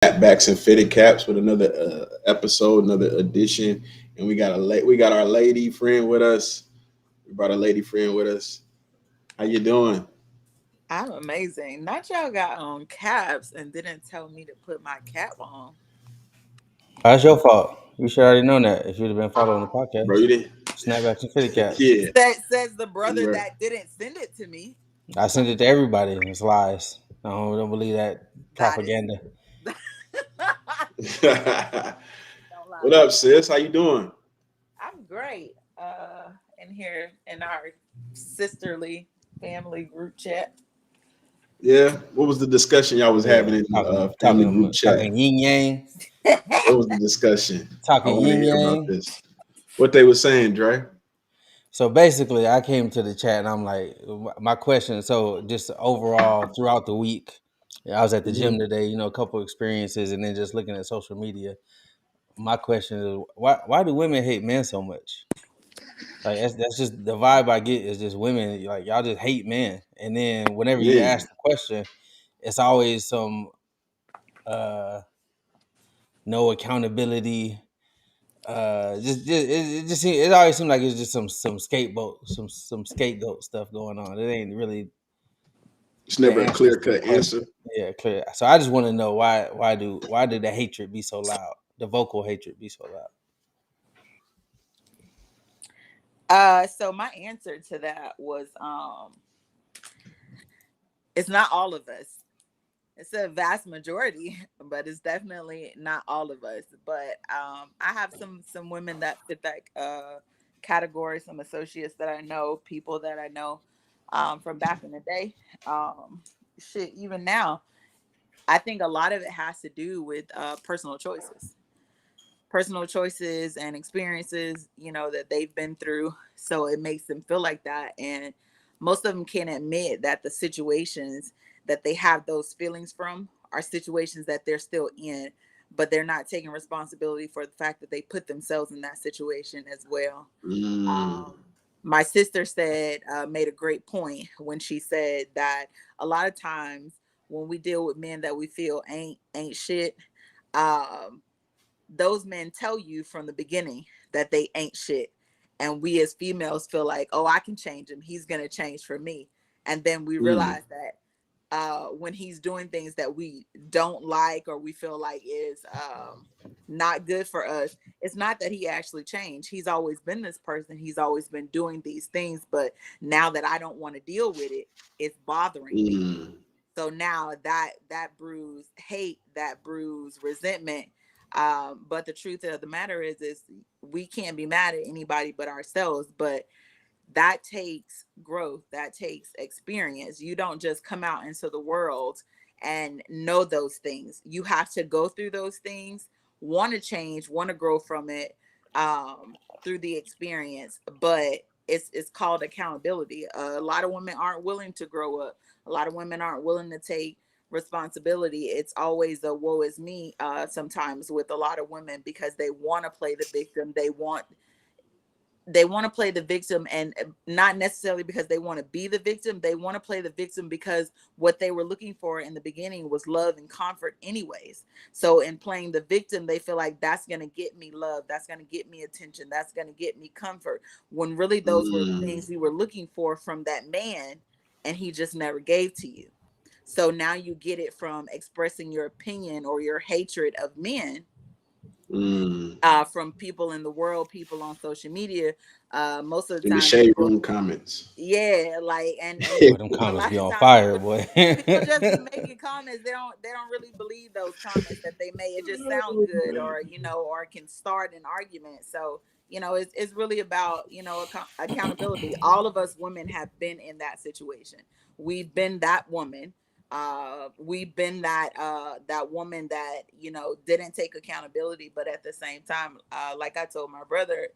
Backs and fitted caps with another episode, another edition, and we got our lady friend with us. We brought a lady friend with us. How you doing? I'm amazing. Not y'all got on caps and didn't tell me to put my cap on. That's your fault. You should already known that if you'd have been following the Bro, podcast. you didn't? Snapbacks and fitty caps. Yeah, Says the you brother were. that didn't send it to me. I sent it to everybody. It's lies. I don't believe that That is propaganda. don't lie What like up, sis? How you doing? I'm great. In here in our sisterly family group chat. Yeah. What was the discussion y'all was Yeah, having in the talking, family talking, group chat? talking yin yang, What was the discussion? I talking want to yin hear about yang. this. What they were saying, Dre? So basically, I came to the chat and I'm like, my question. So just overall throughout the week, I was at the Hmm. gym today. A couple experiences, and then just looking at social media. My question is, why do women hate men so much? Like that's just the vibe I get is just women like y'all just hate men, and then whenever you Man, ask the question, it's always some uh no accountability. It always seems like it's just some scapegoat stuff going on. It ain't really it's the never a clear answers to the cut answer. question. Yeah, clear. So I just want to know why do the hatred be so loud? The vocal hatred be so loud. So my answer to that was it's not all of us. It's a vast majority, but it's definitely not all of us. But I have some women that fit that category, some associates that I know, people that I know from back in the day. Um, Shit, even now, I think a lot of it has to do with personal choices and experiences, that they've been through. So it makes them feel like that. And most of them can't admit that the situations that they have those feelings from are situations that they're still in, but they're not taking responsibility for the fact that they put themselves in that situation as well. Mm, My sister made a great point when she said that a lot of times when we deal with men that we feel ain't shit, um, those men tell you from the beginning that they ain't shit. And we as females feel like, oh, I can change him. He's going to change for me. And then we mm, realize that when he's doing things that we don't like or we feel like is not good for us, it's not that he actually changed. He's always been this person. He's always been doing these things. But now that I don't want to deal with it, it's bothering me. mm, So now that brews hate, that brews resentment. But the truth of the matter is we can't be mad at anybody but ourselves. But that takes growth, that takes experience. You don't just come out into the world and know those things. You have to go through those things, want to change, want to grow from it, through the experience. But it's called accountability. A lot of women aren't willing to grow up. A lot of women aren't willing to take responsibility. It's always a woe is me, sometimes with a lot of women, because they want to play the victim. They want to play the victim, and not necessarily because they want to be the victim. They want to play the victim because what they were looking for in the beginning was love and comfort anyways. So in playing the victim, they feel like that's going to get me love, that's going to get me attention, that's going to get me comfort, when really those were the mm. things you were looking for from that man, and he just never gave to you. So now you get it from expressing your opinion or your hatred of men, Mm. from people in the world, people on social media. Most of the In the time, shade people, room comments. yeah, like, and Boy, them a comments lot be of on times fire, boy. people just be making comments. They don't really believe those comments that they made. It just sound good, or or can start an argument. So it's really about accountability. All of us women have been in that situation. We've been that woman. We've been that woman that didn't take accountability, but at the same time, like I told my brother,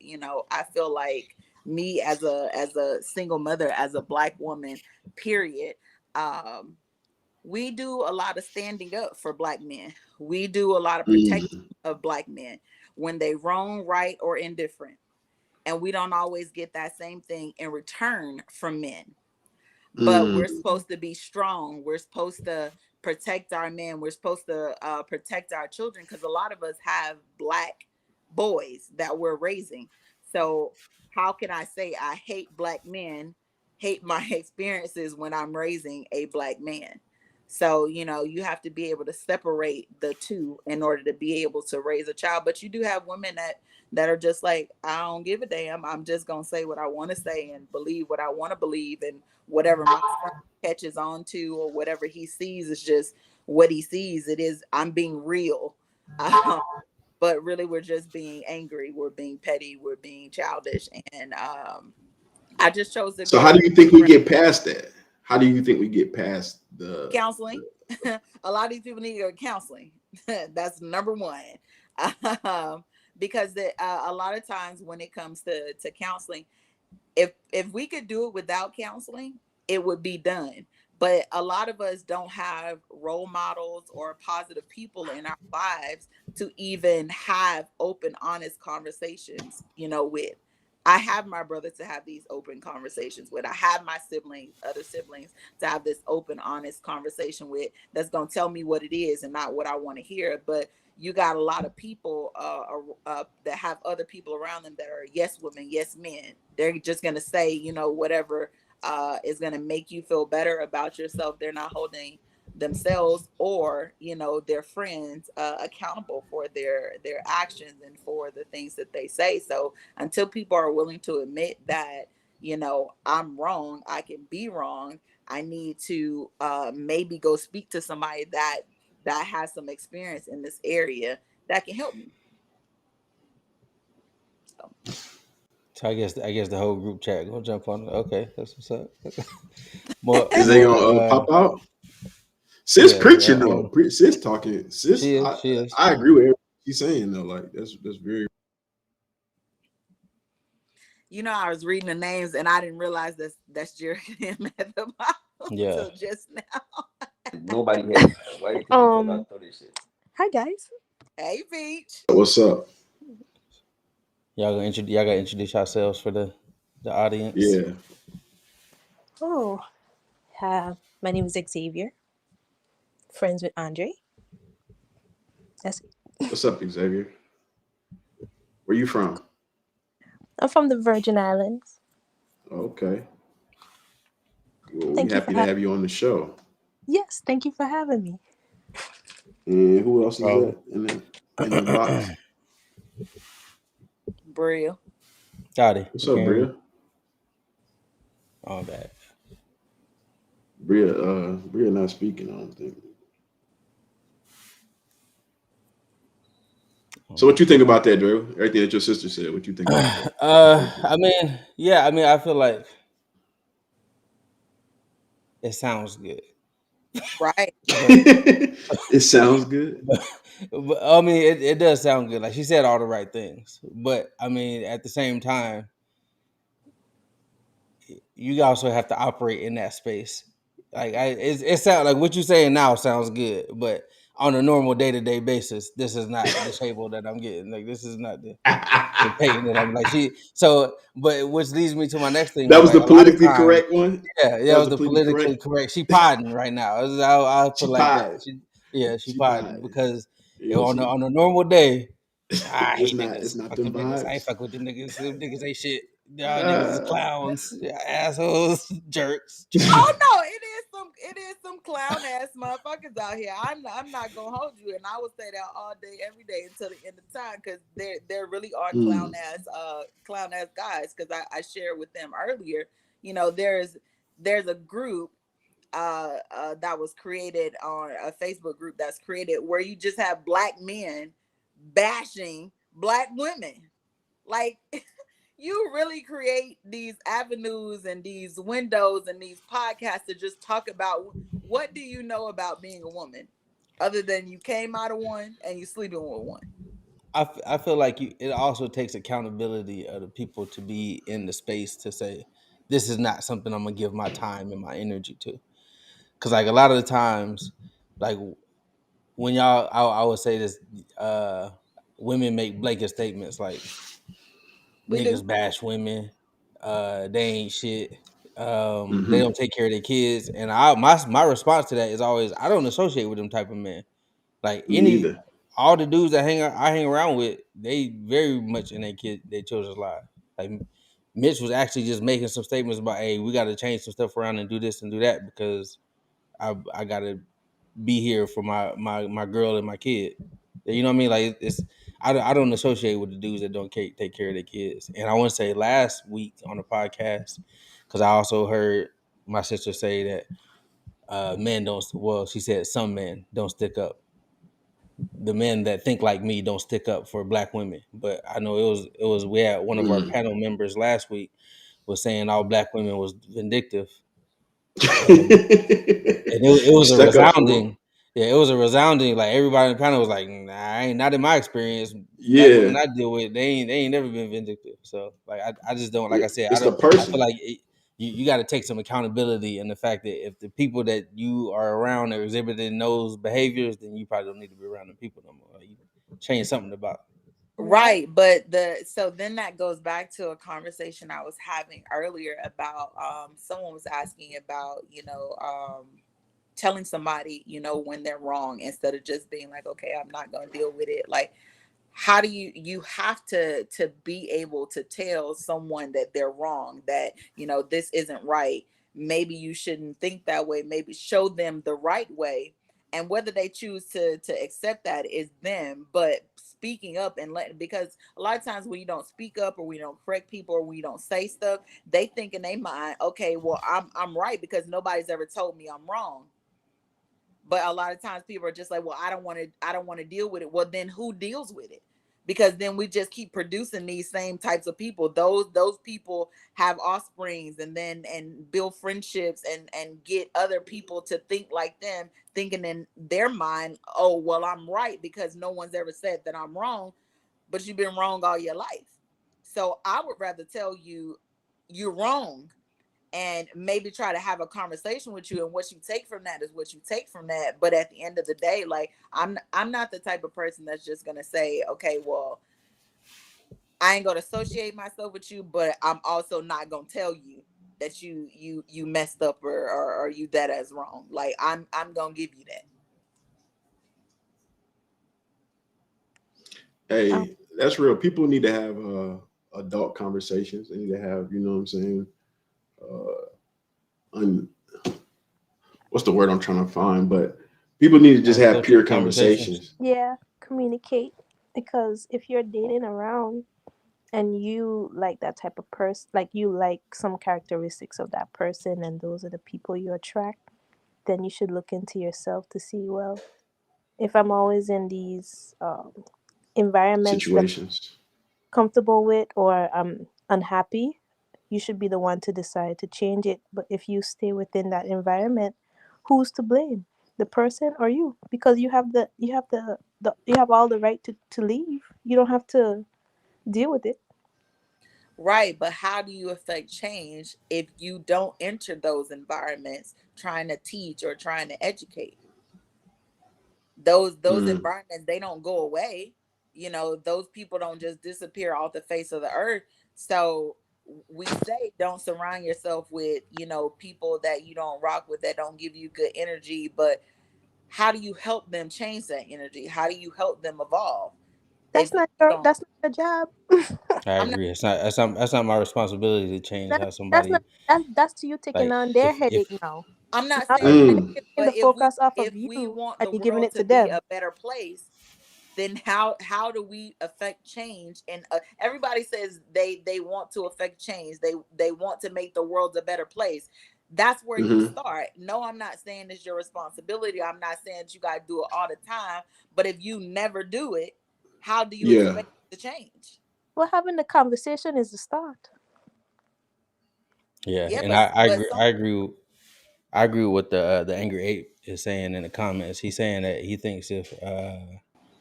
I feel like me as a single mother, as a Black woman, period. um we do a lot of standing up for Black men. We do a lot of protection Mm, of Black men when they wrong, right, or indifferent. And we don't always get that same thing in return from men. But we're mm, supposed to be strong. We're supposed to protect our men. We're supposed to protect our children, because a lot of us have black boys that we're raising. So how can I say I hate black men, hate my experiences when I'm raising a black man? So, you have to be able to separate the two in order to be able to raise a child. But you do have women that are just like, I don't give a damn. I'm just gonna say what I want to say and believe what I want to believe, and whatever my son catches on to or whatever he sees is just what he sees. It is, I'm being real. But really, we're just being angry. We're being petty. We're being childish. And I just chose to So go how a do you think we different get past that? How do you think we get past counseling. A lot of these people need to go to counseling. That's number one. Because a lot of times when it comes to counseling, if we could do it without counseling, it would be done. But a lot of us don't have role models or positive people in our lives to even have open, honest conversations, with. I have my brother to have these open conversations with. I have my siblings, other siblings, to have this open, honest conversation with, that's going to tell me what it is and not what I want to hear. But you got a lot of people that have other people around them that are yes women, yes men. They're just going to say, whatever is going to make you feel better about yourself. They're not holding themselves or their friends accountable for their actions and for the things that they say. So until people are willing to admit that, I'm wrong, I can be wrong, I need to maybe go speak to somebody that has some experience in this area that can help me. So I guess the whole group chat gonna jump on it. Okay, that's what's up. more is they more gonna pop out? Sis yeah, preaching though. Sis talking. Sis, she is. I agree with everything she's saying though. Like that's very. I was reading the names and I didn't realize that's Jerry and at the bottom Yeah. until just now. Nobody has. Why you Um, Hi guys. Hey, Peach. What's up? Y'all gotta introduce yourselves for the audience. Yeah. Oh, my name is Xavier. Friends with Andre. That's it. What's up, Xavier? Where you from? I'm from the Virgin Islands. Okay. Well, we Thank you for happy to have you on the show. Yes, thank you for having me. And who else is Oh. that in the box? Bria. Howdy. What's up, Bria? All that. Bria not speaking, I don't think. So what you think about that, Drew? Everything that your sister said, what you think about that? I mean, yeah, I feel like it sounds good. Right. It sounds good. But I mean, it does sound good. Like she said all the right things. But I mean, at the same time, you also have to operate in that space. Like it sounds like what you're saying now sounds good, but on a normal day to day basis, this is not the table that I'm getting. Like this is not the painting that I'm like she. So, but which leads me to my next thing That is was like the a lot of politically times, correct one. yeah, That it was was the the politically politically correct. correct. She podding right now. I'll put She it like that. pied. She She podding pied. because You know, on a normal day, I it's hate not. niggas. It's not Fuck them them niggas. I vibes. ain't fuck with them niggas. Them niggas ain't shit. Y'all niggas is clowns, assholes, jerks. Oh no, it is some clown ass motherfuckers out here. I'm not gonna hold you, and I will say that all day, every day until the end of time, because there really are clown ass guys. Because I shared with them earlier. There's a group that was created on a Facebook group that's created where you just have black men bashing black women. Like you really create these avenues and these windows and these podcasts to just talk about what do you know about being a woman other than you came out of one and you sleeping with one. I feel like it also takes accountability of the people to be in the space to say this is not something I'm gonna give my time and my energy to. Because like a lot of the times, like when I would say this, women make blanket statements like We do. niggas bash women, they ain't shit. They don't take care of their kids, and my response to that is always, I don't associate with them type of men. Like Me either. all the dudes that I hang around with, they very much in their children's lives. Like Mitch was actually just making some statements about, hey, we got to change some stuff around and do this and do that because I got to be here for my girl and my kid. You know what I mean? Like I don't associate with the dudes that don't take care of their kids. And I want to say last week on the podcast, because I also heard my sister say that men don't. Well, she said some men don't stick up. The men that think like me don't stick up for black women. But I know it was we had one of our Mm. panel members last week was saying all black women was vindictive, and it was a Stuck up for him. resounding, yeah, it was a resounding, like everybody in the panel was like, nah, I ain't, not in my experience. Black women Yeah, I deal with, they ain't never been vindictive. So like I just don't, like I said, it's the I feel person. like you got to take some accountability in the fact that if the people that you are around are exhibiting those behaviors, then you probably don't need to be around them people no more. Like, you change something about Yeah. Right, but so then that goes back to a conversation I was having earlier about someone was asking about, telling somebody, when they're wrong instead of just being like, okay, I'm not going to deal with it. Like, how do you have to be able to tell someone that they're wrong, that this isn't right, maybe you shouldn't think that way, maybe show them the right way, and whether they choose to accept that is them, but speaking up and letting, because a lot of times when you don't speak up or we don't correct people or we don't say stuff, they think in their mind, okay, well, I'm right because nobody's ever told me I'm wrong. But a lot of times people are just like, well, I don't want to deal with it. Well, then who deals with it? Because then we just keep producing these same types of people. Those people have offsprings and then and build friendships and get other people to think like them, thinking in their mind, oh well, I'm right because no one's ever said that I'm wrong, but you've been wrong all your life. So I would rather tell you you're wrong and maybe try to have a conversation with you, and what you take from that is what you take from that. But at the end of the day, like, I'm not the type of person that's just gonna say, okay, well, I ain't gonna associate myself with you, but I'm also not gonna tell you that you messed up or you that as wrong. Like, I'm gonna give you that. Um, Hey, that's real. People need to have adult conversations. They need to have, you know what I'm saying? Un, what's the word I'm trying to find? But people need to just have pure unfiltered conversations. conversations. yeah, communicate, because if you're dating around and you like that type of person, like you like some characteristics of that person, and those are the people you attract, then you should look into yourself to see, well, if I'm always in these environments that Situations. I'm comfortable with or I'm unhappy, you should be the one to decide to change it. But if you stay within that environment, who's to blame? The person or you? Because you have all the right to leave. You don't have to deal with it. Right, but how do you affect change if you don't enter those environments trying to teach or trying to educate? Those Mm. environments, they don't go away. Those people don't just disappear off the face of the earth. So we say don't surround yourself with people that you don't rock with, that don't give you good energy. But how do you help them change that energy? How do you help them evolve if you don't? That's not your job. I I'm not agree. That's not my responsibility to change how That's somebody, not that's you taking like on their if headache now. I'm not Now saying I that, Mm. taking but the focus off of if we you want and the you're giving world it to to be them. a better place, then how do we affect change? And everybody says they want to affect change, they want to make the world a better place. That's where you Hmm. start. No, I'm not saying it's your responsibility, I'm not saying that you got to do it all the time, but if you never do it, how do you Yeah. expect it to change? Well, having the conversation is the start. yeah, Yeah, and but I but agree. some. I agree with what the angry ape is saying in the comments. He's saying that he thinks if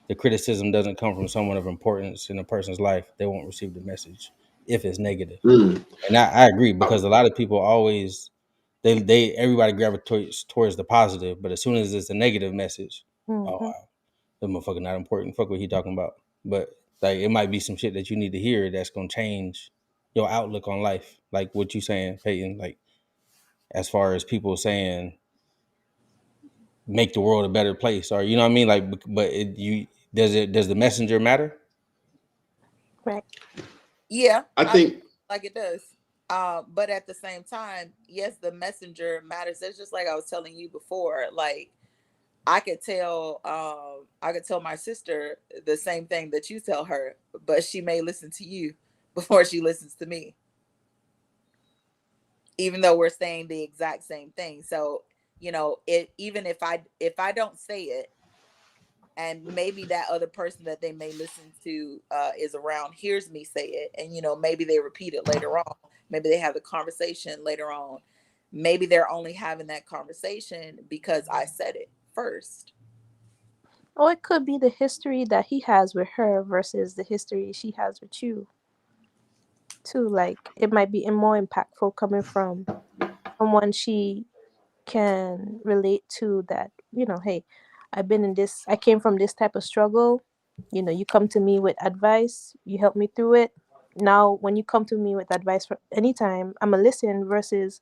the criticism doesn't come from someone of importance in a person's life, they won't receive the message if it's negative. Mm. And I agree, I- because a lot of people always they everybody gravitates towards the positive, but as soon as it's a negative message, oh, Hmm. wow, that motherfucker not important. Fuck what he talking about. But like it might be some shit that you need to hear that's gonna change your outlook on life, like what you saying, Peyton. Like as far as people saying make the world a better place, or you know what I mean? Like, but does the messenger matter? Right. Yeah, I I feel think like it does. But at the same time, yes, the messenger matters. It's just like I was telling you before. Like I could tell my sister the same thing that you tell her, but she may listen to you before she listens to me, even though we're saying the exact same thing. So, it even if I don't say it, and maybe that other person that they may listen to is around, hears me say it, and maybe they repeat it later on, maybe they have the conversation later on, maybe they're only having that conversation because I said it first. Or it could be the history that he has with her versus the history she has with you too. Like it might be more impactful coming from someone she can relate to, that, hey, I came from this type of struggle. You come to me with advice, you help me through it. Now, when you come to me with advice for anytime, I'm a listen versus,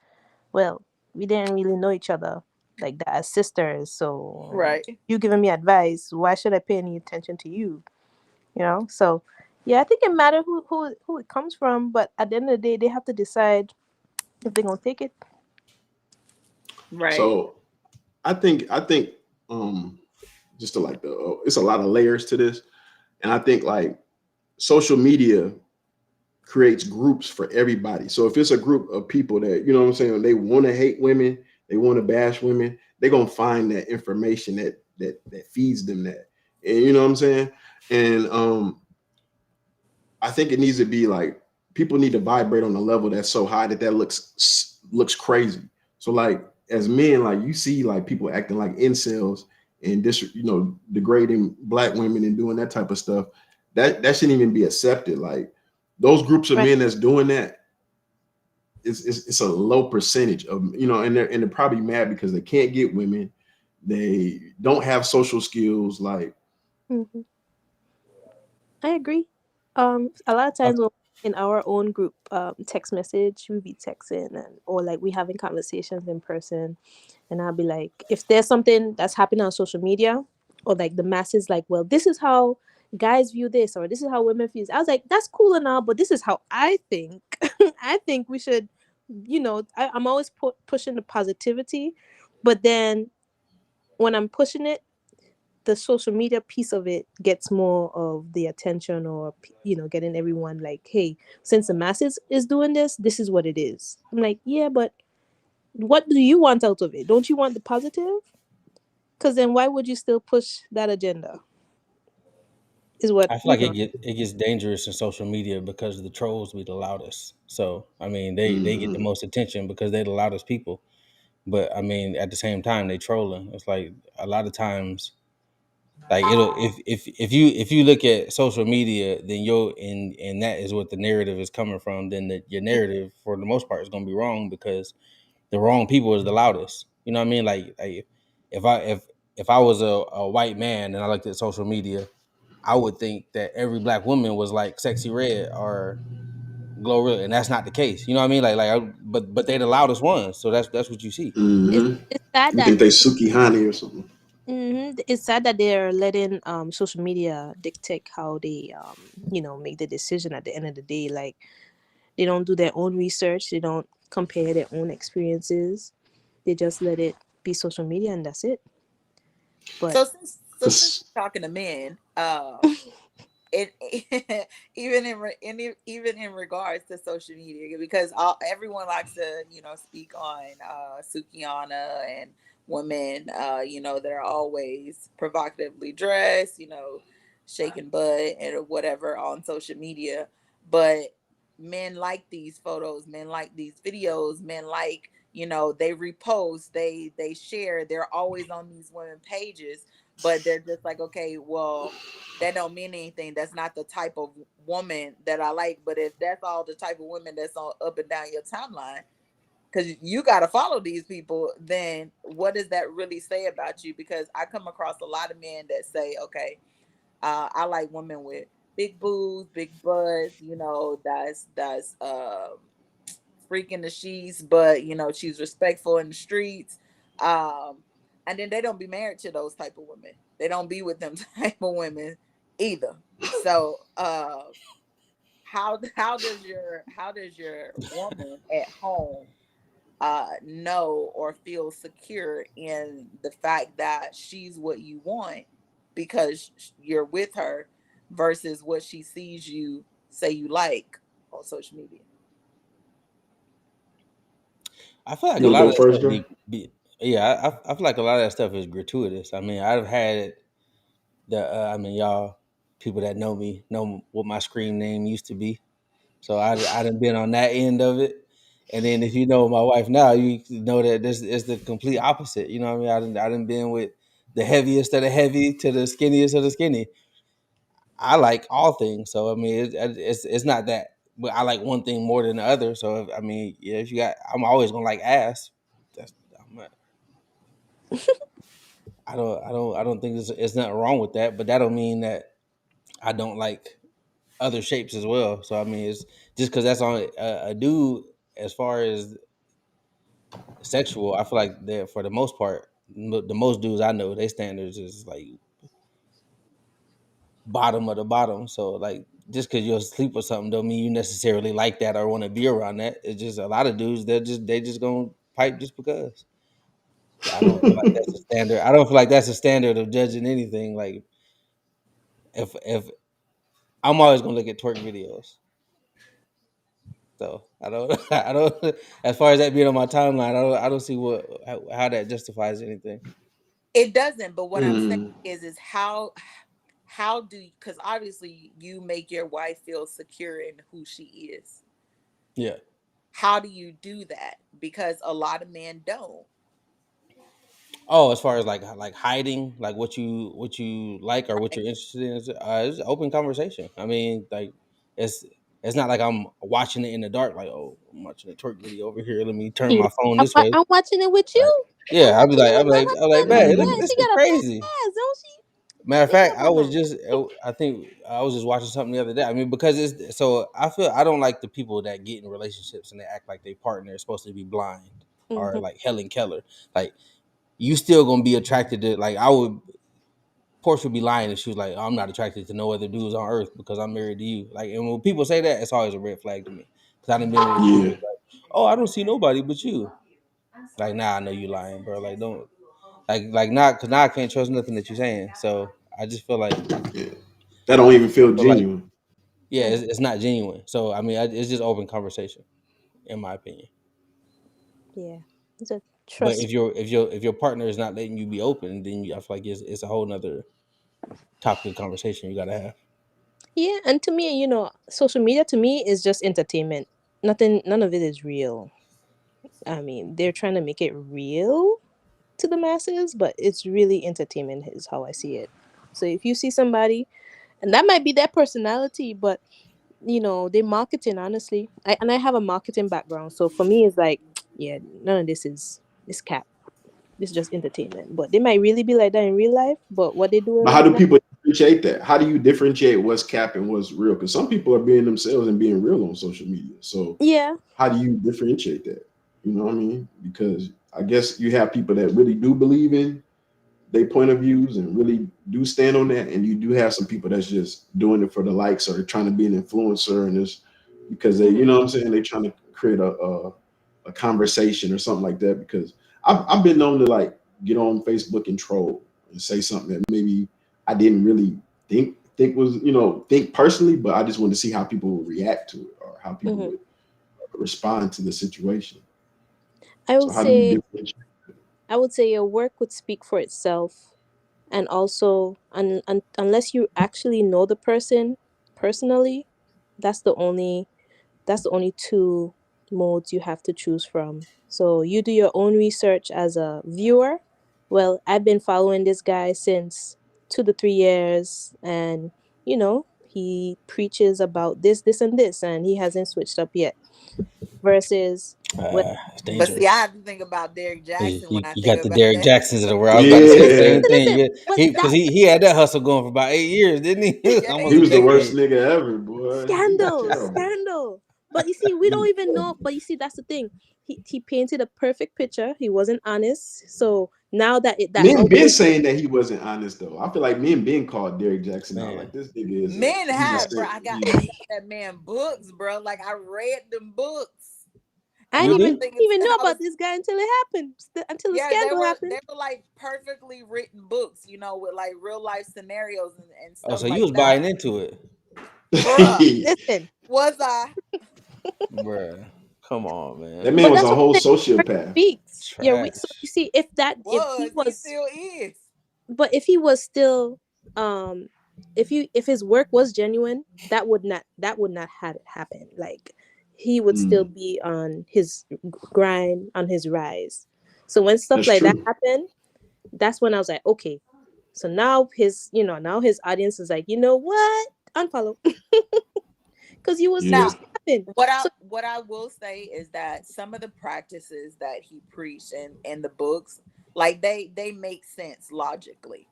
well, we didn't really know each other like that as sisters. So Right. you giving me advice, why should I pay any attention to you? So yeah, I think it matters who it comes from, but at the end of the day, they have to decide if they're gonna take it. Right. so. I think um just to like it's a lot of layers to this, and I think like social media creates groups for everybody. So if it's a group of people that, you know what I'm saying, they want to hate women, they want to bash women, they're gonna find that information that feeds them that. And you know what I'm saying? And I think it needs to be like people need to vibrate on a level that's so high that looks crazy. So like as men, like you see like people acting like incels and degrading black women and doing that type of stuff. That shouldn't even be accepted. Like those groups of Right. men that's doing that, it's a low percentage of, and they're probably mad because they can't get women, they don't have social skills. Like Hmm. I agree. A lot of I, times when in our own group text message, we be texting, or like we having conversations in person, and I'll be like, if there's something that's happening on social media, or like the masses like, well, this is how guys view this, or this is how women feel. I was like, that's cool and all, but this is how I think. I think we should, I'm always pushing the positivity, but then when I'm pushing it, the social media piece of it gets more of the attention, or getting everyone like, hey, since the masses is doing this, this is what it is. I'm like, yeah, but what do you want out of it? Don't you want the positive? Because then why would you still push that agenda, is what I feel like it gets dangerous in social media because the trolls be the loudest. So I mean, they get the mhm. most attention because they're the loudest people. But I mean, at the same time, they trolling. It's like a lot of times, like it'll if you look at social media, then and that is what the narrative is coming from. Then your narrative, for the most part, is going to be wrong because the wrong people is the loudest. You know what I mean? Like if I was a white man and I looked at social media, I would think that every black woman was like Sexy Red or Glorilla, and that's not the case. You know what I mean? But they're the loudest ones, so that's what you see. it's, Hmm. it's sad You that think they Suki Hani or something? it's sad that they're letting social media dictate how they make the decision at the end of the day. Like, they don't do their own research, they don't compare their own experiences, they just let it be social media and that's it. But So since we're talking to men, it even in regards to social media, because everyone likes to speak on Sukiana and women that are always provocatively dressed, shaking butt and whatever on social media, but men like these photos, men like these videos, men like, they repost, they share, they're always on these women pages, but they're just like, okay, well, that don't mean anything. That's not the type of woman that I like. But if that's all the type of women that's on up and down your timeline, because you got to follow these people, then what does that really say about you? Because I come across a lot of men that say, okay, I like women with big boobs, big butts, that's freaking the sheets, but you know, she's respectful in the streets. And then they don't be married to those type of women. They don't be with them type of women either. So how does your woman at home know or feel secure in the fact that she's what you want because you're with her versus what she sees you say you like on social media? I feel like You a want to lot go of that first, stuff Joe? yeah, I feel like a lot of that stuff is gratuitous. I mean, I've had I mean, y'all people that know me know what my screen name used to be. So I done been on that end of it. And then if you know my wife now, you know that this is the complete opposite. You know what I mean? I done been with the heaviest of the heavy to the skinniest of the skinny. I like all things. So I mean, it's not that, but I like one thing more than the other. So I mean, yeah, if you got, I'm always gonna like ass. That's I'm not, I don't think it's nothing wrong with that. But that don't mean that I don't like other shapes as well. So I mean, it's just because that's on a dude as far as sexual. I feel like that for the most part, the most dudes I know, their standards is like bottom of the bottom. So like just because you'll sleep with something don't mean you necessarily like that or want to be around that. It's just a lot of dudes they just gonna pipe just because. So I don't feel like that's a standard. I don't feel like that's a standard of judging anything. Like if I'm always gonna look at twerk videos. So I don't I don't as far as that being on my timeline, I don't see how that justifies anything. It doesn't, but what I'm saying Mm. is how do, because obviously you make your wife feel secure in who she is. Yeah. How do you do that? Because a lot of men don't. Oh, as far as like hiding, like what you like or what you're interested in, it's an open conversation. I mean, like it's it's not like I'm watching it in the dark. Like, oh, I'm watching a twerk video over here. Let me turn Yeah. my phone this way. I'm watching it with Like, you. I'm yeah, watching it with my I'll be like, husband. man, look Mm. at Yeah, this she is got a fat crazy. ass, don't she? Matter of fact, Damn. I think I was just watching something the other day. I mean, because so I feel I don't like the people that get in relationships and they act like their partner is supposed to be blind or Mm-hmm. like Helen Keller. Like you still gonna be attracted to like I would. Portia would be lying if she was like, I'm not attracted to no other dudes on earth because I'm married to you. Like, and when people say that, it's always a red flag to me. Because I done been with people Yeah. like, oh, I don't see nobody but you. Like, nah, I know you lying, bro. Like, don't not because now I can't trust nothing that you're saying. So I just feel like Yeah. That don't even I feel feel like genuine. yeah, it's not genuine. So I mean, it's just open conversation, in my opinion. Yeah. It's a But trust. if your partner is not letting you be open, then I feel like it's a whole nother topic of conversation you gotta have. Yeah, and to me, social media to me is just entertainment. None of it is real. I mean, they're trying to make it real to the masses, but it's really entertainment is how I see it. So if you see somebody, and that might be their personality, but they marketing honestly. I have a marketing background, so for me it's like, yeah, none of this cap. This is just entertainment. But they might really be like that in real life, but what they do But how do online, people differentiate that? How do you differentiate what's cap and what's real? Because some people are being themselves and being real on social media. So yeah. how do you differentiate that? You know what I mean? Because I guess you have people that really do believe in their point of views and really do stand on that, and you do have some people that's just doing it for the likes or trying to be an influencer and this because they, you Mhm. know what I'm saying, they trying to create a conversation or something like that. Because I've been known to like get on Facebook and troll and say something that maybe I didn't really think was, think personally, but I just wanted to see how people would react to it or how people Mhm. would respond to the situation. I So would how do you say differentiate? I would say your work would speak for itself, and also unless you actually know the person personally, that's the only that's the only two modes you have to choose from. So you do your own research as a viewer. Well, I've been following this guy since 2 to 3 years, and he preaches about this, and this, and he hasn't switched up yet. Versus, well, It's But see, I dangerous. have to think about Derek Jackson when I You think got the about Derek that. Jacksons of the world. I was about to say the Yeah. same thing. Yeah, but he because that he had that hustle going for about 8 years, didn't he? Yeah, Almost He a was the worst decade. nigga ever, boy. He was scandal, terrible. scandal. But you see, we don't even know. But you see, that's the thing. He painted a perfect picture. He wasn't honest. So now that Men been outward, saying that he wasn't honest though. I feel like men been called Derek Jackson out. Man. Like this nigga is Men he's a have, bro. simp. I got that man books, bro. Like I read them books, I and didn't You I was do? thinking, even know I was about this guy until it happened. Until the yeah, they scandal were happened. like perfectly written books, you know, with like real life scenarios and Oh, stuff so you like was that. buying into it, Bruh, Listen, was I? bruh. Come on, That man. man but was that's a what whole I'm saying. sociopath. Speaks. Yeah, we. So you Trash. see, if he Was he was, still is? but if he was still, if his work was genuine, that would not have happened. Like he would still Mm, be on his grind, on his rise. So when stuff that's like that true. happened, that's when I was like, okay. So now now his audience is like, you know what? Unfollow, because you was Yeah. Now, just happened. So what I will say is that some of the practices that he preached in the books, like they make sense logically.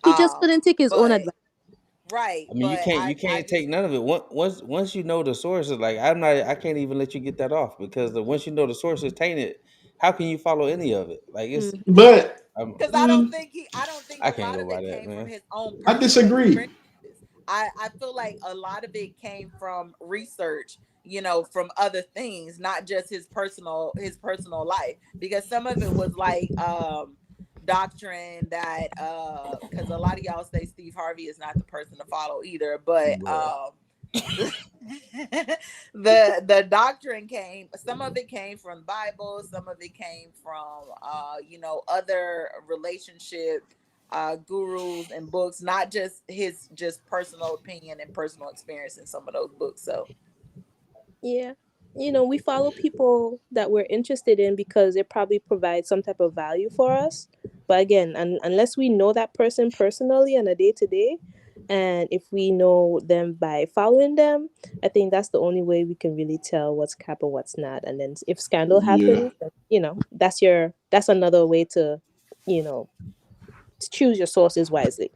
he just couldn't take his own But advice. right, I mean, but you I can't just take none of it. Once you know the sources, like I can't even let you get that off because once you know the source is tainted, how can you follow any of it? Like it's, Mm, But because mm, I don't think I a can't lot go of by it that, came from man. his own I personal disagree. experiences. I feel like a lot of it came from research, you know, from other things, not just his personal life. Because some of it was like doctrine that because a lot of y'all say Steve Harvey is not the person to follow either, but Bruh. the doctrine came, some of it came from the Bible, some of it came from you know, other relationship gurus and books, not just his just personal opinion and personal experience in some of those books. So yeah. We follow people that we're interested in because it probably provides some type of value for us. But again, unless we know that person personally on a day to day, and if we know them by following them, I think that's the only way we can really tell what's cap and what's not. And then if scandal Yeah. happens, then, that's another way to, you know, choose your sources wisely.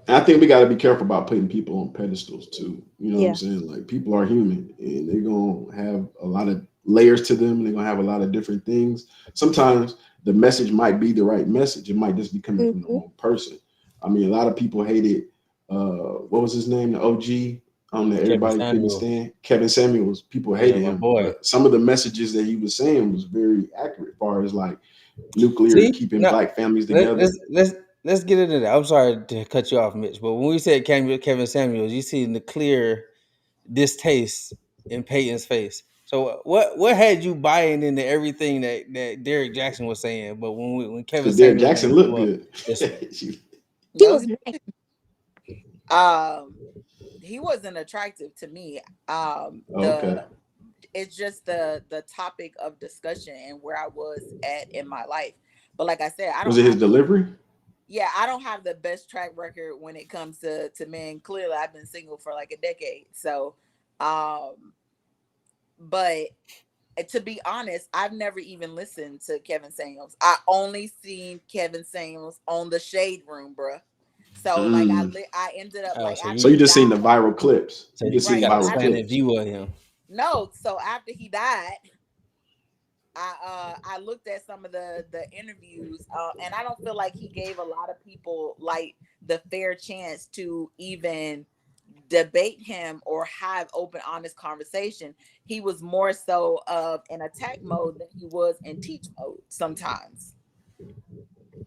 I think we got to be careful about putting people on pedestals too. You know what I'm Yeah. saying? Like people are human and they're going to have a lot of layers to them. They're going to have a lot of different things. Sometimes the message might be the right message. It might just be coming from the Hmm. wrong person. I mean, a lot of people hated, what was his name? The OG that Kevin everybody couldn't Samuels. stand. Kevin Samuels. People Yeah, hated my him. boy. But some of the messages that he was saying was very accurate as far as like nuclear, See, keeping no, black families let, together. let's get into that. I'm sorry to cut you off, Mitch, but when we said Kevin Samuels, you see the clear distaste in Peyton's face. So what had you buying into everything that Derek Jackson was saying? But when Kevin Because Derek Samuels Jackson name looked come up, good. it's He no, was nice. um he wasn't attractive to me. Okay. The It's just the topic of discussion and where I was at in my life. But like I said, Was it his delivery? I don't have the best track record when it comes to men. Clearly, I've been single for like a decade. So, um, but to be honest, I've never even listened to Kevin Samuels. I only seen Kevin Samuels on the Shade Room, bruh. So like Mm. I ended up oh, like so after So you he you just seen the died, viral clips. so You just you seen right? got So a viral after slanted clips. view of him. no, so after he died, I looked at some of the interviews, and I don't feel like he gave a lot of people like the fair chance to even debate him or have open, honest conversation. He was more so of an attack mode than he was in teach mode sometimes.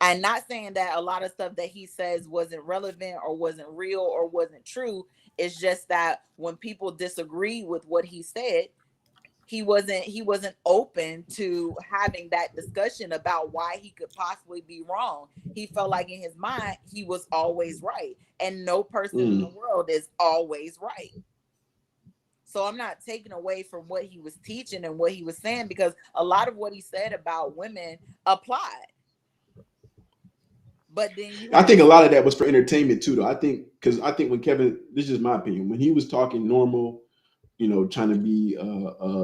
I'm not saying that a lot of stuff that he says wasn't relevant or wasn't real or wasn't true. It's just that when people disagree with what he said, he wasn't open to having that discussion about why he could possibly be wrong. He felt like in his mind he was always right, and no person in the Mm. world is always right. So I'm not taking away from what he was teaching and what he was saying, because a lot of what he said about women applied. But then you I have think a lot of that was for entertainment too, though. I think because I think when Kevin, this is my opinion, when he was talking normal, trying to be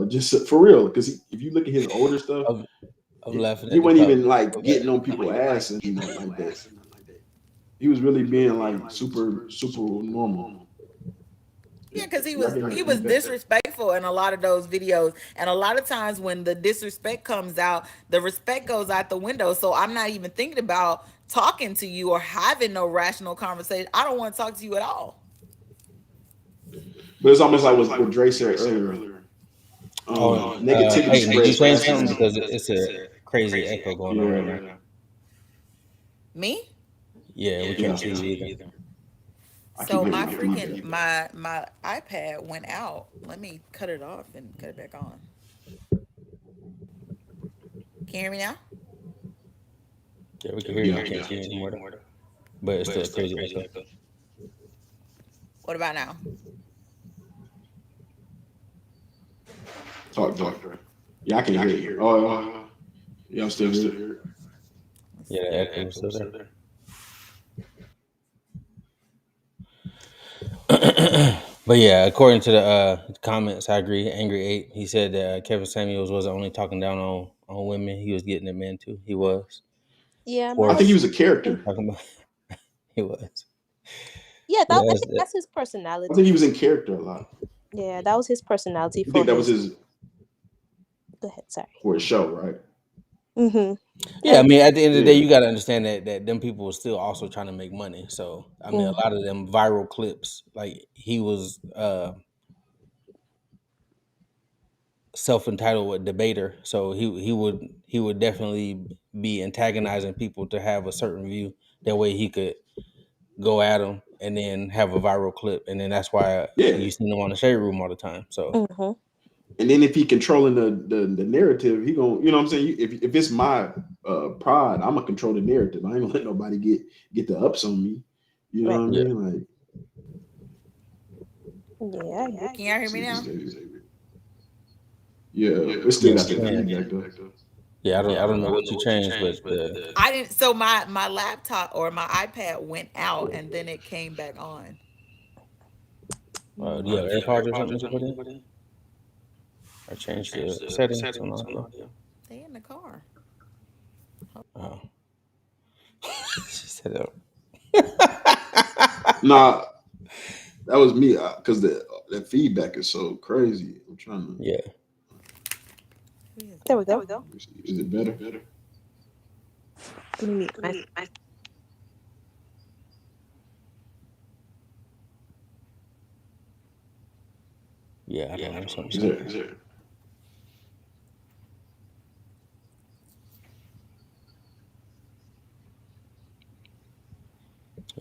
just for real. Because if you look at his older stuff, I'm, I'm laughing he at the wasn't cup. even like Okay. getting on people's ass and nothing like that. He was really being like super super normal. yeah, because Y'all can he hear was feedback. disrespectful disrespectful in a lot of those videos. And a lot of times when the disrespect comes out, the respect goes out the window. So I'm not even thinking about talking to you or having no rational conversation. I don't want to talk to you at all. But it's almost like what Dre said earlier. Oh, Negativity Peyton, did you spreads change faster something? than Because it's a crazy echo going on right now. Me? Yeah, we can't hear you either. I keep So hearing my my freaking feedback. my iPad went out. Let me cut it off and cut it back on. Can you hear me now? Yeah, we can hear you. We can't see you anymore, though. But it's still a crazy echo. What about now? Talk, Dre. Yeah, I can hear you. Oh, yeah, I'm still here. Yeah, the echo is still there. But yeah, according to the comments, I agree. Angry 8, he said that Kevin Samuels wasn't only talking down on women; he was getting at men too. He was. Yeah, Of I think he course, was a character. talking about he was. yeah, Yeah, I think that's his I personality. think he was in character a lot. Yeah, that was his personality You for think that was his. his Go ahead, sorry. for his show, right? Mm-hmm. Yeah, I And mean, at the end of the day, Yeah. you got to understand that them people were still also trying to make money. So, I mean, a lot of them viral clips, like he was self-entitled debater, so he would definitely be antagonizing people to have a certain view. That way, he could go at them and then have a viral clip, and then that's why Yeah. you see them on the shade room all the time. So, And then if he controlling the narrative, he gonna, you know what I'm saying? If it's my pride, I'm gonna control the narrative. I ain't gonna let nobody get the ups on me. You know right. what I yeah, mean? Like, Yeah, I agree. Can y'all hear me see, now? yeah, it still yeah, got we that can. feedback though. Yeah, I don't know what you changed, but I didn't. So my laptop or my iPad went out and then it came back on. do you have AirPods or something you put in? Or change the settings on audio? They in the car. Oh, she said that. Nah, that was me because that feedback is so crazy. I'm trying to. Yeah, There we go. Is it better? Let me mute my. yeah, I don't know something. Is it?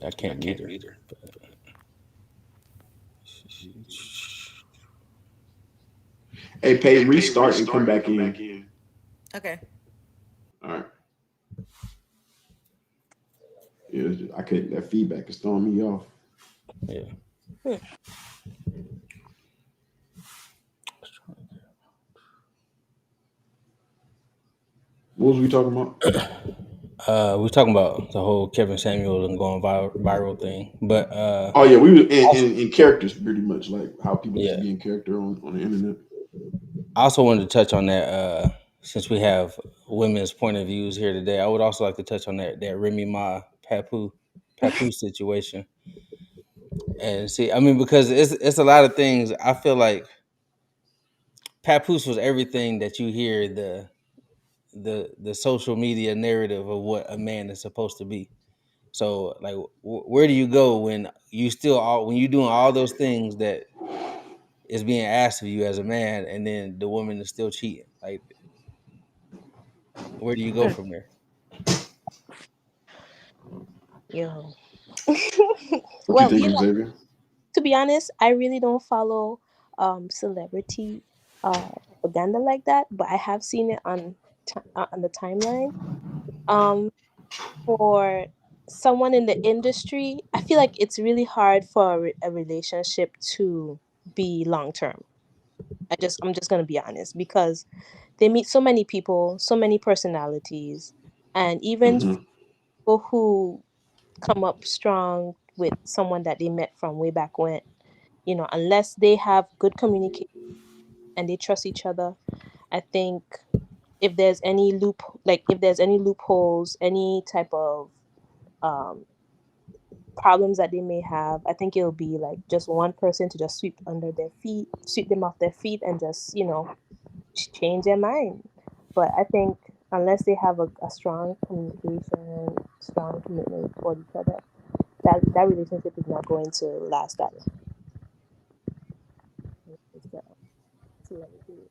I can't either. Hey, pay restart and come back in. Okay. All right. Yeah, I could. That feedback is throwing me off. Yeah. What was we talking about? We're talking about the whole Kevin Samuels and going viral thing, but Oh yeah, we were in characters pretty much, like how people just yeah, be in character on the internet. I also wanted to touch on that since we have women's point of views here today. I would also like to touch on that Remy Ma Papu situation, and see, I mean, because it's a lot of things. I feel like Papoose was everything that you hear the social media narrative of what a man is supposed to be. So like, where do you go when you when you doing all those things that is being asked of you as a man, and then the woman is still cheating? Like, where do you go from there? Yo. What you Well, think, Xavier? to be honest, I really don't follow celebrity propaganda like that, but I have seen it on the timeline. Um, for someone in the industry, I feel like it's really hard for a relationship to be long term. I'm just gonna be honest because they meet so many people, so many personalities, and even Mm-hmm. people who come up strong with someone that they met from way back when, unless they have good communication and they trust each other, I think if there's any loopholes, any type of um problems that they may have, I think it'll be like just one person to just sweep them off their feet, and just change their mind. But I think unless they have a strong communication, strong commitment toward each other, that relationship is not going to last that long. It's a legacy.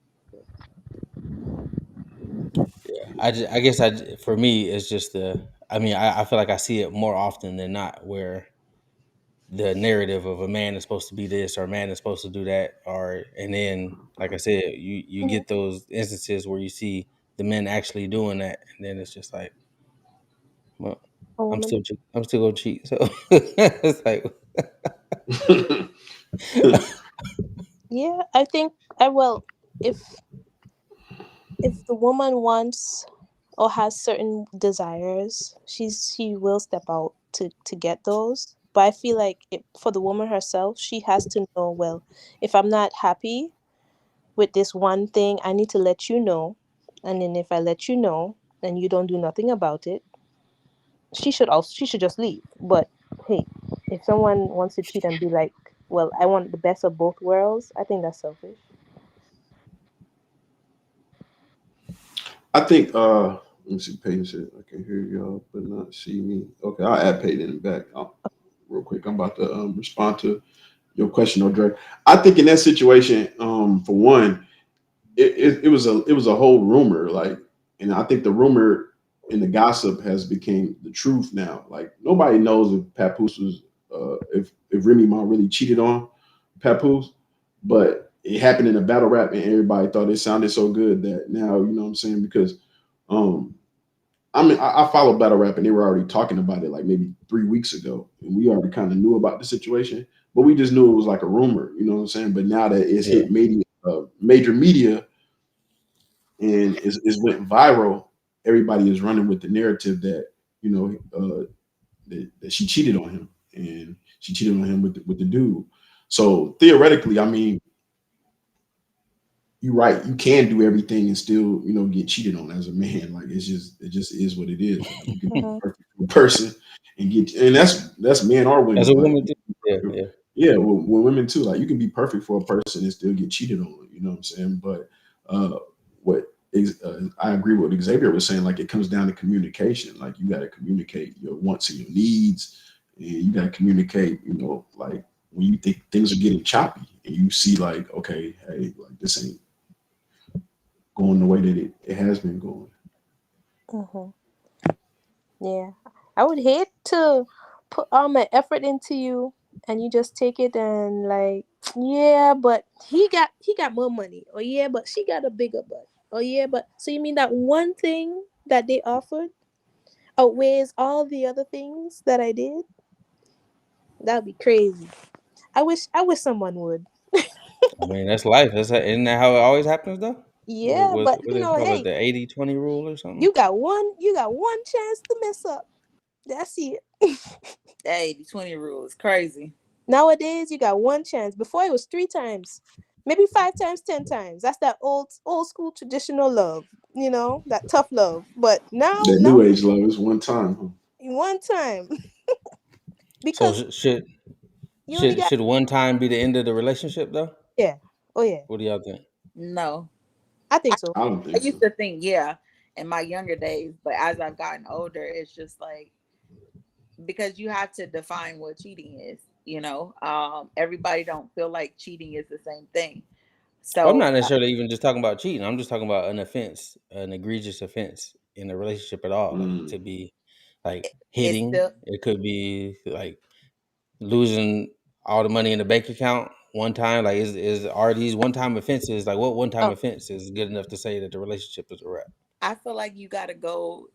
I guess for me it's just I mean I feel like I see it more often than not where the narrative of a man is supposed to be this or a man is supposed to do that, or and then like I said, you Mhm. get those instances where you see the men actually doing that, and then it's just like, well, A woman. I'm still gonna cheat. So it's like, Yeah, I think I will. If the woman wants or has certain desires, she will step out to get those. But I feel like for the woman herself, she has to know, well, if I'm not happy with this one thing, I need to let you know. And then if I let you know and you don't do nothing about it, she should just leave. But hey, if someone wants to cheat and be like, well, I want the best of both worlds, I think that's selfish. I think let me see, Peyton said I can hear y'all but not see me. Okay, I'll add Peyton back real quick. I'm about to respond to your question, Audrey. I think in that situation, for one, it was a whole rumor, like, and I think the rumor and the gossip has became the truth now. Like nobody knows if Papoose was if Remy Ma really cheated on Papoose, but it happened in a battle rap and everybody thought it sounded so good that now you know what I'm saying, because um I mean, I follow battle rap, and they were already talking about it like maybe 3 weeks ago, and we already kind of knew about the situation, but we just knew it was like a rumor, you know what I'm saying? But now that it's yeah. hit major media and is went viral, everybody is running with the narrative that you know that she cheated on him, and she cheated on him with the dude. So theoretically, I mean, you're right. You can do everything and still, get cheated on as a man. Like it just is what it is. Like you can be Hmm. perfect for a person and and that's men or As women. a Like woman, too. Yeah, yeah. yeah, with women too. Like you can be perfect for a person and still get cheated on. You know what I'm saying? But uh, I agree with what Xavier was saying. Like it comes down to communication. Like you got to communicate your wants and your needs, and you got to communicate. Like when you think things are getting choppy and you see like, okay, hey, like this ain't going the way that it has been going. Hmm. Yeah, I would hate to put all my effort into you and you just take it and like, yeah, but he got more money. Oh yeah, but she got a bigger butt. Oh yeah, but so you mean that one thing that they offered outweighs all the other things that I did? That'd be crazy. I wish someone would. I mean, that's life. Isn't that how it always happens, though? Yeah, but What they call it, hey, the 80-20 rule or something? you got one chance to mess up. That's it. Hey, the 20 rule is crazy. Nowadays, you got one chance. Before it was 3 times, maybe 5 times, 10 times. That's that old school traditional love. That tough love. But now, That no, new age love is one time. Huh? one time So because you only should got, should one time be the end of the relationship, though? yeah, oh yeah, What do y'all think? No. I I, think so. I don't I think used so. to think, yeah, in my younger days, but as I've gotten older, it's just like because you have to define what cheating is, everybody don't feel like cheating is the same thing. Well, I'm So not necessarily even just talking about cheating. I'm just talking about an offense, an egregious offense in a relationship at all. Like Mm. to be like it's hitting. still It could be like losing all the money in the bank account one time. Like is are these one time offenses? Like what one time Oh, offense is good enough to say that the relationship is a wrap? I feel like you gotta go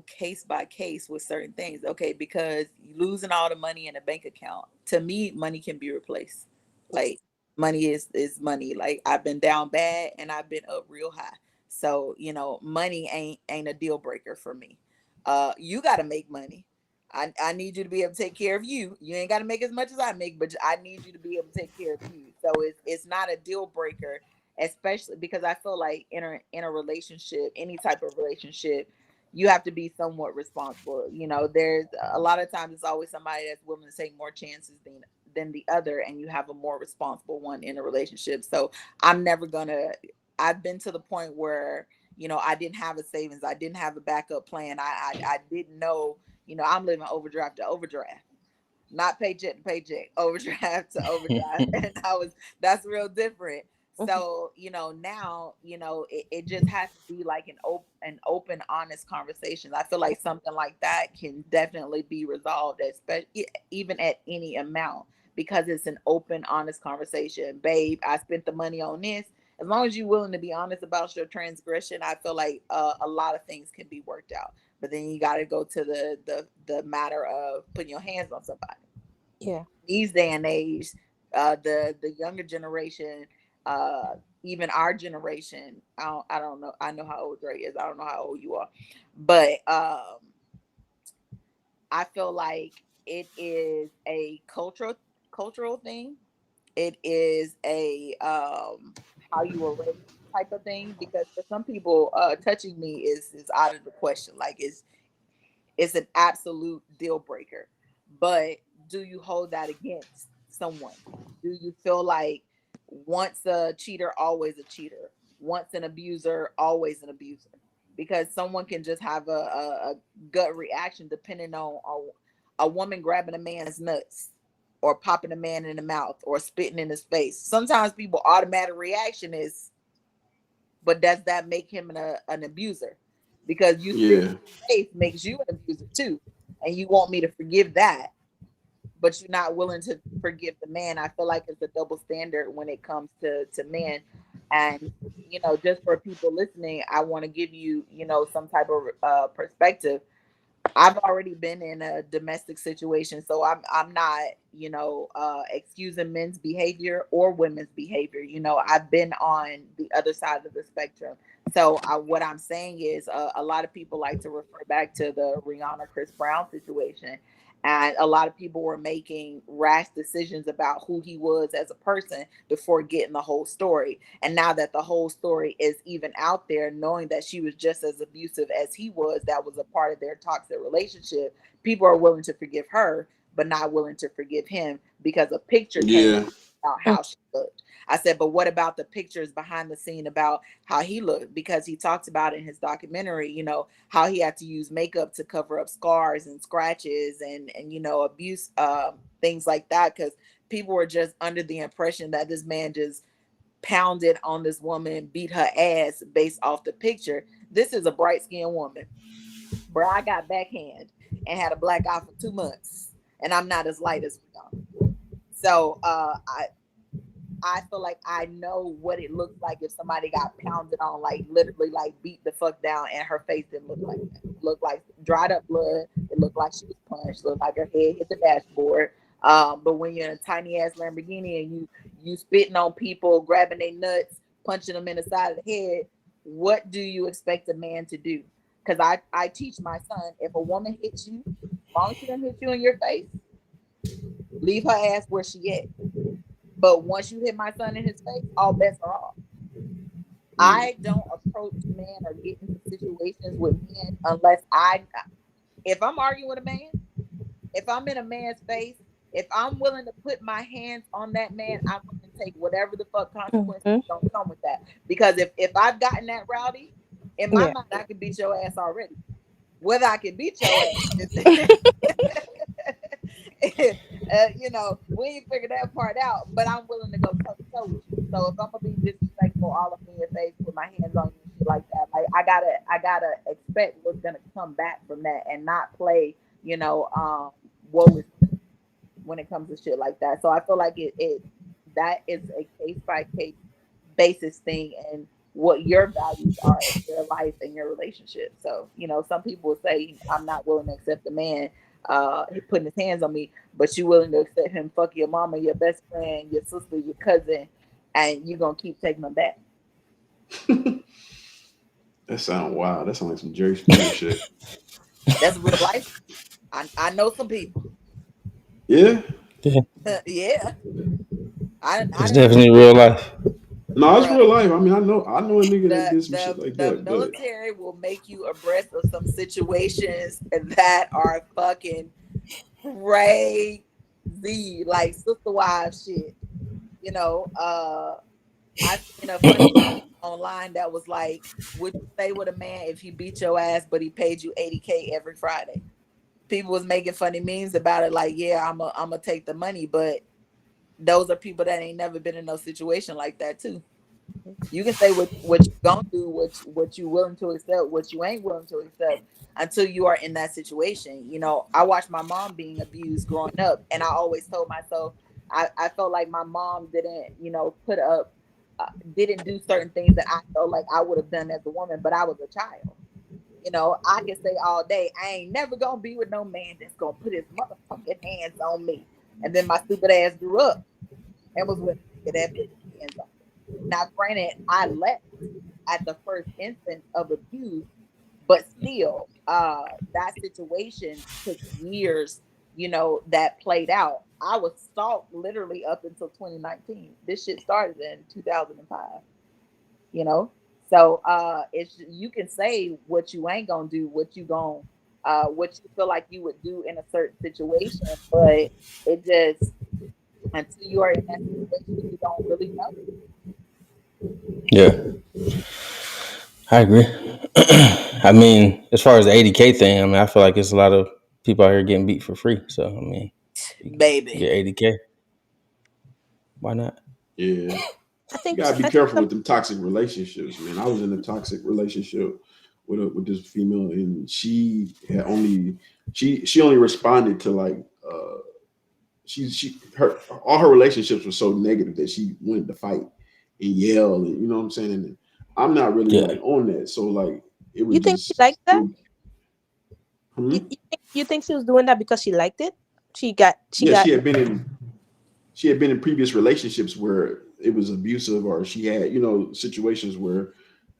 case by case with certain things. Okay, because losing all the money in a bank account, to me, money can be replaced. Like money is money. Like I've been down bad and I've been up real high. So, money ain't a deal breaker for me. You gotta make money. I need you to be able to take care of you. You ain't gotta make as much as I make, but I need you to be able to take care of you. So it's not a deal breaker, especially because I feel like in a relationship, any type of relationship, you have to be somewhat responsible. There's a lot of times it's always somebody that's willing to take more chances than the other, and you have a more responsible one in a relationship. So I'm never gonna. I've been to the point where I didn't have a savings, I didn't have a backup plan. I didn't know. I'm living overdraft to overdraft, not paycheck to paycheck, overdraft to overdraft. And that's real different. So, now, it just has to be like an open, honest conversation. I feel like something like that can definitely be resolved, especially even at any amount, because it's an open, honest conversation. Babe, I spent the money on this. As long as you're willing to be honest about your transgression, I feel like a lot of things can be worked out. But then you got to go to the matter of putting your hands on somebody. Yeah. These day and age, the younger generation, even our generation, I don't know. I know how old Dre is. I don't know how old you are, but I feel like it is a cultural thing. It is a how you were raised type of thing, because for some people, touching me is out of the question. Like it's an absolute deal breaker. But do you hold that against someone? Do you feel like once a cheater, always a cheater? Once an abuser, always an abuser? Because someone can just have a gut reaction depending on a woman grabbing a man's nuts, or popping a man in the mouth, or spitting in his face. Sometimes people automatic reaction is, but does that make him an abuser? Because you spit in Yeah. his face makes you an abuser too, and you want me to forgive that, but you're not willing to forgive the man. I feel like it's a double standard when it comes to men. And just for people listening, I want to give you some type of perspective. I've already been in a domestic situation, so I'm not, excusing men's behavior or women's behavior. I've been on the other side of the spectrum. So what I'm saying is, a lot of people like to refer back to the Rihanna Chris Brown situation, and a lot of people were making rash decisions about who he was as a person before getting the whole story. And now that the whole story is even out there, knowing that she was just as abusive as he was, that was a part of their toxic relationship, people are willing to forgive her, but not willing to forgive him because a picture came Yeah. about how she looked. I said, but what about the pictures behind the scene about how he looked? Because he talked about in his documentary, how he had to use makeup to cover up scars and scratches and abuse, things like that, because people were just under the impression that this man just pounded on this woman, beat her ass based off the picture. This is a bright skinned woman. Bro, I got backhand and had a black eye for 2 months, and I'm not as light as Rihanna. So I feel like I know what it looks like if somebody got pounded on, like literally like beat the fuck down, and her face didn't look like that. It looked like dried up blood. It looked like she was punched. It looked like her head hit the dashboard. But when you're in a tiny ass Lamborghini and you spitting on people, grabbing their nuts, punching them in the side of the head, what do you expect a man to do? Because I teach my son, if a woman hits you, as long as she doesn't hit you in your face, leave her ass where she at. But once you hit my son in his face, all bets are off. I don't approach men or get into situations with men unless if I'm arguing with a man, if I'm in a man's face, if I'm willing to put my hands on that man, I'm willing to take whatever the fuck consequences Mhm. don't come with that. Because if I've gotten that rowdy, in my Yeah. mind, I can beat your ass already. Whether I can beat your ass we ain't figured that part out, but I'm willing to go toe to toe with you. So if I'm gonna be disrespectful all up in your face, put my hands on you and shit like that, like I gotta expect what's gonna come back from that, and not play, woe is when it comes to shit like that. So I feel like it that is a case by case basis thing, and what your values are in your life and your relationship. So, some people will say, I'm not willing to accept a man putting his hands on me, but you willing to accept him fuck your mama, your best friend, your sister, your cousin, and you're gonna keep taking them back. That sounds wild. That sounds like some Jerry Springer shit. That's real life. I know some people. Yeah. Yeah, Yeah. I it's didn't definitely real life. No, it's Bruh, real life. I mean, I know a nigga that did some shit like the that, but military will make you abreast of some situations that are fucking crazy, like sister wives shit. You know, I seen a funny online that was like, would you stay with a man if he beat your ass but he paid you 80K every Friday? People was making funny memes about it, like, yeah, I'm gonna take the money, but those are people that ain't never been in no situation like that too. You can say what you gonna do, what you willing to accept, what you ain't willing to accept until you are in that situation. You know, I watched my mom being abused growing up, and I always told myself I felt like my mom didn't, you know, put up, didn't do certain things that I felt like I would have done as a woman, but I was a child. You know, I can say all day, I ain't never gonna be with no man that's gonna put his motherfucking hands on me. And then my stupid ass grew up and was with a nigga that put his hands on me. Now, granted, I left at the first instance of abuse, but still, that situation took years, you know, that played out. I was stalked literally up until 2019. This shit started in 2005, you know? So it's, you can say what you ain't gonna do, what you feel like you would do in a certain situation, but it just, until you are in that situation, you don't really know. Yeah, I agree. I mean, as far as the 80K thing, I mean, I feel like it's a lot of people out here getting beat for free. So I mean, you Baby. get 80K. Why not? yeah, I you think gotta be I think careful some with them toxic relationships, man. I was in a toxic relationship with this female, and she only responded to like she her all her relationships were so negative that she wanted to fight and yell, and you know what I'm saying. And I'm not really Yeah, like on that, so like it you was think she just liked that? hmm? You think she was doing that because she liked it? She Yeah, got she had been in previous relationships where it was abusive, or she had, you know, situations where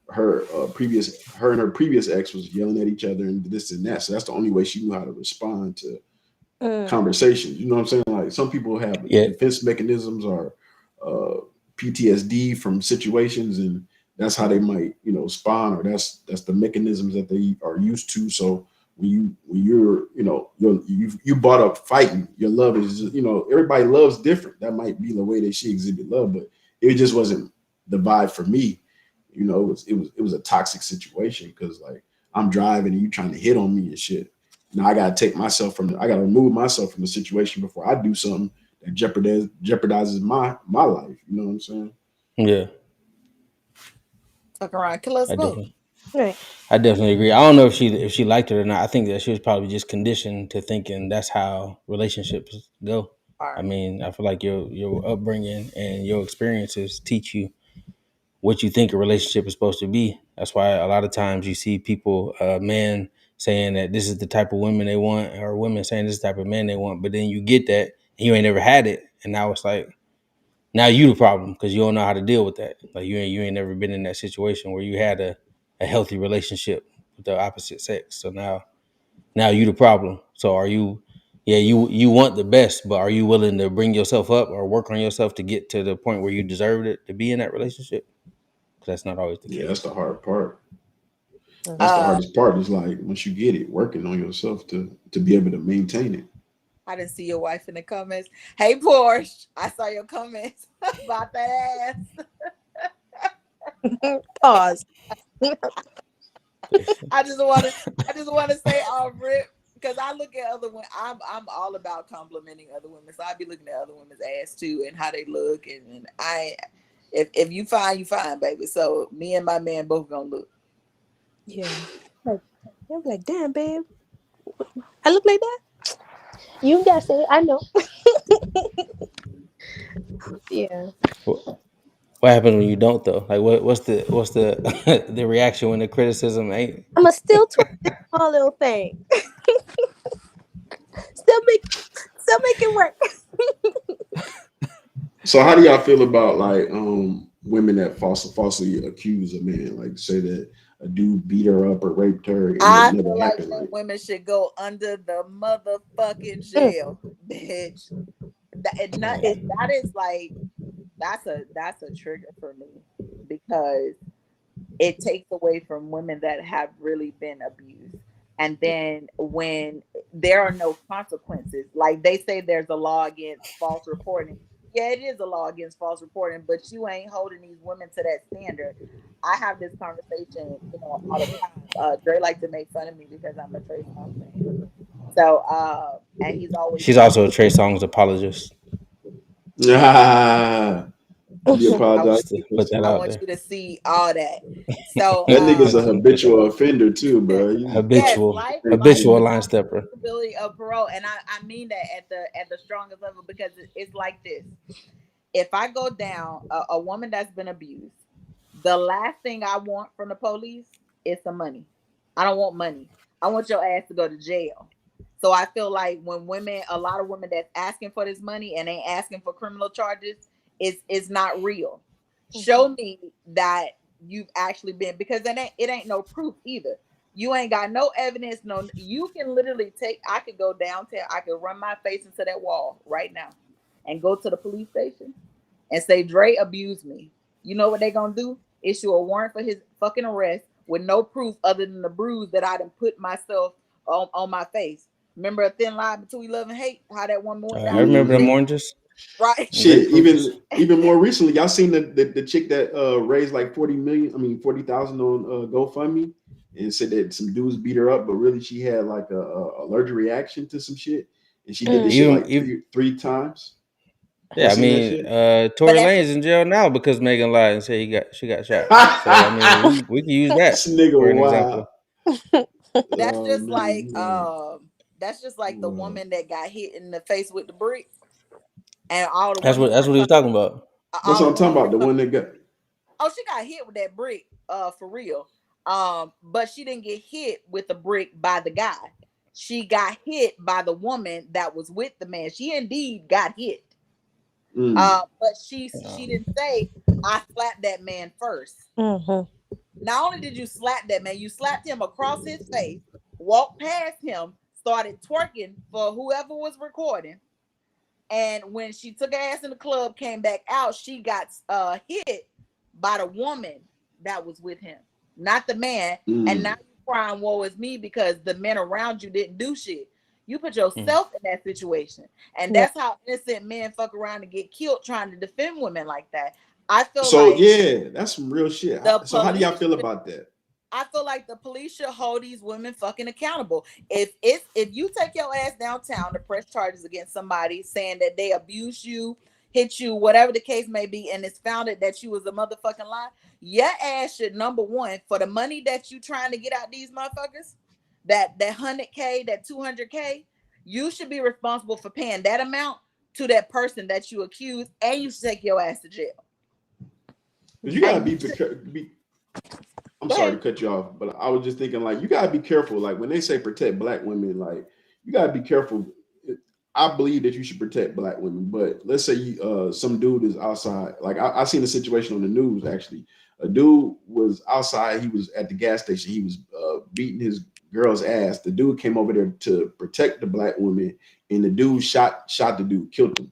her and her previous ex was yelling at each other and this and that. So that's the only way she knew how to respond to mm, conversations. You know what I'm saying? Like some people have yeah, defense mechanisms or uh, PTSD from situations, and that's how they might, you know, spawn, or that's the mechanisms that they are used to. So when you're, you know, you brought up fighting, your love is just, you know, everybody loves different. That might be the way that she exhibit love, but it just wasn't the vibe for me. You know, it was a toxic situation because like I'm driving and you trying to hit on me and shit. Now I gotta I gotta remove myself from the situation before I do something that jeopardizes my life. You know what I'm saying? yeah. Fuck around, kill us I both. definitely, right. I definitely agree. I don't know if she liked it or not. I think that she was probably just conditioned to thinking that's how relationships go. I Or mean, I feel like your upbringing and your experiences teach you what you think a relationship is supposed to be. That's why a lot of times you see people, men saying that this is the type of women they want, or women saying this is the type of man they want. But then you get that and you ain't never had it, and now it's like now you the problem because you don't know how to deal with that. Like you ain't never been in that situation where you had a healthy relationship with the opposite sex. So now you the problem. So are you? Yeah, you want the best, but are you willing to bring yourself up or work on yourself to get to the point where you deserved it to be in that relationship? Because that's not always the Yeah, that's the case. hard part. That's the Mhm. uh hardest part. Is like once you get it, working on yourself to be able to maintain it. I didn't see your wife in the comments. Hey Porsche, I saw your comments about that ass. Pause. I just wanna I just wanna say off rip, because I look at other women. I'm all about complimenting other women. So I be looking at other women's ass too and how they look, and I, if you fine, you fine, baby. So me and my man both gonna look. Yeah. Like, I'm like, damn, babe, I look like that. You gotta say it. I know. Yeah. What, what happens when you don't though? Like what's the the reaction when the criticism ain't? I'ma still twerk this small little thing. Still make still make it work. So how do y'all feel about like women that falsely accuse a man, like say that a dude beat her up or raped her and it I never feel like happened? that Like women should go under the motherfucking Mm, jail, bitch. That, and not, it, that is like that's a trigger for me because it takes away from women that have really been abused. And then when there are no consequences, like they say there's a law against false reporting. Yeah, it is a law against false reporting, but you ain't holding these women to that standard. I have this conversation, all the time. Dre like to make fun of me because I'm a Trey Songz fan. So, and he's always She's like, also a Trey Songz apologist. Yeah, he I want apologized Just to for put that I some. out want there. you to see all that. So, That nigga's a habitual offender too, bro. yes, habitual, life habitual line without the stepper. possibility of parole, and I mean that at the strongest level because it's like this. If I go down a woman that's been abused, the last thing I want from the police is some money. I don't want money. I want your ass to go to jail. So I feel like when women, a lot of women that's asking for this money and ain't asking for criminal charges, it's not real. Show me that you've actually been, because it ain't no proof either. You ain't got no evidence. No, you can literally take. I could go downtown. I could run my face into that wall right now, and go to the police station and say Dre abused me. You know what they gonna do? Issue a warrant for his fucking arrest with no proof other than the bruise that I done put myself on my face. Remember A Thin Line Between Love and Hate? How that woman went I down remember the them street, Mhm. oranges, right? and Shit, grapefruits. even more recently, y'all seen the chick that raised like 40 million, I mean 40,000 on GoFundMe and said that some dudes beat her up, but really she had like a allergic reaction to some shit, and she did this shit Even, like even three times. Y'all yeah, I seen that mean, shit? But Tory Lane's in jail now because Megan lied and said she got shot. So I mean, we can use that This nigga for an wild. example. that's Oh just like man, that's just like the wow. woman that got hit in the face with the brick, and all the That's women what he start was talking about. That's all what the I'm talking women about. The start, one that got. oh, she got hit with that brick, for real. But she didn't get hit with the brick by the guy. She got hit by the woman that was with the man. She indeed got hit. Mm. But she didn't say I slapped that man first. Mhm. Not only did you slap that man, you slapped him across his face, walked past him, started twerking for whoever was recording. And when she took her ass in the club, came back out, she got hit by the woman that was with him, not the man. And now Mm. you crying, woe is me, because the men around you didn't do shit. You put Mm. yourself in that situation. And Yeah. that's how innocent men fuck around and get killed trying to defend women like that. I feel So like yeah, that's some real shit. the So how do y'all police feel about that? I feel like the police should hold these women fucking accountable. If you take your ass downtown to press charges against somebody saying that they abused you, hit you, whatever the case may be, and it's found that you was a motherfucking lie, your ass should, number one, for the money that you trying to get out these motherfuckers, that 100K, that 200K, you should be responsible for paying that amount to that person that you accused, and you should take your ass to jail. Because you gotta And be, you should be. I'm go sorry ahead. to cut you off, but I was just thinking like you gotta be careful. Like when they say protect black women, like you gotta be careful. I believe that you should protect black women, but let's say you, some dude is outside. Like I seen a situation on the news actually. A dude was outside. He was at the gas station. He was beating his girl's ass. The dude came over there to protect the black woman, and the dude shot the dude, killed him.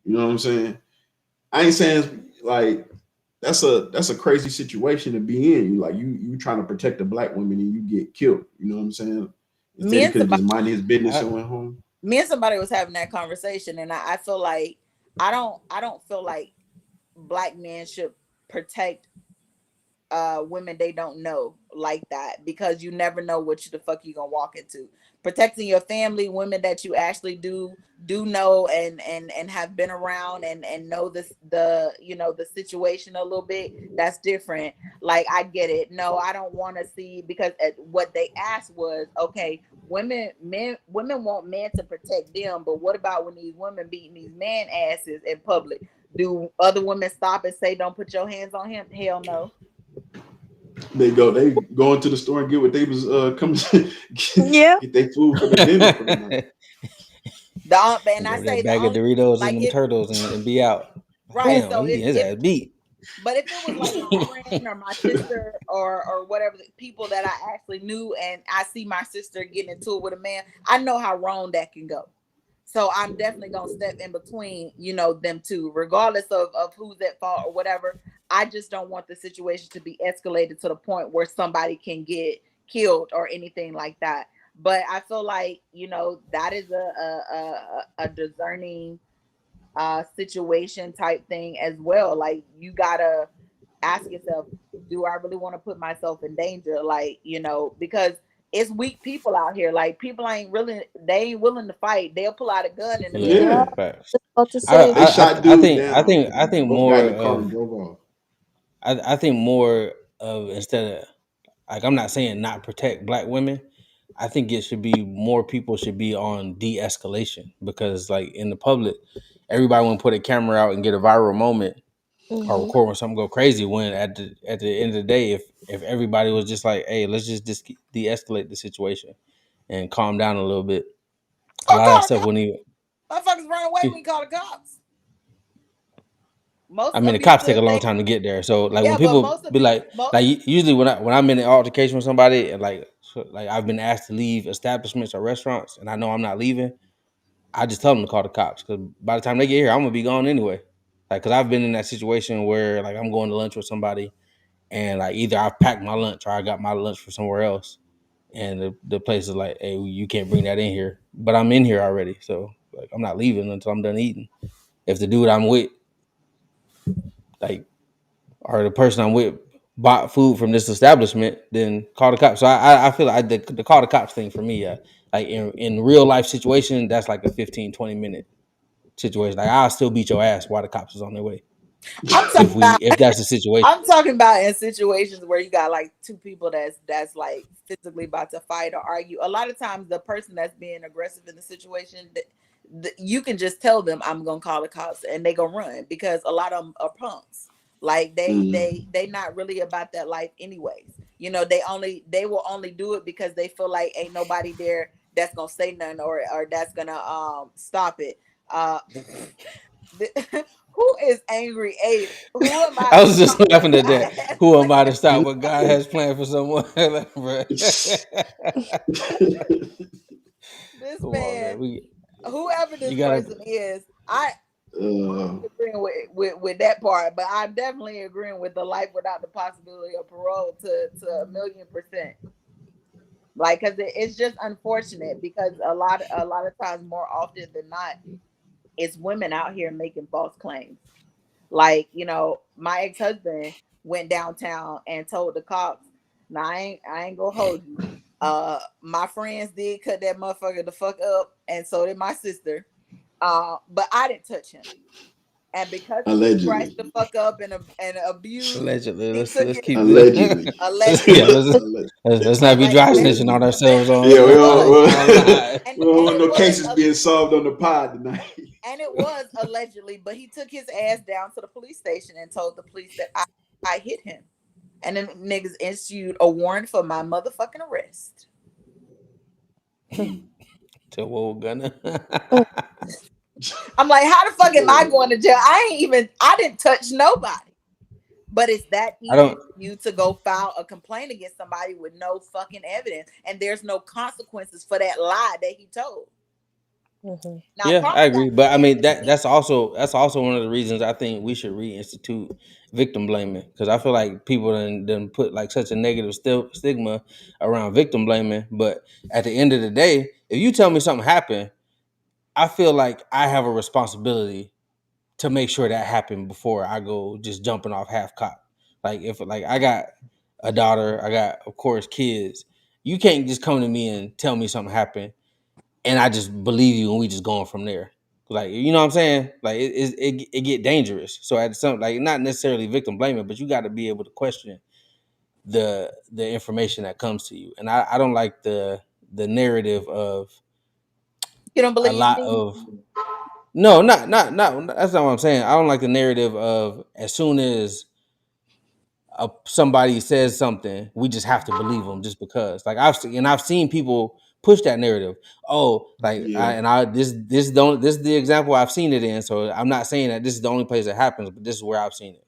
You know what I'm saying? I ain't saying like that's a crazy situation to be in. You like you trying to protect a black woman and you get killed. You know what I'm saying? Instead, Me he and could have somebody just minded his business I, and went home. me and somebody was having that conversation, and I feel like I don't feel like black men should protect women they don't know like that, because you never know what the fuck you gonna walk into. Protecting your family, women that you actually do know and have been around and know this the the situation a little bit, that's different. Like, I get it. No, I don't want to see, because what they asked was, okay, women want men to protect them, but what about when these women beating these man asses in public? Do other women stop and say don't put your hands on him? Hell no. They go into the store and get what they was coming Yeah. get their food for the dinner for the night. And I grab that say the bag of only, Doritos and like, them if turtles and be out. Like, right. damn, So he if getting his if ass beat. but if it was like my friend or my sister or whatever, the people that I actually knew, and I see my sister getting into it with a man, I know how wrong that can go. So I'm definitely gonna step in between, them two, regardless of who's at fault or whatever. I just don't want the situation to be escalated to the point where somebody can get killed or anything like that. But I feel like, that is a discerning situation type thing as well. Like, you gotta ask yourself, do I really want to put myself in danger? Like, because it's weak people out here. Like, people they ain't willing to fight. They'll pull out a gun in the middle. Yeah, Yeah, Facts. about to I, say. they I shot I I dude think I down think I and think both got more in the car of and drove off. I think more of, instead of, like, I'm not saying not protect black women. I think it should be more people should be on de-escalation, because like in the public, everybody want to put a camera out and get a viral moment or Mm-hmm. record when something go crazy. When at the end of the day, if everybody was just like, hey, let's just de-escalate the situation and calm down a little bit, a Oh, lot of that call the stuff cops. wouldn't Motherfuckers run away when even. you call the cops. Most I mean, the cops take a abusive long they time to get there. So like when yeah, but people most be abusive like, most usually when I'm in an altercation with somebody, and like I've been asked to leave establishments or restaurants, and I know I'm not leaving, I just tell them to call the cops, because by the time they get here, I'm gonna be gone anyway. Like, because I've been in that situation where like I'm going to lunch with somebody, and like either I've packed my lunch or I got my lunch from somewhere else, and the place is like, hey, you can't bring that in here, but I'm in here already, so like I'm not leaving until I'm done eating. If the dude I'm with, like, or the person I'm with, bought food from this establishment, then call the cops. So I feel like the call the cops thing for me, like in real life situation, that's like a 15-20 minute situation. Like, I'll still beat your ass while the cops is on their way. I'm talking about If that's the situation. I'm talking about in situations where you got like two people that's like physically about to fight or argue. A lot of times, the person that's being aggressive in the situation, you can just tell them, "I'm gonna call the cops," and they gonna run, because a lot of them are punks. Like, Mm. they not really about that life anyways. They will only do it because they feel like ain't nobody there that's gonna say nothing, or that's gonna stop it. Uh, who is angry Ape? Who am I I to was just stop what laughing at God that. has Who am I to planned? stop what God has planned for someone? Like, bro. This Come on, man. man, whoever this You gotta. person is, I'm uh, agreeing with that part, but I'm definitely agreeing with the life without the possibility of parole to 1,000,000%. Like, because it's just unfortunate, because a lot of times, more often than not, it's women out here making false claims. Like, my ex-husband went downtown and told the cops, "Now, I ain't gonna hold you. My friends did cut that motherfucker the fuck up, and so did my sister. But I didn't touch him. And because he was scratched allegedly, the fuck up and abused, Allegedly, he let's took let's his keep allegedly, yeah, allegedly, let's not be dry snitching on allegedly. ourselves and Yeah, it on was, on live. we don't and want it no was cases being solved on the pod tonight. and it was allegedly, but he took his ass down to the police station and told the police that I hit him. And then niggas issued a warrant for my motherfucking arrest. To whoa gunner. I'm like, how the fuck am I going Uh, to jail? I didn't touch nobody. But it's that I easy don't. for you to go file a complaint against somebody with no fucking evidence, and there's no consequences for that lie that he told. Mm-hmm. Now, Yeah, Carl I got agree, but I hands mean in the mix. that's also one of the reasons I think we should reinstitute victim blaming, because I feel like people done put like such a negative stigma around victim blaming. But at the end of the day, if you tell me something happened, I feel like I have a responsibility to make sure that happened before I go just jumping off half cocked. Like, if like I got a daughter, I got, of course, kids. You can't just come to me and tell me something happened and I just believe you and we just going from there. Like, you know what I'm saying? Like, it get dangerous. So at some, like, not necessarily victim blaming, but you got to be able to question the information that comes to you. And I don't like the narrative of You don't a believe lot me? of, no, not that's not what I'm saying. I don't like the narrative of, as soon as somebody says something, we just have to believe them just because. Like, I've seen people push that narrative. Oh, like, yeah, this is the example I've seen it in. So I'm not saying that this is the only place it happens, but this is where I've seen it.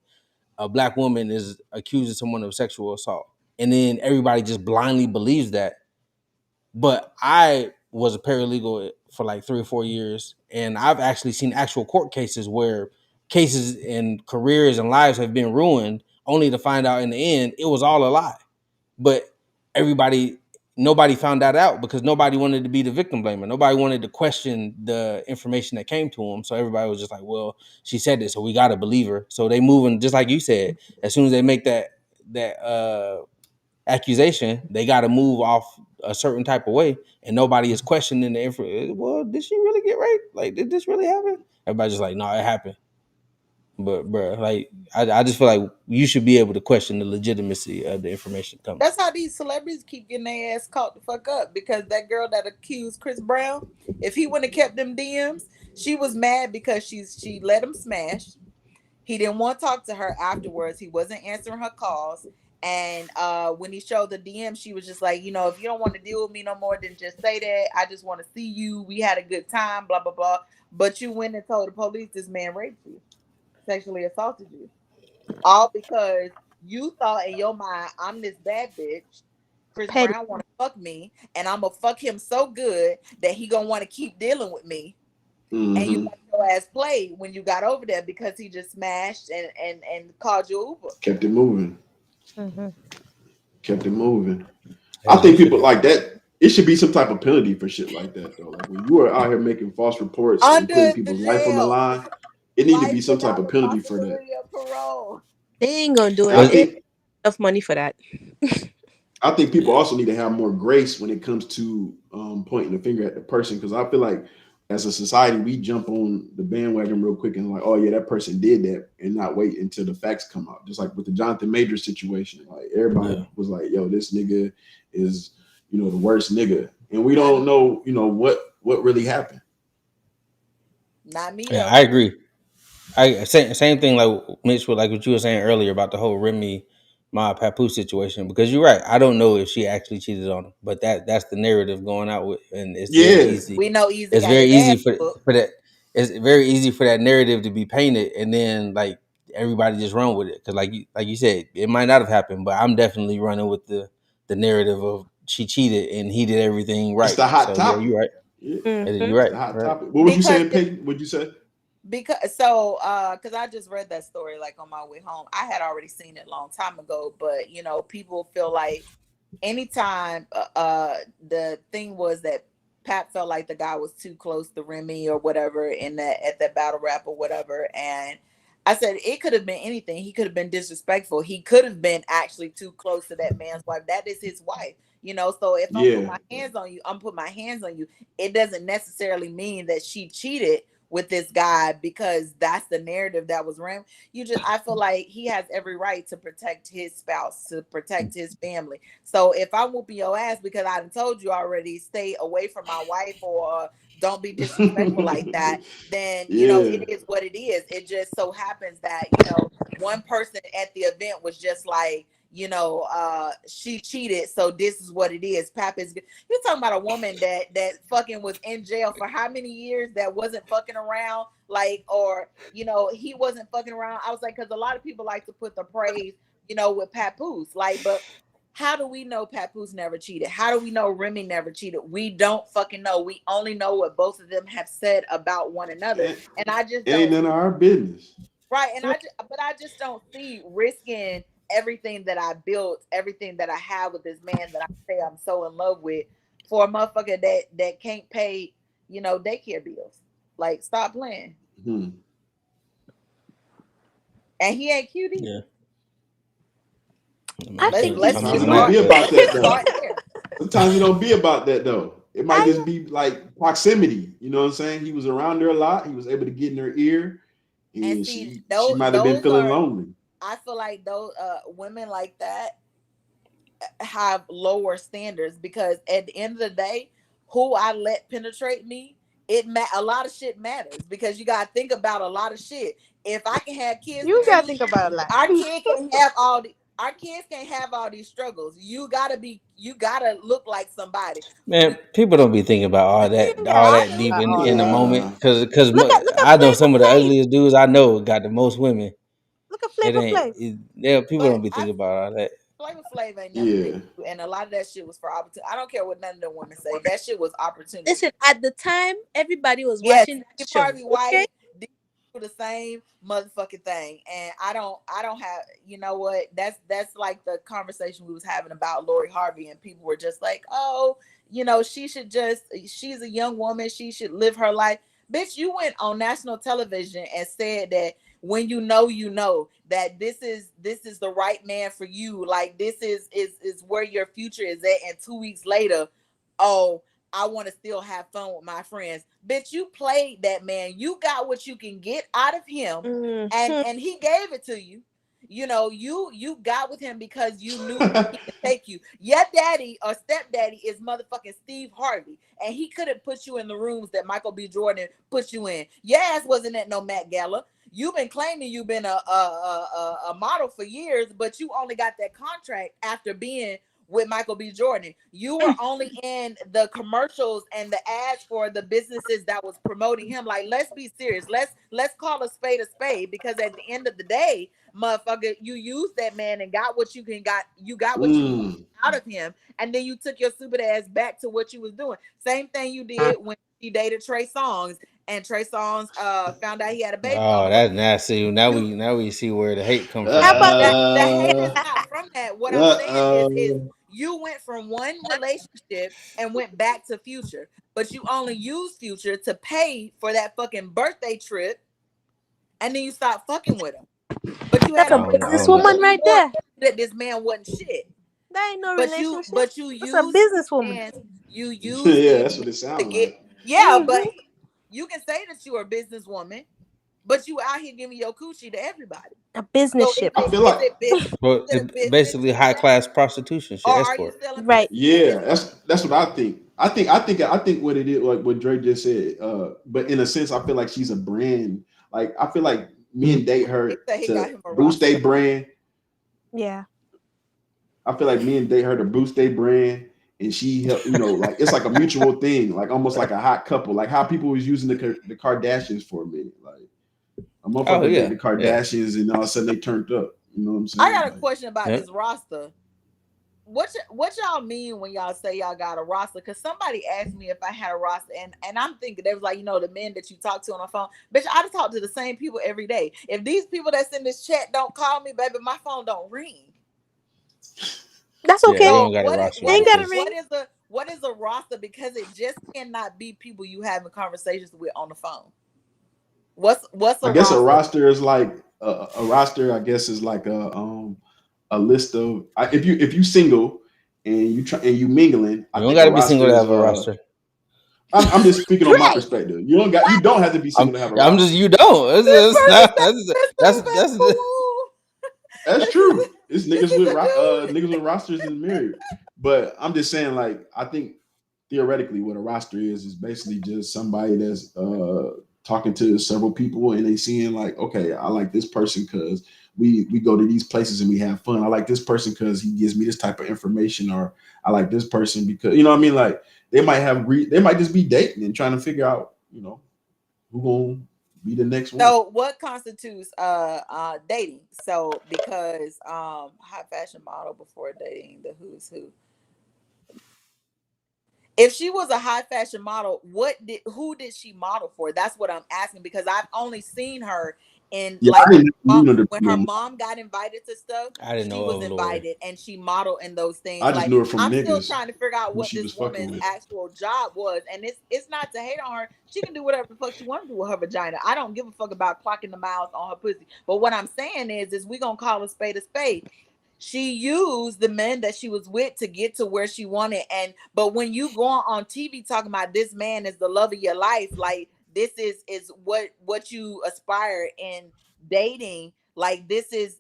A black woman is accusing someone of sexual assault, and then everybody just blindly believes that. But I was a paralegal for like 3 or 4 years, and I've actually seen actual court cases where cases and careers and lives have been ruined, only to find out in the end it was all a lie. But everybody, nobody found that out because nobody wanted to be the victim blamer. Nobody wanted to question the information that came to them. So everybody was just like, "Well, she said this, so we got to believe her." So they moving just like you said. As soon as they make that accusation, they got to move off a certain type of way, and nobody is questioning the info. Well, did she really get raped? Like, did this really happen? Everybody's just like, "No, it happened." But bro, like, I just feel like you should be able to question the legitimacy of the information coming. That's how these celebrities keep getting their ass caught the fuck up, because that girl that accused Chris Brown, if he wouldn't have kept them DMs, she was mad because she let him smash. He didn't want to talk to her afterwards. He wasn't answering her calls. And when he showed the DM, she was just like, you know, if you don't want to deal with me no more, then just say that. I just want to see you. We had a good time, blah, blah, blah. But you went and told the police this man raped you, sexually assaulted you. All because you thought in your mind, I'm this bad bitch. Chris Petty. Brown want to fuck me, and I'm going to fuck him so good that he going to want to keep dealing with me. And you got your ass played when you got over there because he just smashed and called you Uber. Kept it moving. Mm-hmm. Kept it moving. I think people like that. It should be some type of penalty for shit like that, though. Like when you are out here making false reports and Under putting the people's life on the jail. line, it need to Life be some type without of the penalty for that. possibility of parole. They ain't gonna do And I it. They ain't think enough money for that. people also need to have more grace when it comes to pointing the finger at the person, because I feel like as a society we jump on the bandwagon real quick and like, oh yeah, that person did that, and not wait until the facts come out. Just like with the Jonathan Majors situation, like everybody was like, yo, this nigga is, you know, the worst nigga, and we don't know, you know, what really happened. Not me. Yeah, Though. I agree. Same thing like Mitch, with like what you were saying earlier about the whole Remy Ma Papoose situation, because you're right. I don't know if she actually cheated on him, but that's the narrative going out with, and it's very Yeah, easy. We know Easy It's got very his ass easy booked. for that. It's very easy for that narrative to be painted, and then like everybody just run with it because like you said, it might not have happened, but I'm definitely running with the narrative of she cheated and he did everything it's right. the hot So yeah, topic. you're right. Yeah, Mm-hmm. You're it's right. the hot Right. topic. What was you Because saying, Peyton? What'd you say? because I just read that story like on my way home. I had already seen it a long time ago, but you know, people feel like anytime the thing was that Pat felt like the guy was too close to Remy or whatever in that at that battle rap or whatever, and I said it could have been anything. He could have been disrespectful. He could have been actually too close to that man's wife. That is his wife, you know. So if I'm putting Yeah, my hands on you, I'm putting my hands on you. It doesn't necessarily mean that she cheated with this guy because that's the narrative that was ran. I feel like he has every right to protect his spouse, to protect his family. So if I'm whooping your ass because I done told you already, stay away from my wife or don't be disrespectful like that, then you know yeah. it is what it is. It just so happens that, you know, one person at the event was just like, you know, she cheated, so this is what it is. Pap is. You're talking about a woman that fucking was in jail for how many years, that wasn't fucking around, like, or you know, he wasn't fucking around. I was like, because a lot of people like to put the praise, you know, with Papoose, like, but how do we know Papoose never cheated? How do we know Remy never cheated? We don't fucking know. We only know what both of them have said about one another, It and I just ain't don't. none of our business. Right, and I just don't see risking everything that I built, everything that I have with this man that I say I'm so in love with, for a motherfucker that can't pay, you know, daycare bills. Like, stop playing. Hmm. And he ain't cute either. Yeah. I I mean, think Let's Sometimes just it I'm don't not. start be there. about that though. Start there. Sometimes it don't be about that though. It might I just be like proximity. You know what I'm saying? He was around her a lot. He was able to get in her ear, And and see, she might have been those feeling are, lonely. I feel like those women like that have lower standards, because at the end of the day, who I let penetrate me, a lot of shit matters, because you gotta think about a lot of shit. If I can have kids you with gotta you, think about a lot. our kids can't have all these struggles. You gotta look like somebody. Man, people don't be thinking about You ain't all gotta I that think deep do. about all in the that. moment, Nah, because Look at I know Flavor some of the Flav. ugliest dudes I know got the most women. Look at It Flavor ain't. Flav. Yeah, people But don't be thinking about all that. Flavor Flav ain't never been, Yeah. and a lot of that shit was for opportunity. I don't care what none of the women say. That shit was opportunity. Listen, at the time, everybody was Yes, watching that Steve show. Harvey Okay. White did the same motherfucking thing, and I don't have. You know what? That's like the conversation we was having about Lori Harvey, and people were just like, oh, you know, she's a young woman, she should live her life. Bitch, you went on national television and said that when you know that this is the right man for you, like this is where your future is at, and 2 weeks later, oh, I want to still have fun with my friends. Bitch, you played that man. You got what you can get out of him, Mm-hmm. and he gave it to you. You know, you got with him because you knew that he could take you. Your daddy or stepdaddy is motherfucking Steve Harvey, and he couldn't put you in the rooms that Michael B. Jordan put you in. Your ass wasn't at no Met Gala. You've been claiming you've been a model for years, but you only got that contract after being with Michael B. Jordan. You were only in the commercials and the ads for the businesses that was promoting him. Like, let's be serious. Let's call a spade, because at the end of the day, motherfucker, you used that man and got what you got what you want out of him, and then you took your stupid ass back to what you was doing. Same thing you did when you dated Trey Songz, and Trey Songz found out he had a baby on Oh, the way. that's nasty. Now we see where the hate come from. How about That's this? The crazy. hate is not from that. What I'm saying is you went from one relationship and went back to Future, but you only used Future to pay for that fucking birthday trip, and then you stopped fucking with him. But you That's had a a I don't presumption know. businesswoman right there. that this man wasn't shit. That ain't no But you relationship. That's a used businesswoman. and you used Yeah, Steve that's what it to sounds get, like. yeah, but Mm-hmm. you can say that you're a businesswoman, but you out here giving your coochie to everybody. A business So is ship. I it feel is like, it business? Well, Is it a it's business basically high transaction, class prostitution or shit, are you escort. selling Right. pussy? And yeah, it's that's what I think. I think what it is, like what Dre just said. But in a sense, I feel like she's a brand. Like I feel like men date he her said he got to him a boost roster. their brand. Yeah. I feel like men date her to boost their brand, and she help. You know, like it's like a mutual thing, like almost like a hot couple, like how people was using the Kardashians for a minute. Like a Oh motherfucker date yeah, the yeah. Kardashians, and all of a sudden they turned up. You know what I'm I saying? got a Like, question about Yeah. this roster. What y'all mean when y'all say y'all got a roster? Because somebody asked me if I had a roster, and I'm thinking they was like, you know, the men that you talk to on the phone. Bitch, I just talk to the same people every day. If these people that's in this chat don't call me, baby, my phone don't ring. That's Yeah, you okay. don't So got a roster They then, ain't got a because ring. what is a roster? Because it just cannot be people you having conversations with on the phone. What's I a guess a roster? roster is like a roster. I guess is like a list of if you single and you try and you mingling. I you don't think got a to be single roster to is have a roster. I'm just speaking on my Dre, perspective. You don't have to be I'm single to have a I'm just roster. you don't. This It's person not, said this is that's boo. That's true. It's This is a dude. niggas with rosters and married. But I'm just saying, like, I think theoretically what a roster is basically just somebody that's talking to several people and they seeing like, okay, I like this person because we go to these places and we have fun. I like this person because he gives me this type of information, or I like this person because you know what I mean. Like they might they might just be dating and trying to figure out, you know, who gonna be the next one. So what constitutes dating? So because high fashion model before dating the who's who. If she was a high fashion model, who did she model for? That's what I'm asking, because I've only seen her in Yeah, like I didn't know her to when be her on. mom got invited to stuff, I didn't she know was of Lori. invited and she modeled in those things. I just Like, knew her from I'm still niggas trying to figure out who what she this was fucking woman's with. actual job was. And it's not to hate on her. She can do whatever the fuck she want to do with her vagina. I don't give a fuck about clocking the miles on her pussy. But what I'm saying is we gonna call a spade a spade. She used the men that she was with to get to where she wanted. And but when you go on TV talking about this man is the love of your life, like this is what you aspire in dating. Like this is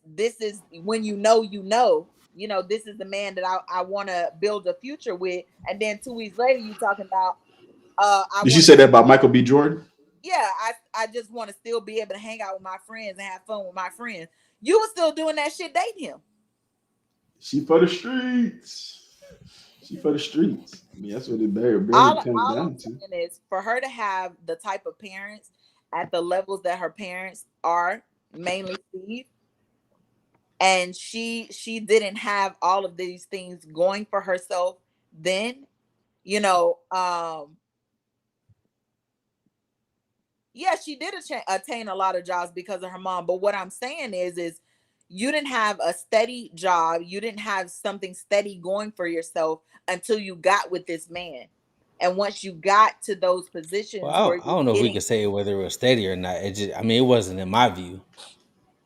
when you know this is the man that I want to build a future with. And then 2 weeks later you talking about I Did she want to say that about Michael B. Jordan? yeah, I just want to still be able to hang out with my friends and have fun with my friends. You were still doing that shit dating him. She for the streets. She for the streets. I mean, that's what it barely comes All I'm down to. saying is for her to have the type of parents at the levels that her parents are, mainly Steve, and she didn't have all of these things going for herself then, you know, yeah, she did attain a lot of jobs because of her mom. But what I'm saying is you didn't have a steady job. You didn't have something steady going for yourself until you got with this man. And once you got to those Well, positions where I you're don't know if we getting could say whether it was steady or not. It just, I mean, it wasn't in my view.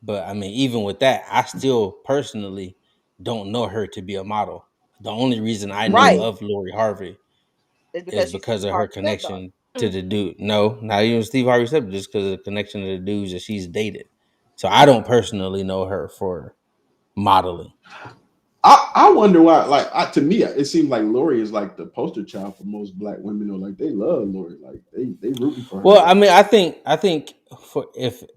But I mean, even with that, I still personally don't know her to be a model. The only reason I know right, Mm. of Lori Harvey it's is because she's because Steve of her Harvey's stepdaughter. connection to the dude. No, not even Steve Harvey Step, just because of the connection to the dudes that she's dated. So I don't personally know her for modeling. I wonder why. Like to me, it seems like Lori is like the poster child for most black women. Or like they love Lori. Like they rooting for Well, her. I mean, I think for if we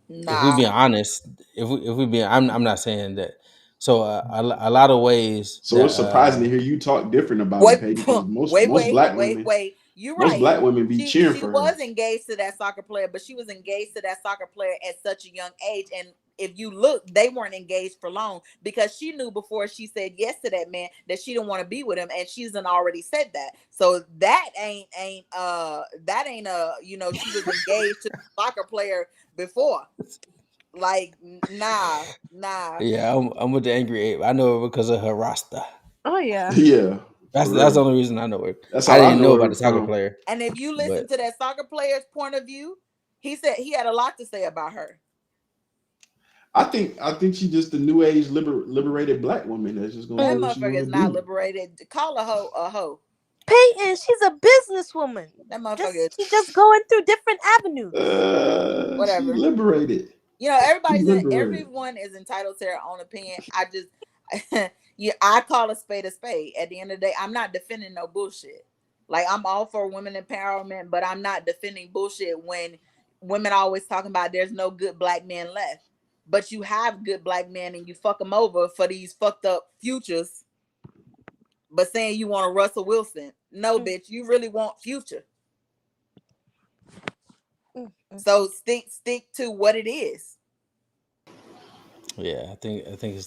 Nah, being honest, if we being, I'm not saying that. So a lot of ways So that it's surprising to hear you talk different about her, wait, Katie, because wait, women, wait. You're most right. black women be cheering She for her. was engaged to that soccer player, but she was engaged to that soccer player at such a young age. And if you look, they weren't engaged for long because she knew before she said yes to that man that she didn't want to be with him, and she's done already said that. So that ain't you know, she was engaged to the soccer player before. Like nah. yeah, I'm with the angry ape. I know her because of her Rasta. Oh yeah. Yeah, for That's the real. only reason I know her. That's I how I didn't know know about her the soccer from. player, And if you listen but to that soccer player's point of view, he said he had a lot to say about her. I think she's just the new age liberated black woman that's just gonna That do Mm. what she motherfucker want is to not do. liberated. Call a hoe a hoe. Peyton, she's a businesswoman. That motherfucker is She's just going through different avenues. She's whatever. liberated. You know, She's liberated. everyone is entitled to their own opinion. I just yeah, I call a spade a spade. At the end of the day, I'm not defending no bullshit. Like I'm all for women empowerment, but I'm not defending bullshit when women always talking about there's no good black men left. But you have good black men and you fuck them over for these fucked up futures, but saying you want a Russell Wilson. No, Mm, bitch, you really want future. mm, mm. So stick to what it is. yeah, I think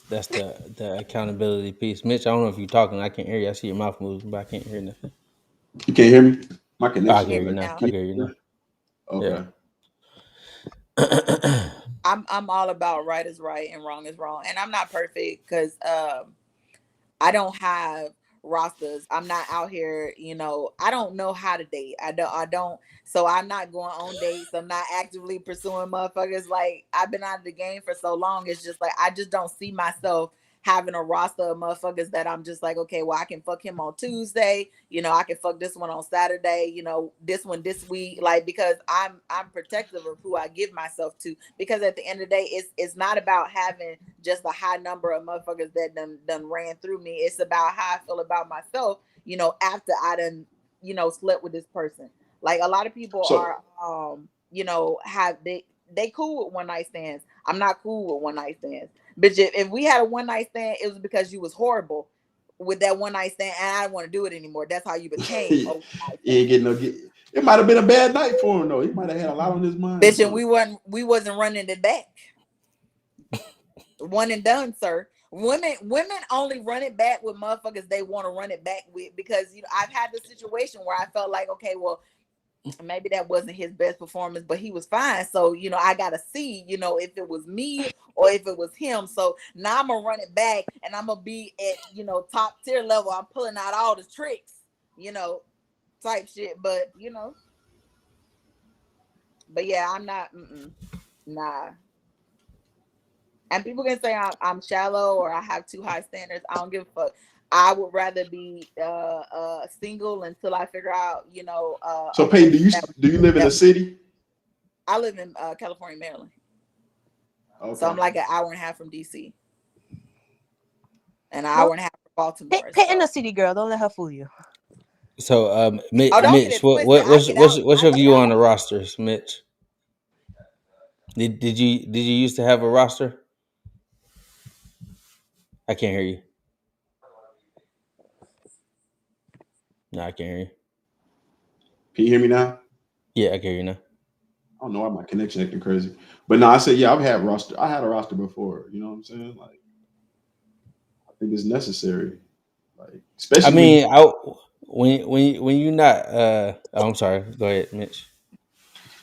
that's the accountability piece. Mitch, I don't know if you're talking. I can't hear you. I see your mouth moving, but I can't hear nothing. You can't hear me. My Oh, I can connection hear is you Hear me like. now. now. I Can can hear you you now. hear me? Yeah. Okay. I'm all about right is right and wrong is wrong. And I'm not perfect because I don't have rosters. I'm not out here, you know, I don't know how to date. I don't so I'm not going on dates. I'm not actively pursuing motherfuckers. Like I've been out of the game for so long. It's just like I just don't see myself having a roster of motherfuckers that I'm just like, okay, well, I can fuck him on Tuesday, you know, I can fuck this one on Saturday, you know, this one this week, like because I'm protective of who I give myself to. Because at the end of the day, it's not about having just a high number of motherfuckers that done ran through me. It's about how I feel about myself, you know, after I done, you know, slept with this person. Like a lot of people So are you know, have they cool with one night stands. I'm not cool with one night stands. Bitch, if we had a one night stand, it was because you was horrible with that one night stand and I didn't want to do it anymore. That's how you became a you one night ain't stand. getting no get. It might have been a bad night for him though. He might have had a lot on his mind or Bitch, and something. we wasn't running it back. One and done, sir. Women only run it back with motherfuckers they want to run it back with because you know I've had this situation where I felt like okay, well, maybe that wasn't his best performance, but he was fine. So, you know, I gotta see, you know, if it was me or if it was him. So now I'm gonna run it back and I'm gonna be at, you know, top tier level. I'm pulling out all the tricks, you know, type shit. But you know, but yeah, I'm not nah. And people can say I'm shallow or I have too high standards. I don't give a fuck. I would rather be single until I figure out, you know, So a man Peyton, do you live in a that city? I live in California, Maryland. So I'm Okay. like an hour and a half from DC, and an Well, hour and a half from Baltimore. Peyton a So city girl. Don't let her fool you. So, oh, don't get Mitch, it twisted. I get out. what's I your get view on out. the rosters, Mitch? Did you used to have a roster? I can't hear you. No, I can't hear you. Can you hear me now? Yeah, I can hear you now. I don't know why my connection acting crazy. But no, I said yeah, I had a roster before. You know what I'm saying? Like think it's necessary. Like, I especially mean, when you not I'm sorry. Go ahead, Mitch.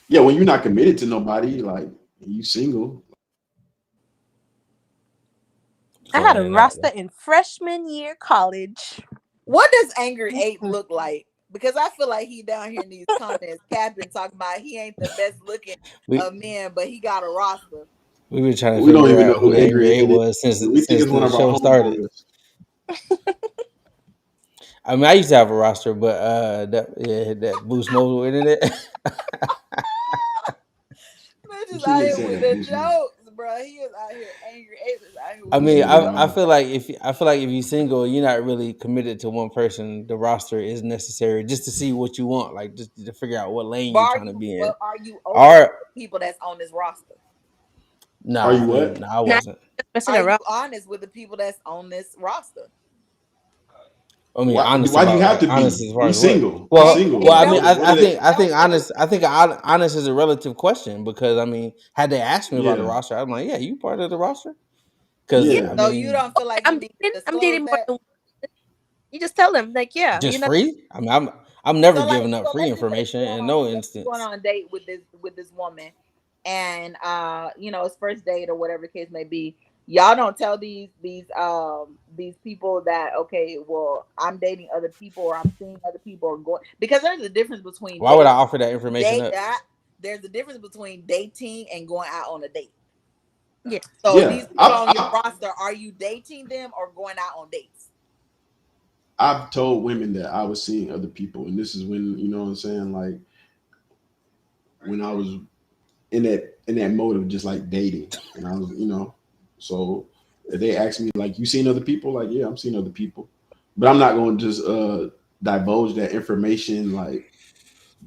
when you're not committed to nobody, like you single. I Throw had a that out roster there. in freshman year college. What does Angry Ape Mm-mm. look like? Because I feel like he down here in these comments capping, talking about he ain't the best looking We of men, but he got a roster. we've been trying to We don't figure even know out who who Angry Angry Eight Eight was is. We think since it's one the of our show started. homeboys. I mean, I used to have a roster, but that Boost Mobile internet. Man, just This out nigga here said with that the Boost Mobile. jokes, bro. He is out here. Angry Ape is out here I with This the mean, nigga jokes. I lying. feel like if you single, you're not really committed to one person. The roster is necessary just to see what you want, like just to figure out what lane you're trying to be in. But are you open to Or the people that's on this roster? Are nah, you I mean, what? nah, I Not wasn't. just messing Are you around. honest with the people that's on this roster? I mean, Why? honest Why'd you about have like to honest be? as far We as what? single. We Hey, single. Well, hey, I Like, mean, don't what? I It? think don't say honest is a relative question because I mean, had they asked me about the Yeah, roster, I'm like, yeah, you part of the roster. Because Yeah, I yeah. so. You mean, don't feel like you I'm need to dating. I'm disclose dating more that. than you. Just tell them like, yeah, just you know. free. I mean, I'm never So like, giving up so free let's just say information in no you're going instance. on a date with this woman, and it's first date or whatever the case may be. Y'all don't tell these people that, okay, well, I'm dating other people or I'm seeing other people or going, because there's a difference between Why would I offer that information date up? that there's a difference between dating and going out on a date. Yeah. So Yeah. these people on your roster, are you dating them or going out on dates? I've told women that I was seeing other people, and this is when you know what I'm saying. Like when I was in that mode of just like dating, and I was so if they ask me like, you seen other people? Like, yeah, I'm seeing other people, but I'm not going to just divulge that information like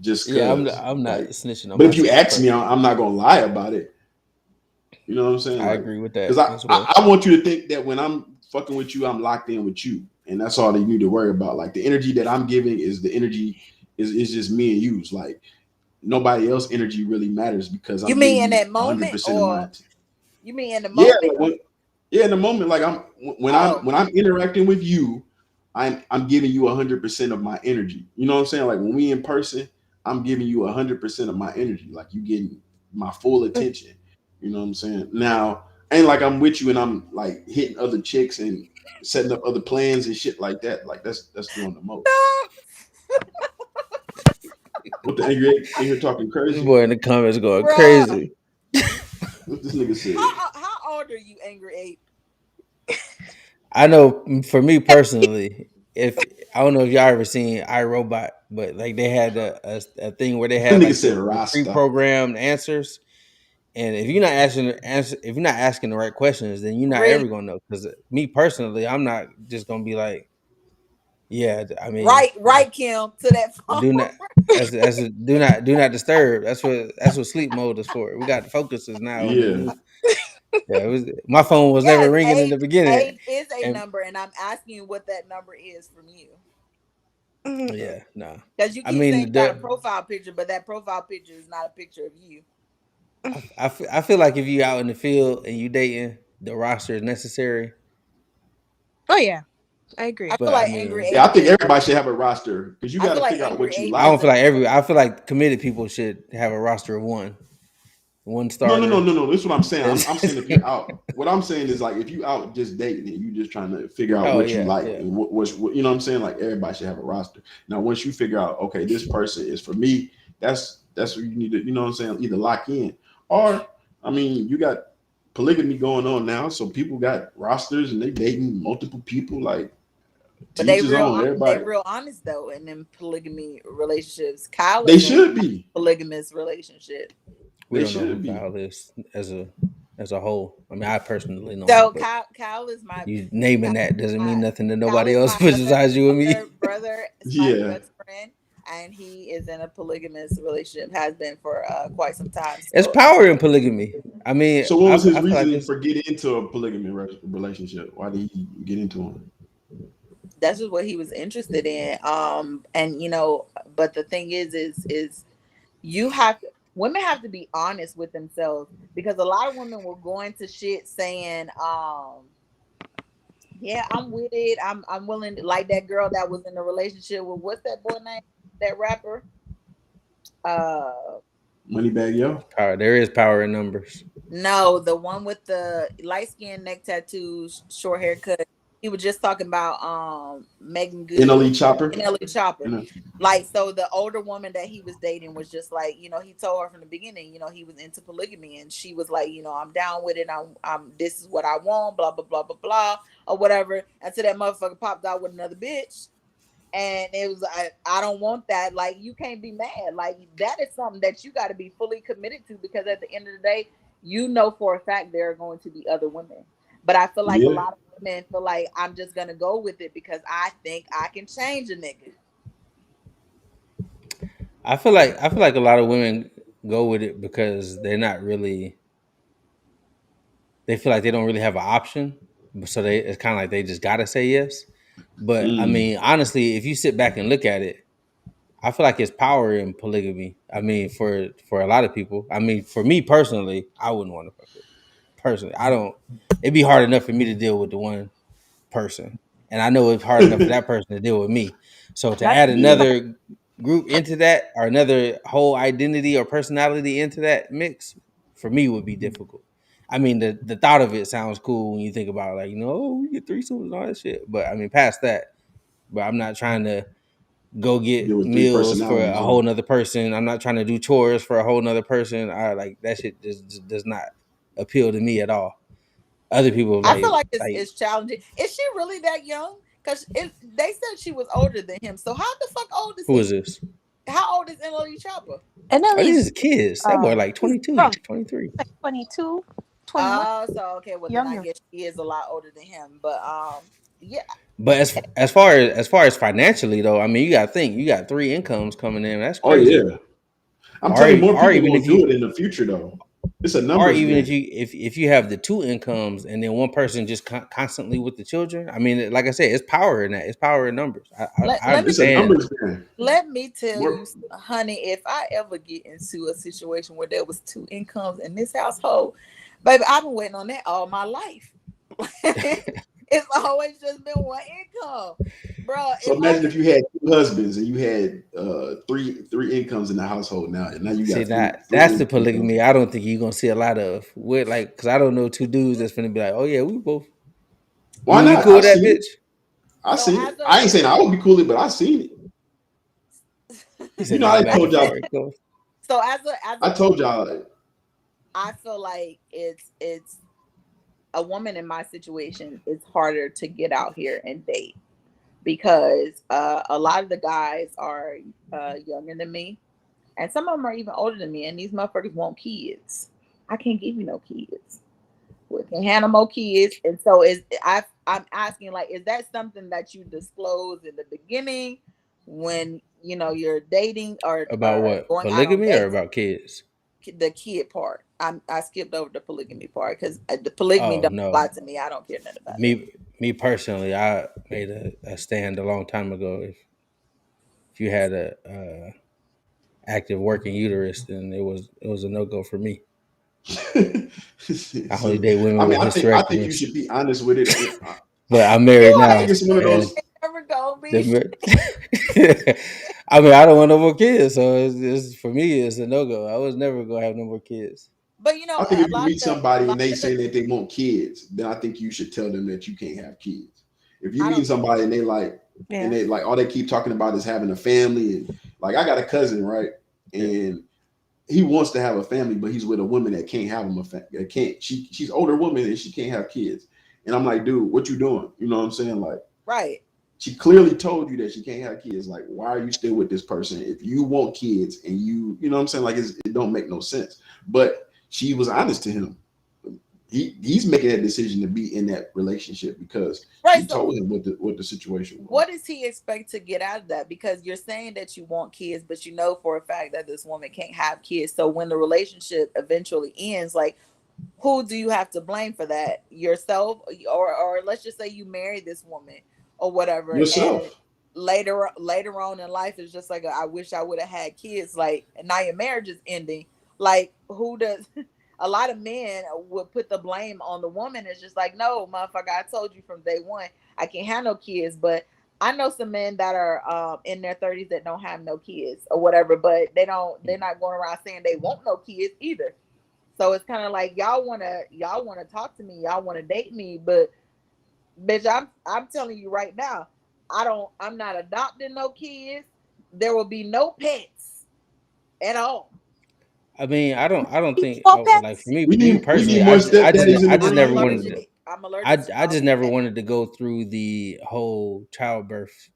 just Yeah, cause I'm not like. snitching on But if you myself ask me, personally. I'm not going to lie about it. You know what I'm saying? I Like, agree with because that I, as well. I I want you to think that when I'm fucking with you, I'm locked in with you, and that's all that you need to worry about. Like the energy that I'm giving is the energy is just me and you. It's like nobody else energy really matters because You I'm giving mean in you that hundred moment, percent of or mine. you mean in the Yeah, moment? like yeah, in the moment, like Oh, when I'm interacting with you, I'm giving you 100% of my energy. You know what I'm saying? Like when we in person, I'm giving you 100% of my energy. Like you getting my full attention. You know what I'm saying? Now, ain't like I'm with you and I'm like hitting other chicks and setting up other plans and shit like that. Like that's doing the most. What the angry in here talking This crazy? boy in the comments going bruh. crazy. What this nigga said? How old are you, Angry Ape? I know for me personally, if I don't know if y'all ever seen iRobot, but like they had a thing where they That had nigga like said the Rasta. pre-programmed answers, and if you're not asking the right questions, then you're not Really? ever gonna know. Because me personally, I'm not just gonna be like, yeah, I mean, Right, Kim, to that phone. do not. Do not disturb. That's what sleep mode is for. We got focuses now on the Yeah. new. Yeah, my phone was never Yes, ringing in the beginning, age is a and number, and I'm asking you what that number is from you. Mhm. yeah, no. Because you I keep saying mean, you got a profile picture, but that profile picture is not a picture of you. I feel like if you out in the field and you dating, the roster is necessary. Oh yeah, I agree. I feel But I like Angry mean, Yeah, I Ape think is. everybody should have a roster because you I got feel to like figure out Angry what you Ape I like. don't is feel a. like I feel like committed people should have a roster of one No, no, no, starter. no, no. This is what I'm saying. I'm saying if you're oh out, what I'm saying is like if you out just dating and you just trying to figure out what you yeah, like yeah. and what you know what I'm saying. Like everybody should have a roster. Now, once you figure out, okay, this person is for me. That's what you need to, you know what I'm saying, either lock in or, I mean, you got polygamy going on now, so people got rosters and they dating multiple people. Like But they teach his real own. they Everybody, real honest though in them polygamy relationships. Kyle they is in should a be. polygamous relationship. We They don't know who should be. Kyle is as a whole. I mean, I personally know him, So but Kyle is my you naming that doesn't mean my nothing to Kyle nobody is else my besides you and me. brother slash Yeah. best friend, and he is in a polygamous relationship. Has been for quite some time. It's So power in polygamy. I mean, So what was his I feel like reasoning it's for getting into a polygamy relationship? Why did he get into one? that's just what he was interested in. And but the thing is you have to, women have to be honest with themselves, because a lot of women will go into shit saying Yeah, I'm with it. I'm willing to, like that girl that was in a relationship with what's that boy name? That rapper? Uh Moneybag Yo. Power. There is power in numbers. no, the one with the light skin, neck tattoos, short haircut. He was just talking about Megan Good, NLE Chopper. NLE Chopper. NLE. Like, so the older woman that he was dating was just like, he told her from the beginning, he was into polygamy, and she was like, I'm down with it. I'm this is what I want, blah blah blah blah blah, or whatever. Until that motherfucker popped out with another bitch, and it was like, I don't want that. Like, you can't be mad. Like, that is something that you got to be fully committed to, because at the end of the day, for a fact there are going to be other women. But I feel like a Yeah. lot of women feel like, I'm just gonna go with it because I think I can change a nigga. I feel like a lot of women go with it because they're not really. They feel like they don't really have an option, so it's kind of like they just gotta say yes. But I Mm. mean, honestly, if you sit back and look at it, I feel like it's power in polygamy. I mean, for a lot of people. I mean, for me personally, I wouldn't want to fuck with. Personally, I don't. It'd be hard enough for me to deal with the one person, and I know it's hard enough for that person to deal with me. So to That's add Yeah. another group into that, or another whole identity or personality into that mix, for me would be difficult. I mean, the thought of it sounds cool when you think about, like, oh, we get threesomes and all that shit. But I mean, past that, but I'm not trying to go Deal get with three meals for a personalities. Yeah. whole nother person. I'm not trying to do chores for a whole nother person. I like that shit just does not appeal to me at all. Other people I feel like like it's challenging. Is she really that young? Because they said she was older than him. So how the fuck old is who is he? this? How old is Emily Chopper? And at Oh, these least are kids. That boy like he's 22, young, 23. like 22, 21, Oh, so okay. Well, then I younger. guess she is a lot older than him. But yeah. But as far as financially though, I mean, you got to think you got three incomes coming in. That's Oh crazy. yeah. I'm Or telling you, more or people even gonna if do you it in the future though. It's a or numbers even game. if you have the two incomes and then one person just constantly with the children. I mean, like I said, it's power in that. It's power in numbers. Let, I let me It's a understand. numbers game. let me tell you, More, honey, if I ever get into a situation where there was two incomes in this household, baby, I've been waiting on that all my life. It's always just been one income, bro. so If I imagine can, if you had two husbands and you had three incomes in the household now, and now you See got three that three that's the incomes. polygamy. I don't think you're gonna see a lot of with, like, because I don't know two dudes that's gonna be like, oh yeah, we both. Why You not? cool I with that see it. bitch? I so seen as it. I ain't saying I would be cool with it, but I seen it. He You said know, y'all I back told and y'all. forth. Cool. so as a I told woman, y'all. Like, I feel like it's a woman in my situation. It's harder to get out here and date because a lot of the guys are younger than me, and some of them are even older than me. And these motherfuckers want kids. I can't give you no kids. We can handle more kids, and so I'm asking, like, is that something that you disclose in the beginning when you're dating About or what, going out on polygamy or dates? about kids? The kid part, I skipped over the polygamy part because the polygamy Oh don't no, apply to me. I don't care nothing about that. me personally, I made a stand a long time ago. If you had a active working uterus, then it was a no go for me. I only so, date women I mean, with I think you hysterectomies. should be honest with it. But I'm You married I always think now, it's one of you and those. never gonna be. the I mean, I don't want no more kids, so for me, it's a no go. I was never gonna have no more kids. But I think if a you lot meet of the somebody and they say that they want kids, then I think you should tell them that you can't have kids. If you I meet don't. somebody and Yeah. they like all they keep talking about is having a family, and like I got a cousin, right? Yeah. And he wants to have a family, but he's with a woman that can't have him a family. Can't she's older woman and she can't have kids. And I'm like, dude, what you doing? You know what I'm saying? Like, Right. she clearly told you that she can't have kids. Like, why are you still with this person if you want kids and you know what I'm saying? Like, it don't make no sense. But she was honest to him. He's making that decision to be in that relationship because Right. she So told him what the situation was. what does he expect to get out of that? Because you're saying that you want kids, but you know for a fact that this woman can't have kids. So when the relationship eventually ends, like, who do you have to blame for that? Yourself, or let's just say you married this woman or whatever, and Yourself. later on in life it's just like I wish I would have had kids. Like, and now your marriage is ending. Like, who does? a lot of men would put the blame on the woman. It's just like, no, motherfucker, I told you from day one, I can't have no kids. But I know some men that are in their 30s that don't have no kids or whatever, but they're not going around saying they want no kids either. So it's kind of like y'all wanna talk to me, y'all wanna date me, but bitch, I'm telling you right now, I'm not adopting no kids. There will be no pets at all. I mean, I don't think For like pets? for me, me We personally, need more stepdaddies in I the just I'm never game, wanted man. to. allergic. I'm allergic to I all just never pets. wanted to go through the whole childbirth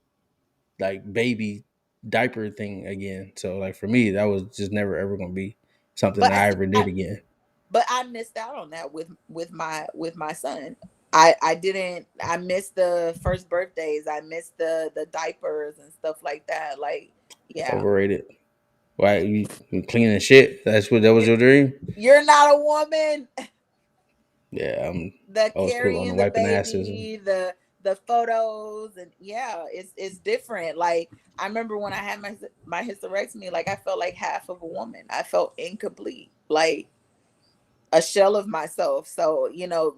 like baby diaper thing again. So like for me, that was just never ever gonna be something But I see, ever did again. I missed out on that with my son. I didn't. I missed the first birthdays. I missed the diapers and stuff like that. Like, yeah, Overrated. Why you cleaning shit? That was You- your dream? you're not a woman. Yeah, I'm The old school on the carrying the wiping asses. And baby, the photos, and yeah, it's different. Like, I remember when I had my hysterectomy, like I felt like half of a woman. I felt incomplete, like a shell of myself. So,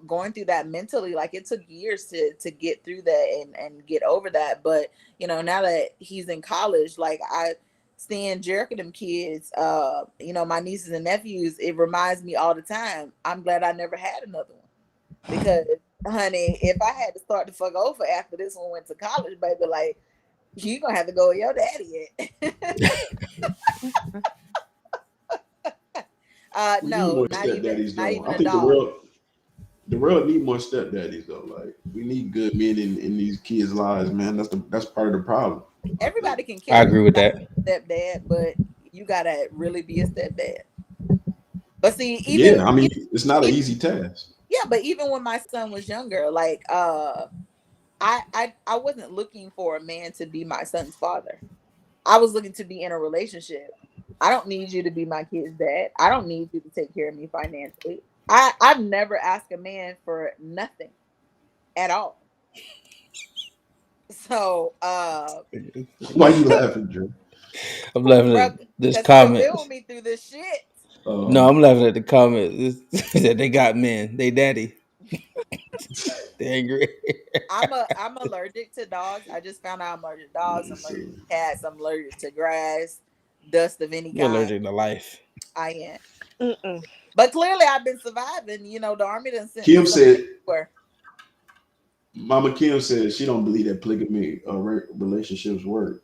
going through that mentally, like it took years to get through that and get over that. But, now that he's in college, like I seeing Jericho them kids, my nieces and nephews, it reminds me all the time. I'm glad I never had another one. Because, honey, if I had to start to fuck over after this one went to college, baby, like you gonna have to go with your daddy at. We need No, more not even stepdaddies not though. even I a think dog. the world need more stepdaddies though. Like we need good men in these kids' lives, man. That's part of the problem. I think. Everybody can I carry agree with somebody that. stepdad, but you gotta really be a stepdad. But see, Yeah, I mean it's not an even easy task. yeah, but even when my son was younger, like I wasn't looking for a man to be my son's father. I was looking to be in a relationship. I don't need you to be my kid's dad. I don't need you to take care of me financially. I've never asked a man for nothing at all. So Why you laughing, Drew? I'm laughing bro, at this because he done comment. been with me through this shit. No, Um, I'm laughing at the comment that they got men. They daddy. They angry. I'm allergic to dogs. I just found out I'm allergic to dogs. I'm allergic so to cats. I'm allergic to grass, dust of any You're kind. allergic to life. I am. Mm-mm. But clearly I've been surviving. The army done sent me Kim somewhere. said, Mama Kim said she don't believe that polygamy relationships work.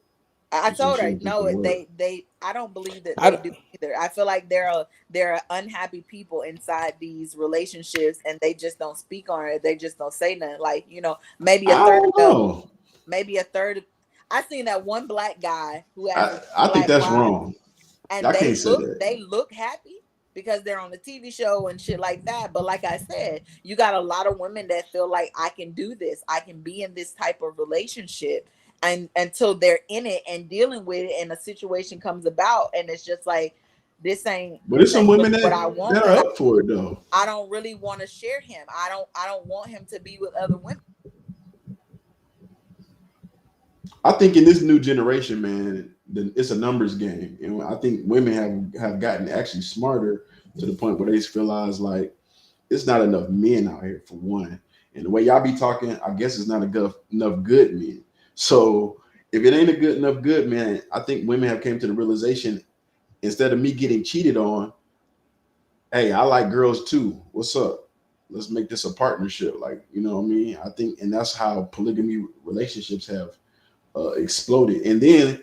I She said told she her don't think no. they work. They I don't believe that I they don't- do either. I feel like there are unhappy people inside these relationships, and they just don't speak on it. They just don't say nothing. Like, maybe a I third don't of know. maybe a third. I seen that one black guy who has I his I think black that's wife, wrong. and I they can't say look that. they look happy because they're on the TV show and shit like that. But like I said, you got a lot of women that feel like I can do this, I can be in this type of relationship, and until they're in it and dealing with it, and a situation comes about, and it's just like But this there's some ain't really women what I that want, are and up for it though. I don't really want to share him. I don't want him to be with other women. I think in this new generation, man, it's a numbers game, and I think women have gotten actually smarter to the point where they realize like it's not enough men out here for one, and the way y'all be talking, I guess it's not enough good men. So if it ain't a good enough good man, I think women have came to the realization instead of me getting cheated on, hey, I like girls too. What's up? Let's make this a partnership. Like, you know what I mean? I think, and that's how polygamy relationships have exploded. And then,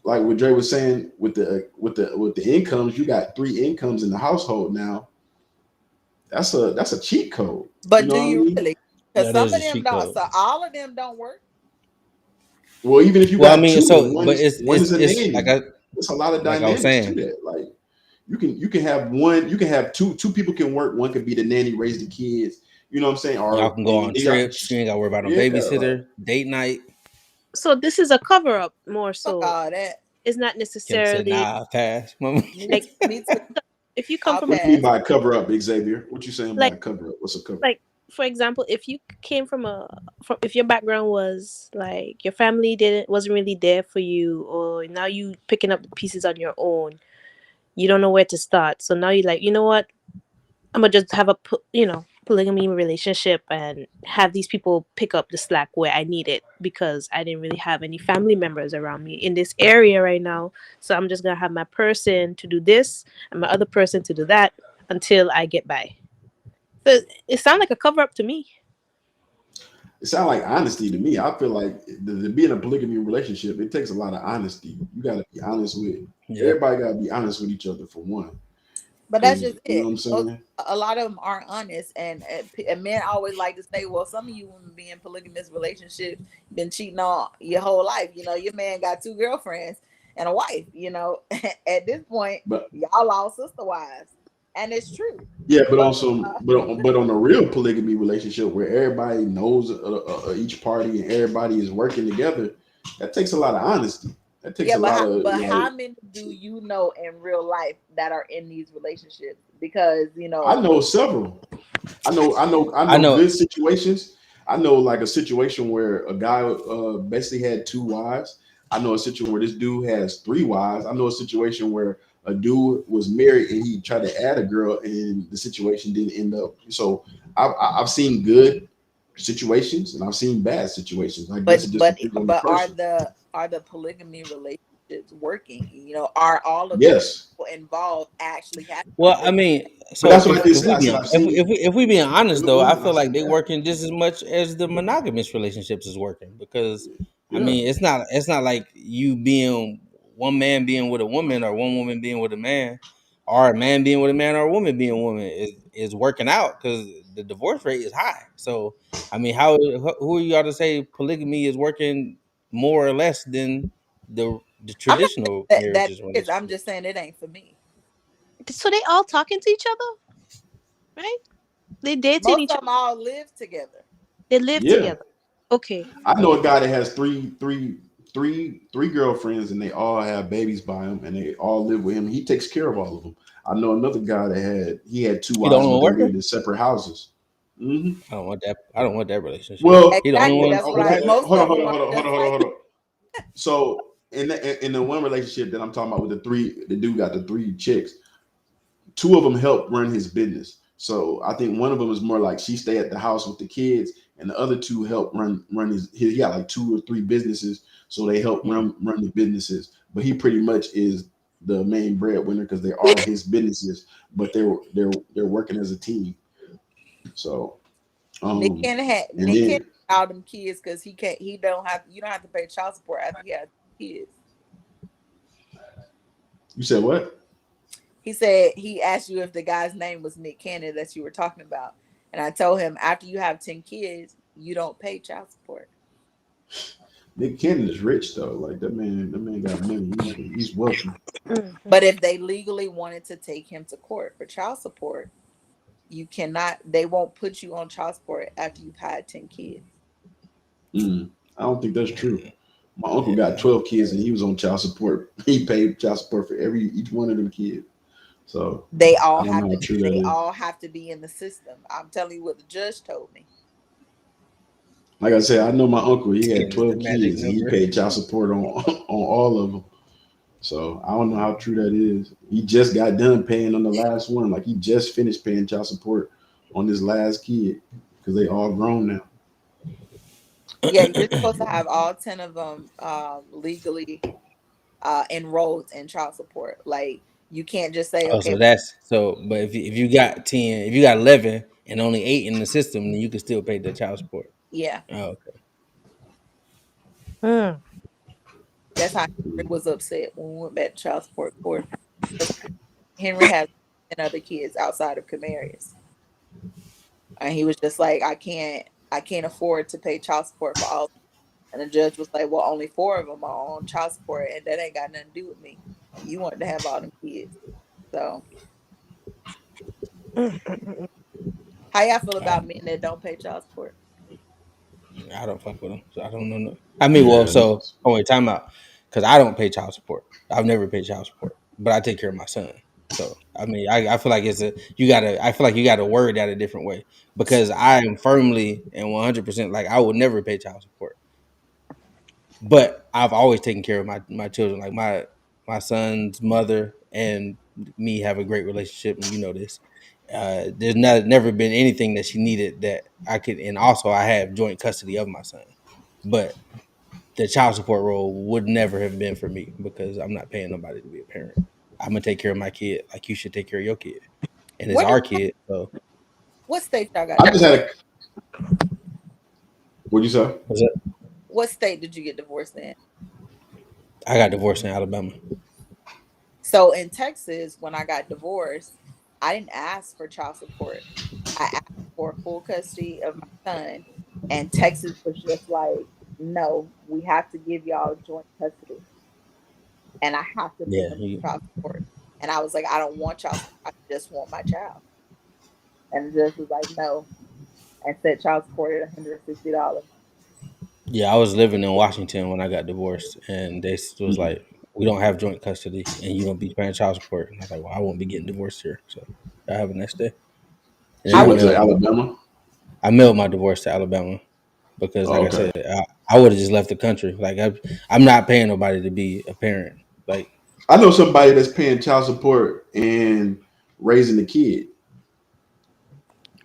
like what Dre was saying, with the incomes, you got three incomes in the household now. That's a cheat code. You But know do what I you mean? really? Because that some is of a them cheat don't. code. So all of them don't work. Well, even if you Well, I got mean, two and so one but is one is a it's nanny, it's a lot of like I was dynamics to saying, that. Like you can have one, you can have two people can work. One could be the nanny, raise the kids. You know what I'm saying? y'all Or can go and on then y'all can, trips. You ain't got to worry about no yeah, like babysitter, date night. So this is a cover up more Fuck so. all that. It's not Kim said, necessarily "Nah, pass." Mama. Me, like me too. if you come I'll from what do you mean pass. by cover up, Xavier? What you saying by like cover up? What's a cover? like for example, if you came from if your background was like your family wasn't really there for you, or now you picking up the pieces on your own, you don't know where to start. So now you're like, you know what? I'm gonna just have a polygamy relationship and have these people pick up the slack where I need it because I didn't really have any family members around me in this area right now. So I'm just gonna have my person to do this and my other person to do that until I get by. So it sounds like a cover up to me. It sounds like honesty to me. I feel like to be in a polygamy relationship, it takes a lot of honesty. You got to be honest with Yeah. everybody. Got to be honest with each other for one, But that's because just you know it. what I'm saying. A lot of them aren't honest, and men always like to say, "Well, some of you women be in polygamous relationships, been cheating on your whole life. You know, your man got 2 girlfriends and a wife. You know, at this point, But y'all all sister wives, and it's true. yeah, but But also, but on a real polygamy relationship where everybody knows each party and everybody is working together, that takes a lot of honesty. That takes yeah, a lot of but how like. many do you know in real life that are in these relationships? Because I know several. I I know know. good situations. I know like a situation where a guy basically had 2 wives. I know a situation where this dude has 3 wives. I know a situation where a dude was married and he tried to add a girl and the situation didn't end up. So I've seen good situations and I've seen bad situations. I guess but it just but depends on the but person. are the polygamy relationships working? Are all of the Yes, people involved actually happy? Well, I mean, but so that's what I did if say. we I said being I've seen if we being honest good though, I women. feel I've like seen they bad. working just as much as the monogamous relationships is working because I Yeah, mean it's not like you being one man being with a woman or one woman being with a man or a man being with a man or a woman being a woman is working out because the divorce rate is high. So I mean, who are you all to say polygamy is working more or less than the I'm not traditional saying that marriages it is. I'm just relationships? saying it ain't for me. So they all talking to each other, right? They dating Most each of other. them all live together. They live yeah. together. Okay. I know a guy that has three girlfriends, and they all have babies by him, and they all live with him. He takes care of all of them. I know another guy that had 2 wives, He the but only they one working. lived in separate houses. Hmm. I don't want that. I don't want that relationship. Well, He the only Exactly. one That's what but I. working. Most hold on, of hold them on, are hold on, hold on, just hold on, like. hold on. So in the one relationship that I'm talking about with the dude got the 3 chicks. 2 of them help run his business. So I think one of them is more like she stay at the house with the kids, and the other 2 help run his he got like 2 or 3 businesses, so they help Mm. run the businesses. But he pretty much is the main breadwinner because they are his businesses, but they're working as a team. So and Nick can't then have all them kids because he can't. He don't have. You don't have to pay child support after he has kids. you said what? He said he asked you if the guy's name was Nick Cannon that you were talking about, and I told him after you have 10 kids, you don't pay child support. Nick Cannon is rich though. Like that man got money. He's wealthy. Mhm. But if they legally wanted to take him to court for child support, you cannot. They won't put you on child support after you've had 10 kids. I don't think that's true. My uncle got Yeah. 12 kids and he was on child support. He paid child support for each one of them kids. So They I all don't have know how to. true that They is. all have to be in the system. I'm telling you what the judge told me. Like I said, I know my uncle. He 10 had is the 12 magic kids and he number. paid child support on on all of them. So I don't know how true that is. He just got done paying on the last one. Like he just finished paying child support on this last kid because they all grown now. Yeah, you're supposed to have all 10 of them legally enrolled in child support. Like you can't just say, Oh, okay, so that's so. But if you got 10, if you got 11, and only 8 in the system, then you can still pay the child support. yeah, Oh, okay. Mm. that's how Henry was upset when we went back to child support court. 'Cause Henry has 10 other kids outside of Camarius, and he was just like, I can't afford to pay child support for all. And the judge was like, well, only 4 of them are on child support, and that ain't got nothing to do with me. You wanted to have all them kids, so Mm, mm, mm, how y'all feel I, about men that don't pay child support? I don't fuck with them, so I don't know. I mean, well, Yeah, so oh wait, time out, because I don't pay child support. I've never paid child support, but I take care of my son. So I mean, I feel like it's a you gotta. I feel like you gotta word that a different way because I am firmly and 100% like I would never pay child support. But I've always taken care of my children. Like my son's mother and me have a great relationship, and you know this. there's never been anything that she needed that I could, and also I have joint custody of my son, but the child support role would never have been for me because I'm not paying nobody to be a parent. I'm gonna take care of my kid like you should take care of your kid, and it's Where do our kid. So what state y'all got I just divorced? had a. What'd you say? what's up? What state did you get divorced in? I got divorced in Alabama. So in Texas, when I got divorced, I didn't ask for child support. I asked for full custody of my son, and Texas was just like, "No, we have to give y'all joint custody, and I have to send Yeah, them child support." And I was like, "I don't want child support. I just want my child." And the judge was like, "No," and set child support at $160. yeah. I was living in Washington when I got divorced, and they was Mhm. like, "We don't have joint custody, and you don't be paying child support." And I was like, "Well, I won't be getting divorced here." So I have a nice day. And So then I you was went to Alabama? I mailed my divorce to Alabama because, like Oh, I okay. said, I would have just left the country. Like I'm not paying nobody to be a parent. Like, I know somebody that's paying child support and raising the kid.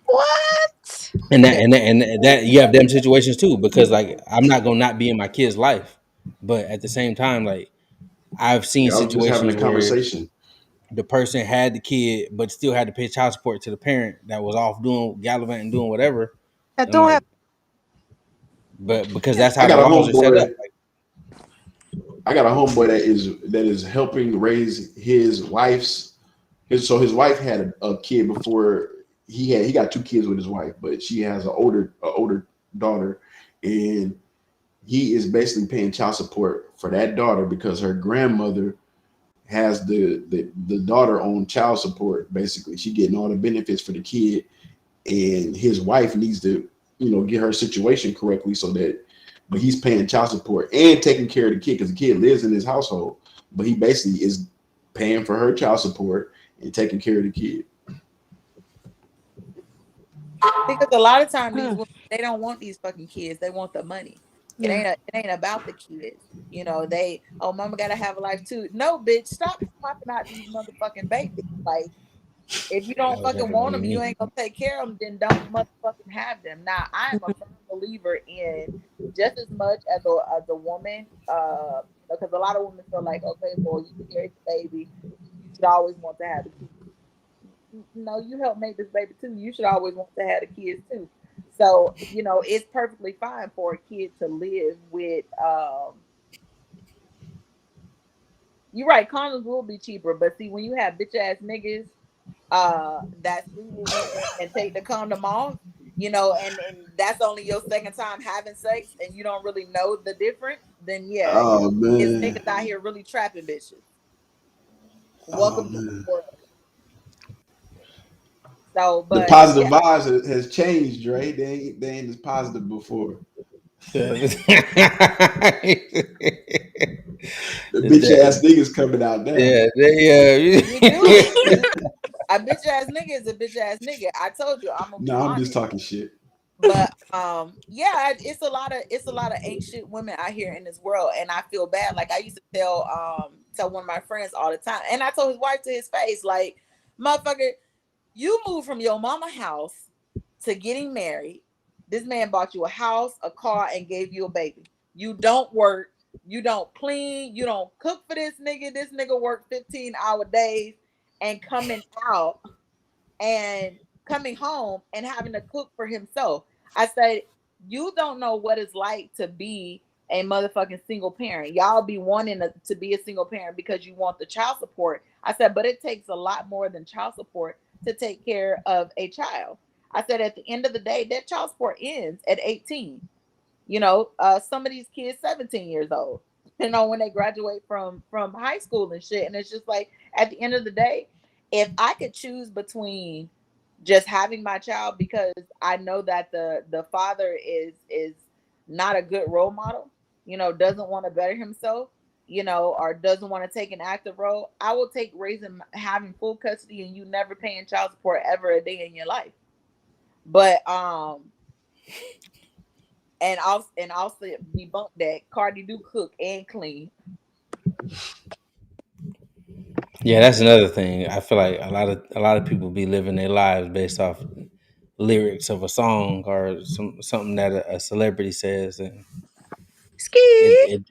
What? and that you have them situations too because like I'm not gonna not be in my kid's life, but at the same time, like I've seen Yeah, I was just having a situations where conversation. the person had the kid but still had to pay child support to the parent that was off doing gallivanting, doing whatever. I And I'm don't have. like, but because Yeah. that's I how the got a laws are set up. homeboy. I got a homeboy that is helping raise his wife's. His wife had a kid before he got two kids with his wife, but she has an older daughter, and he is basically paying child support for that daughter because her grandmother has the daughter on child support. Basically, she getting all the benefits for the kid, and his wife needs to get her situation correctly so that, but he's paying child support and taking care of the kid because the kid lives in his household, but he basically is paying for her child support and taking care of the kid. because a lot of times these Hmm. women, they don't want these fucking kids. They want the money. Yeah. It ain't about the kids. You know, they, oh, mama gotta have a life too. No, bitch, stop swapping out these motherfucking babies. Like, if you don't That was fucking happening want to them, you me. ain't gonna take care of them, then don't motherfucking have them. Now, I am a firm believer in just as much as a woman, because a lot of women feel like, okay, well, you carried the baby, you should always want to have the kids. No, you helped make this baby too. You should always want to have the kids too. So, you know, it's perfectly fine for a kid to live with you're right, condoms will be cheaper, but see when you have bitch ass niggas that see you women and take the condom off, you know, and that's only your second time having sex and you don't really know the difference, then yeah, you know, Oh it's man. niggas out here really trapping bitches. Oh Welcome to the man. world. So, The but positive yeah, vibes has changed, Dre. They ain't as positive before. The, The bitch ass the, niggas coming out now. yeah, they you do. A bitch ass nigga is a bitch ass nigga. I told you, I'm gonna be No, I'm just honest. talking shit. But yeah, it's a lot of ain't shit women out here in this world, and I feel bad. Like I used to tell one of my friends all the time, and I told his wife to his face, like, motherfucker, you moved from your mama house to getting married. This man bought you a house, a car, and gave you a baby. You don't work, you don't clean, you don't cook for this nigga. This nigga worked 15-hour days and out and coming home and having to cook for himself. I said, you don't know what it's like to be a motherfucking single parent. Y'all be wanting to be a single parent because you want the child support. I said, but it takes a lot more than child support to take care of a child. I said, at the end of the day, that child support ends at 18. You know, some of these kids 17 years old, you know, when they graduate from high school and shit. And it's just like at the end of the day, if I could choose between just having my child because I know that the father is not a good role model, you know, doesn't want to better himself, you know, or doesn't want to take an active role, I will take raising having full custody and you never paying child support ever a day in your life. But and also debunk that Cardi do cook and clean. Yeah, that's another thing. I feel like a lot of people be living their lives based off lyrics of a song or something that a celebrity says, and it, Ski. it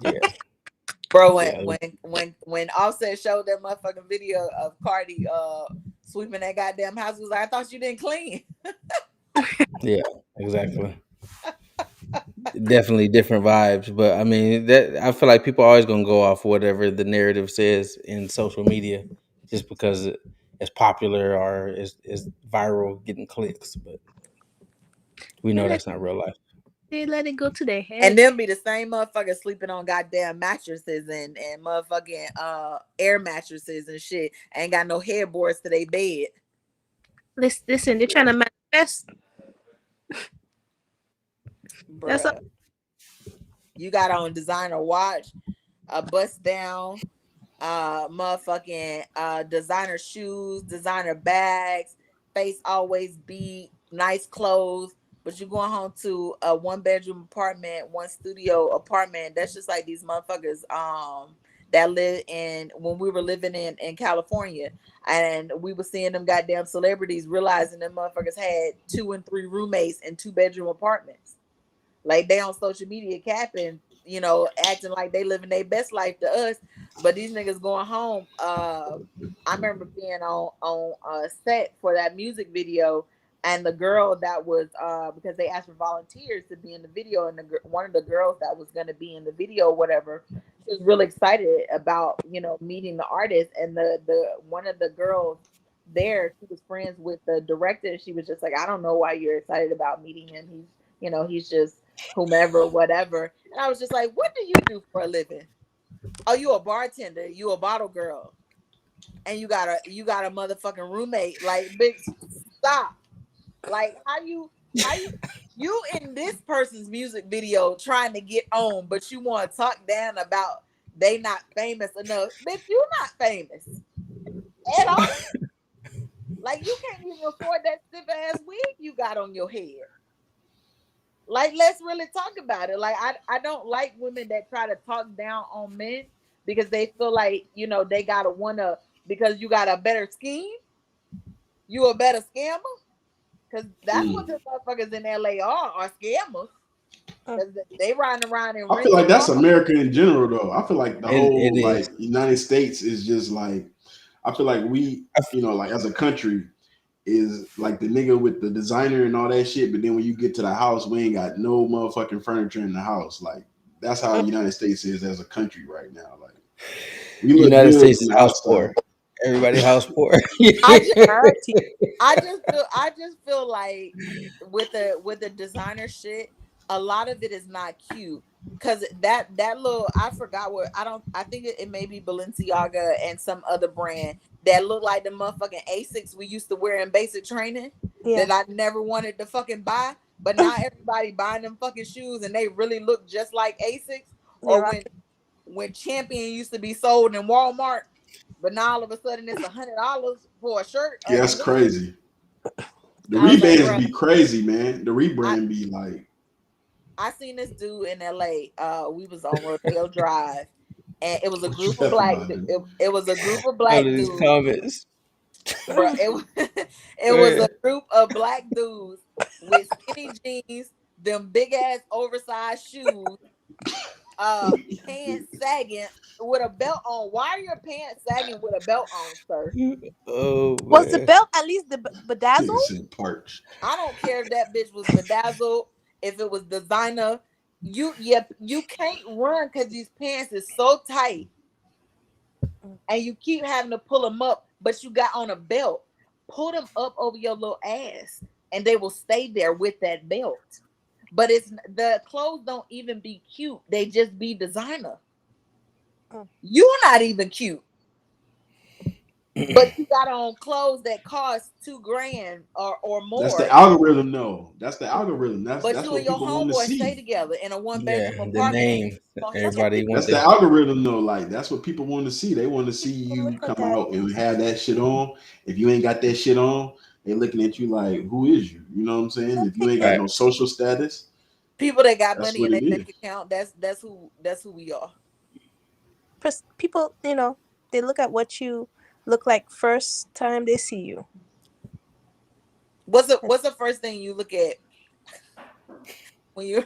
yeah, Bro, yeah, when Offset showed that motherfucking video of Cardi sweeping that goddamn house, was like, I thought you didn't clean. yeah, exactly. Definitely different vibes, but I mean that I feel like people are always gonna go off whatever the narrative says in social media, just because it's popular or is viral, getting clicks. But we They know let that's not real life. they let it go to their And head. them be the same motherfuckers sleeping on goddamn mattresses and motherfucking air mattresses and shit. Ain't got no headboards to their bed. Listen, they're trying to manifest. That's all. Bruh. You got on designer watch, a bust down, motherfucking designer shoes, designer bags, face always beat, nice clothes, but you going home to a 1 bedroom apartment, 1 studio apartment. That's just like these motherfuckers that live in when we were living in California, and we were seeing them goddamn celebrities realizing them motherfuckers had 2 and 3 roommates in 2 bedroom apartments. Like they on social media capping, acting like they living their best life to us, but these niggas going home. I remember being on a set for that music video, and the girl that was because they asked for volunteers to be in the video, and one of the girls that was going to be in the video, whatever, she was really excited about meeting the artist, and the one of the girls there, she was friends with the director. She was just like, I don't know why you're excited about meeting him. He's just whomever, whatever. And I was just like, what do you do for a living? Oh, you a bartender, you a bottle girl, and you got a motherfucking roommate. Like, bitch, stop. Like, how you in this person's music video trying to get on, but you want to talk down about they not famous enough. Bitch, you not famous at all. Like, you can't even afford that stiff ass wig you got on your head. Like, let's really talk about it. Like, I don't like women that try to talk down on men because they feel like, they gotta wanna, because you got a better scheme, you a better scammer. Cause that's what the motherfuckers in LA are scammers. Mm. Cause they riding around in I feel like rented that's cars. America in general, though. I feel like the It whole is. like United States is just like I feel like we, like as a country, is like the nigga with the designer and all that shit. But then when you get to the house, we ain't got no motherfucking furniture in the house. Like that's how United States is as a country right now. Like we look United good States from is the house poor. outside. Everybody house poor. I just Dirty. I just feel like with the designer shit, a lot of it is not cute. Cause that little, I forgot what, I think it may be Balenciaga and some other brand that look like the motherfucking Asics we used to wear in basic training Yeah. that I never wanted to fucking buy. But now everybody buying them fucking shoes and they really look just like Asics. They're Or rocking. when Champion used to be sold in Walmart, but now all of a sudden it's $100 for a shirt or Yeah, a that's hoodie. crazy. The I was like, rebands bro, be crazy, man. The I rebrand be like, I seen this dude in LA. We was on Rodeo Drive, and it was a what you group of talking black. about, dude? It was a group of Under black these dudes, comments. bro. Mm. It was a group of black dudes with skinny jeans, them big ass oversized shoes, uh, pants sagging with a belt on. Why are your pants sagging with a belt on, sir? Oh Was the man. belt at least the Nigga bedazzle? said parched. I don't care if that bitch was bedazzled, if it was designer. You can't run because these pants is so tight, and you keep having to pull them up, but you got on a belt. Pull them up over your little ass, and they will stay there with that belt. But it's the clothes don't even be cute; they just be designer. Mm. You're not even cute, but you got on clothes that cost 2 grand or That's the more. algorithm, though. That's the algorithm. That's But that's you what and your people want to homeboy stay see. together in a one Yeah, bedroom the apartment, and name. you on his Look at Everybody picture. want That's the the algorithm, though. Like that's what people want to see. They want to see people you look at come that. out and have that shit on. If you ain't got that shit on, they looking at you like, who is you? You know what I'm saying? Some If you ain't people, got right. no social status, People that got that's money what in their it bank is. account, that's who we are. people, They look at what you look like first time they see you. What's the first thing you look at when you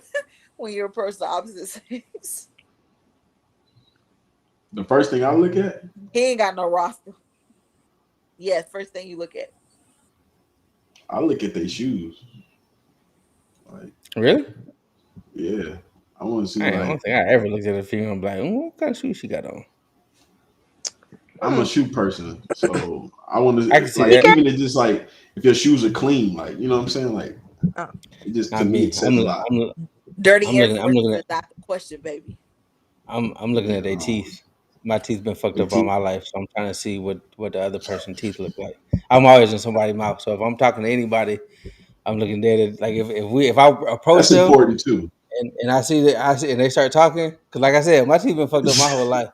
when you approach the opposite sex? The first thing I look at, He ain't got no roster. Yeah, first thing you look at. I look at their shoes. Like, Really? yeah, I want to see I don't like think I ever looked at a female and be like, what kind of shoes she got on? I'm a shoe person, so I want I can to see like that. Sneaker? even if just like if your shoes are clean, like you know what I'm saying, like Oh. it just to Not me me. it says a lot. Dirty Air I'm Forces looking is at not the question, baby. I'm looking Yeah, at their teeth. My teeth been fucked they up all teeth. my life, so I'm trying to see what the other person's teeth look like. I'm always in somebody's mouth, so if I'm talking to anybody, I'm looking dead at like if I approach That's them important too. and I see that I see and they start talking, because like I said, my teeth been fucked up my whole life.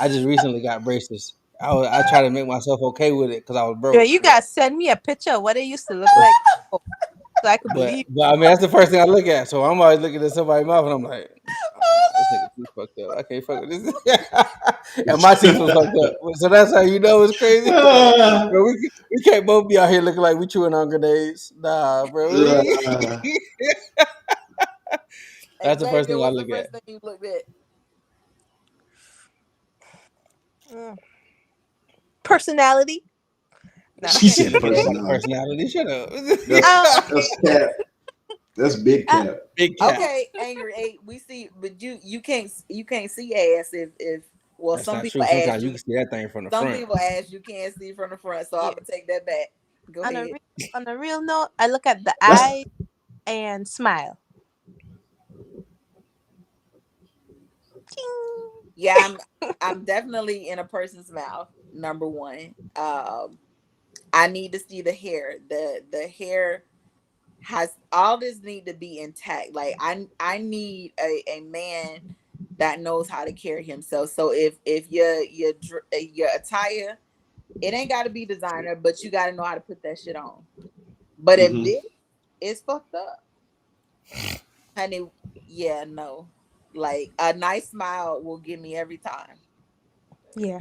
I just recently got braces. I try to make myself okay with it because I was Yeah, broke. you gotta send me a picture of what they used to look like before, so I could believe. But I mean that's the first thing I look at. So I'm always looking at somebody's mouth and I'm like, this nigga teeth fucked up. I can't fuck with this. And my teeth was fucked up. So that's how you know it's crazy. Like, Ah, bro, we can't both be out here looking like we chewing on grenades. Nah, bro. ah. Hey, That's the first Xavier, thing I what's the look at. first thing you looked at? Mm. Personality. No. She Ain't said nothing about the personality. personality. Shut up. That's Um. that's cap. That's big Uh, cap. Big cat. Okay, Angry Eight. We see, but you can't see ass if well That's some not people true. ask Sometimes you you can see that thing from the some front. people ask you can't see from the front, so I'm yeah. gonna take that back. Go On a ahead. on a real note, I look at the That's eyes and smile. Ting. Yeah, I'm definitely in a person's mouth. Number one, I need to see the hair. The hair has all this need to be intact. Like I need a man that knows how to carry himself. So if your attire, it ain't got to be designer, but you got to know how to put that shit on. But if hmm this is fucked up, honey, yeah, no. Like a nice smile will get me every time. Yeah.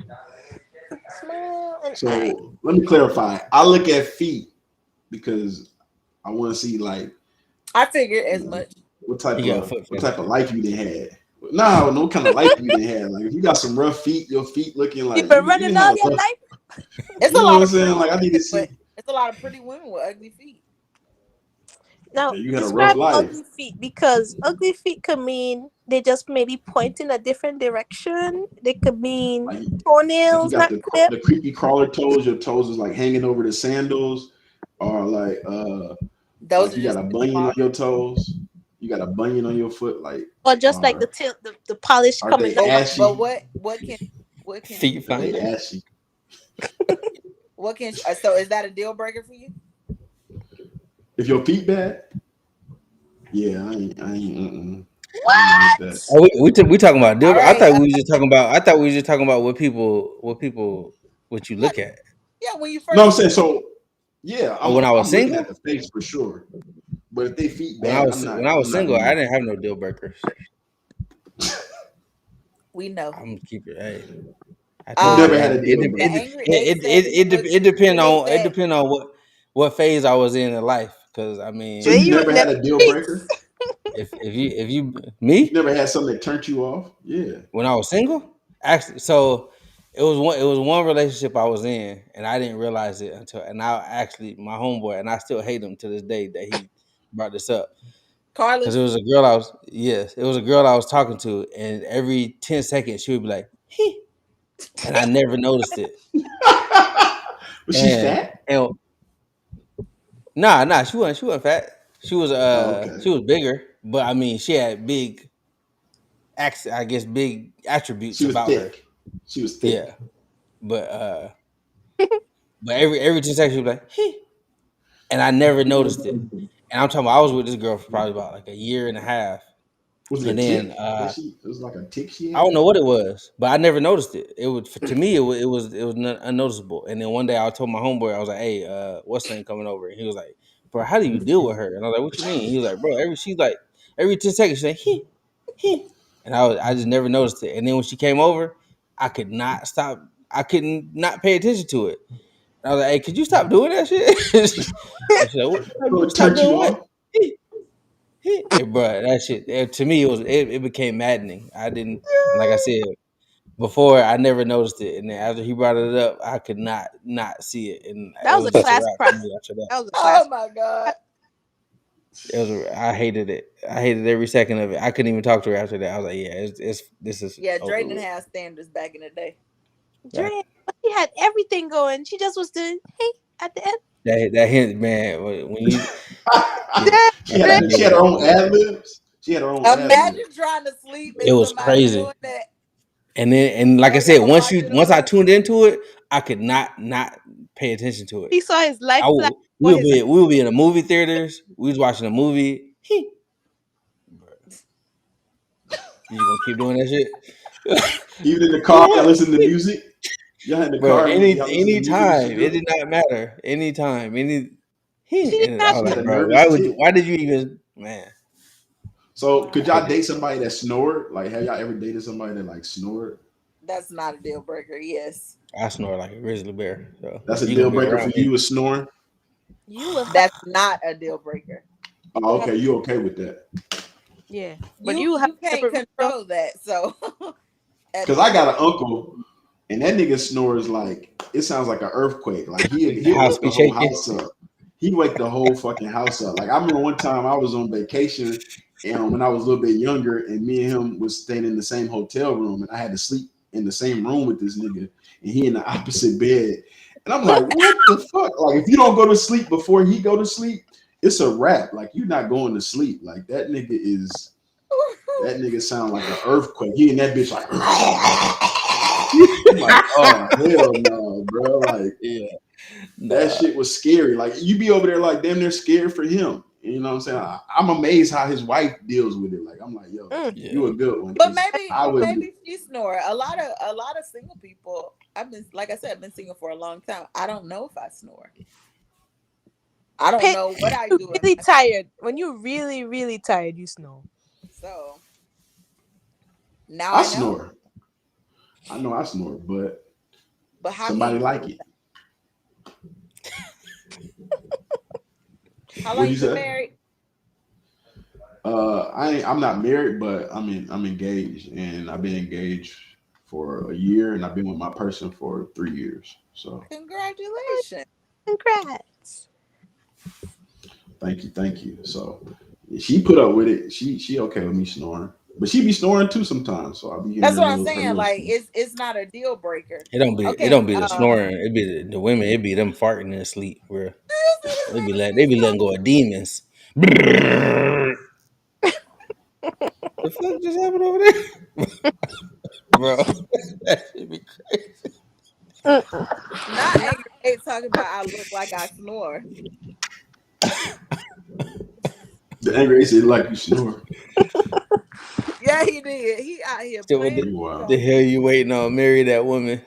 Smile and eye. So let me clarify. I look at feet because I want to see like I figured you as know much. He got a foot what fetish. type of life you didn't had. No kind of life you didn't have. Like if you got some rough feet, your feet looking You've like been you running didn't have all a your rough. life. It's a You know what lot I'm of saying? pretty Like I need to women with see. it's a lot of pretty women with ugly feet. Now, Yeah, you had a rough describe life. ugly feet, because ugly feet could mean they just maybe point in a different direction. They could mean Like like you toenails got not clipped. the creepy crawler toes. Your toes is like hanging over the sandals, or Those like are you got just a bunion on your toes. You got a bunion on your foot. Like Or just like the are tail, the polish are coming they back. but ashy? what can Feet Are they finder. ashy? what can so is that a deal breaker for you? If your feet bad, yeah, I ain't. I ain't with that. What? Oh, we talking about All deal. I right. thought we was just talking about. I thought we was just talking about what you Yeah, look at. yeah. When you No, first I'm see, saying so. Yeah, Oh, when I was I'm looking single. at the face for sure. But if they feet When I bad, was when I was I'm not single, I really. didn't have no deal breakers. we know. I'm gonna keep it. Hey, I You told you Um, never that had a deal the breaker. angry eight said it depend he on what phase I was in life. Because I So mean, Jay, you you never looking at had the a deal streets? breaker. if you You me never had something that turned you off. Yeah. when I was single, actually, so it was one relationship I was in, and I didn't realize it until, and now actually my homeboy, and I still hate him to this day that he brought this up. Because Carlos. it was a girl I was talking to, and every 10 seconds she would be like, "He," and I never noticed it. Was she And fat? and nah, she wasn't fat. Oh, okay. She was bigger, but I mean she had I guess big attributes She was about her. thick. She was Yeah. thick. But every 10 seconds she would be like, "He," and I never noticed it. And I'm talking about I was with this girl for probably about like a year and a half. Was it And a then tick that she? It was like a tick she I don't had. know what it was, but I never noticed it. It was to me. It was unnoticeable. And then one day I told my homeboy, I was like, "Hey, what's name coming over?" And he was like, "Bro, how do you deal with her?" And I was like, "What you mean?" He was like, "Bro, every 10 seconds she's like he," and I just never noticed it. And then when she came over, I could not stop. I couldn't not pay attention to it. I was like, "Hey, could you stop doing that shit?" And she's like, "What? So You it stop turned you doing what?" on. Hey, bro, that shit to me it became maddening. I didn't, like I said before, I never noticed it, and then after he brought it up, I could not see it, and That it was a was just a class wrap for project. me after that. That was a Oh class. my god. I hated it. I hated every second of it. I couldn't even talk to her after that. I was like, yeah, it's this is Yeah, over Dre didn't with. have standards back in the day. Dre, she had everything going. She just was doing hey at the end. That hint, man. When you, yeah, Dre, she I had couldn't she deal with had her that own shit. ad libs. She had her own ad libs. Imagine trying to sleep It and was somebody crazy. doing that. And like I Or said, y'all watching a once I movie. tuned into it, I could not pay attention to it. he saw his life I flash would for his. we would be in the movie theaters. We was watching a movie. You gonna keep doing that shit, Even in the car, y'all listen to music. Y'all in the bro? car, y'all listen to Any music and time, shit. it did not matter. Anytime, She didn't and I have was She had like, a bro, nervous tick. why did you even, man? So Wow. could I y'all hated date it. somebody that snored? Like, have y'all ever dated somebody that like snored? That's not a deal breaker. Yes. I snore like a grizzly bear, so That's a you deal gonna be breaker for around me. you, is snoring. you will have That's not a deal breaker. Oh, okay, you okay with that? yeah, but You you will have you can't separate room though. control that. So at Because the I end of got an uncle, and that nigga snores like it sounds like an earthquake. Like The he'll house wake be the whole shaking. house up. He wake the whole fucking house up. Like I remember one time I was on vacation, and when I was a little bit younger, and me and him was staying in the same hotel room, and I had to sleep in the same room with this nigga, and he in the opposite bed. And I'm like, what the fuck? Like if you don't go to sleep before he go to sleep, it's a wrap. Like you're not going to sleep. Like that nigga sound like an earthquake. He and that bitch like, I'm like, oh hell no, bro. Like Yeah, that nah, shit was scary. Like you be over there like damn, they're scared for him. You know what I'm saying? I'm amazed how his wife deals with it. Like I'm like, yo, Mm. yeah. you a good one but because maybe I wouldn't be. maybe she snore. A lot of single people. I've been like I said, I've been single for a long time. I don't know if I snore. I don't Pay, know what I you're do in really my tired. When you're really tired, you snore. so now I I know. snore. I know I snore, but But how can somebody you like it. how long What'd you you been say? married? I'm not married, but I'm engaged, and I've been engaged for a year, and I've been with my person for 3 years. So Congratulations. Congrats. thank you. So she put up with it. She okay with me snoring, but she be snoring too sometimes. So I'll be That's hearing what I'm her saying. little Like snore. it's not a deal breaker. It Okay. don't be the snoring. It be the women. It be them farting in their sleep. Where they be letting go of demons. The fuck just happened over there, bro? That should be crazy. Mm-mm. Not angry. Abe talking about I look like I snore. The angry ace like you snore. Yeah, he did. He out here So what playing You with the wow. hell you waiting on? Marry that woman.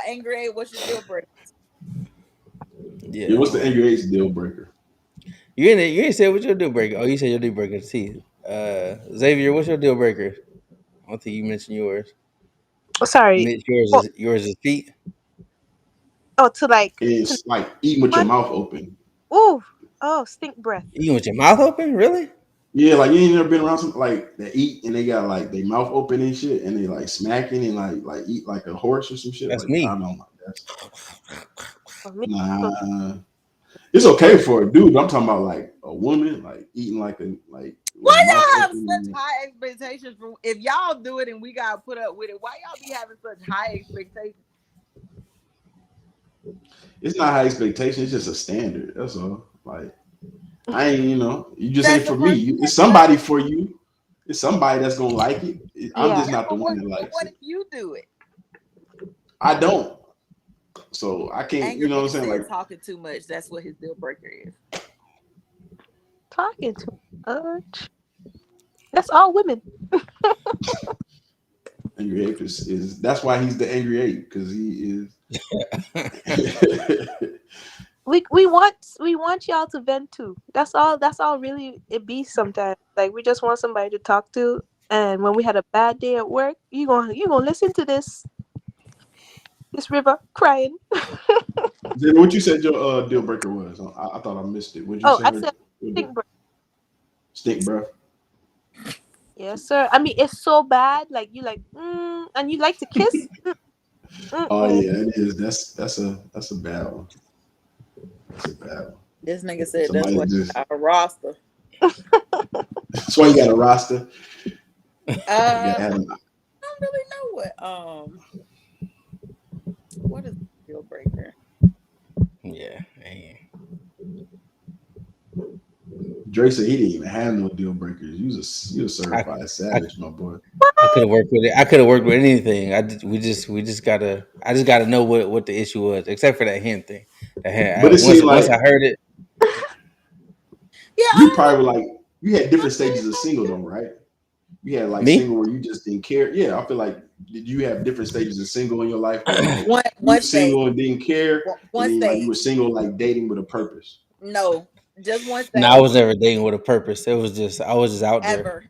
Angry Abe, what's your deal breaker? Yeah, Yeah, what's the angry ace deal breaker? you ain't said what's your deal breaker. Oh, you said your deal breaker. See, Xavier, what's your deal breaker? I don't think you mentioned yours. Sorry. Oh, Yours is feet. oh, to like to It's like eating with your what? mouth open. Ooh. Oh, stink breath. Eating with your mouth open? Really? Yeah, like you ain't never been around some like that eat and they got like they mouth open and shit and they like smacking and like eat like a horse or some shit. That's Like I me. don't know. That's For me. nah. It's okay for a dude, but I'm talking about like a woman, like eating like a like with Why her mouth y'all have such open. high expectations for if y'all do it and we gotta put up with it? Why y'all be having such high expectations? It's not high expectation. It's just a standard. That's all. Like I ain't, you just ain't That's the for me. person It's that does somebody it. for you. It's somebody that's gonna like it. I'm Yeah. just Yeah, not the but one what that but likes what it. if you do it? I don't. So I can't. Angry You know what I'm Abe saying? said Like talking too much. That's what his deal breaker is. Talking too much. That's all women. angry ape is that's why he's the angry ape because he is. We want we want y'all to vent too. That's all. That's all. Really, it be sometimes. Like we just want somebody to talk to. And when we had a bad day at work, you gonna listen to this river crying. Then what you said your deal breaker was? I thought I missed it. What'd you Oh, say I her said stink breath. stink breath? Yes, sir. I mean, it's so bad. Like you like, and you like to kiss. Oh Mm-mm. yeah, it is. That's a bad one. That's a bad one. This nigga said that's Somebody why just I roster. that's why you got a roster. You gotta I have don't really know what is a deal breaker. Yeah, man. Drake said he didn't even have no deal breakers. You a I, certified I, savage, my boy. I could have worked with it. I could have worked with anything. We just gotta. I just gotta know what the issue was, except for that hand thing. The hand. But it seemed Once like I heard it, Yeah, you I probably were like you had different stages of single though, right? You had like me. single where you just didn't care. Yeah, I feel like did you have different stages of single in your life where like you one were stage, single and didn't care, and one then like you stage. were single like dating with a purpose. No, just one No, I stage was never dating with a purpose. It was just I was just out there. ever.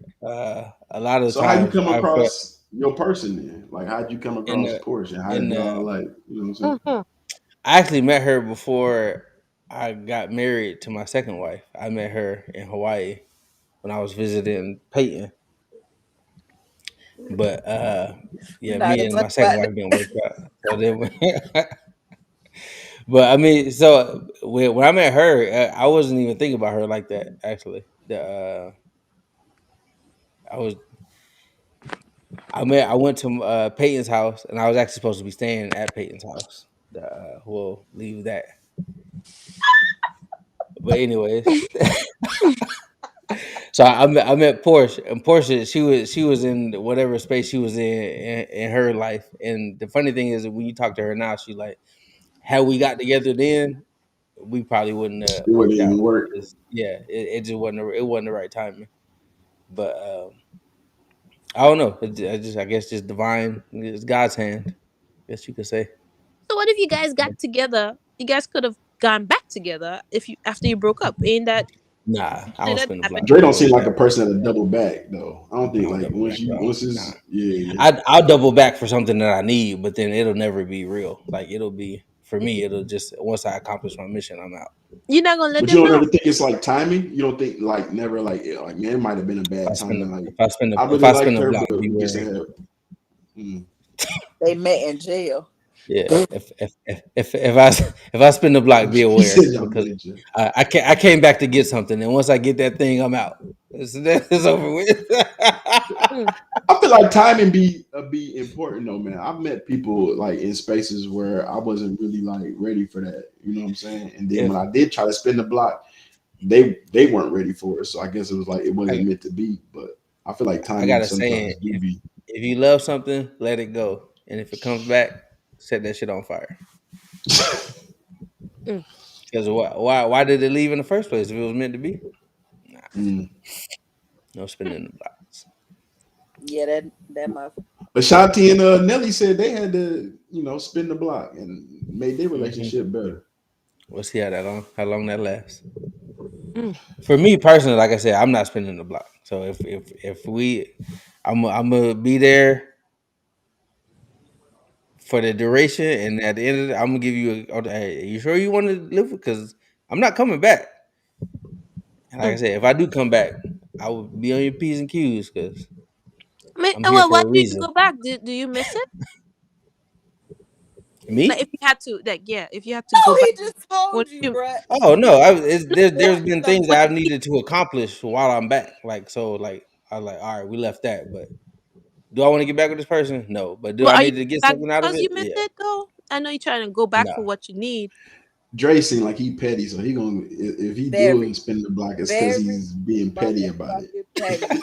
A lot of the So how you times come I felt across your person then? Like how'd you come in across the Portia? How in did the. y'all like you know what I'm saying? Mm-hmm. I actually met her before I got married to my second wife. I met her in Hawaii when I was visiting Peyton. But We're yeah, not me gonna and talk my second about wife didn't work out. So then, but I mean, so when I met her, I wasn't even thinking about her like that. Actually, I was I went to Peyton's house, and I was actually supposed to be staying at Peyton's house. We'll leave that. But anyways, so I met Porsche, and Porsche she was in whatever space she was in her life. And the funny thing is, that when you talk to her now, she like, had we got together then, we probably wouldn't have It wouldn't worked even out. work. Yeah, it just wasn't the right timing. But I don't know. I guess just divine. It's God's hand. I guess you could say. So what if you guys got together? You guys could have gone back together if you after you broke up. Ain't that Nah, I don't that spin the block. Dre happened? don't Go seem like a back. person that double back though. I don't I think don't like double back, bro. once Nah, it's yeah. I'll double back for something that I need, but then it'll never be real. Like it'll be for me. It'll just once I accomplish my mission, I'm out. You're not gonna let But you them don't know. ever think it's like timing. You don't think like never like yeah, like man, it might have been a bad time. Like I If really I spin liked the her, block, but we just beware. had. Mm. they met in jail. Yeah, if I spin the block, be He said aware y'all because manager. I came back to get something, and once I get that thing, I'm out. It's over with. Mm. I feel like timing be important though, man. I've met people like in spaces where I wasn't really like ready for that. You know what I'm saying? And then when if I did try to spin the block, they weren't ready for it. So I guess it was like it wasn't I, meant to be. But I feel like I timing got a saying, sometimes do be. if you love something, let it go, and if it comes back, set that shit on fire. Mm. Because why did it leave in the first place if it was meant to be? Nah, Mm. no spinning the blocks. Yeah, that motherfucker. Ashanti and Nelly said they had to, spin the block and made their Hmm. relationship better. We'll see how long that lasts. Mm. For me personally, like I said, I'm not spinning the block. So I'm gonna be there for the duration, and at the end of it, I'm gonna give you hey, you sure you want to live? Because I'm not coming back. And like I Mm. said, if I do come back, I will be on your P's and Q's because I mean, I'm here well, why for a did you reason. go back? Do you miss it? Like if Me? you had to, like yeah, if you had to go Oh, back, he just told would you, you? bruh. Oh no, No, there's been So things that I've needed to accomplish while I'm back. Like so, like I was like, all right, we left that, but do I want to get back with this person? No, but do but I are you need to get back something out of because you it? miss Yeah, it though? I know you're trying to go back for no. what you need. Dre seemed like he petty, so he gonna if he very, doing spin the block, it's because very he's being petty about it. motherfucking petty.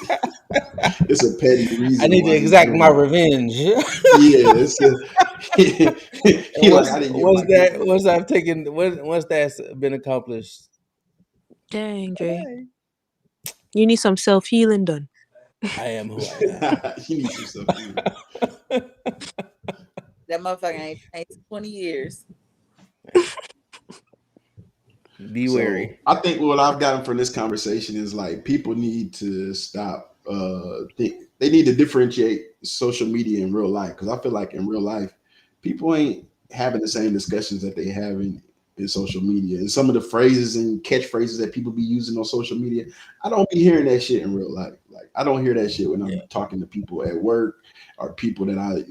It's a petty I reason need to why he's exact my doing it. revenge. Yeah, it's a, And he like I didn't get my kickback. once that's been accomplished, Dang, Dre, bye. you need some self healing done. I am who I am. He needs some stuff. Here. That motherfucker ain't changed 20 years. Be So wary. I think what I've gotten from this conversation is like people need to stop. Think they need to differentiate social media and real life, because I feel like in real life, people ain't having the same discussions that they have in social media. And some of the phrases and catchphrases that people be using on social media, I don't be hearing that shit in real life. Like I don't hear that shit when I'm Yeah. talking to people at work or people that I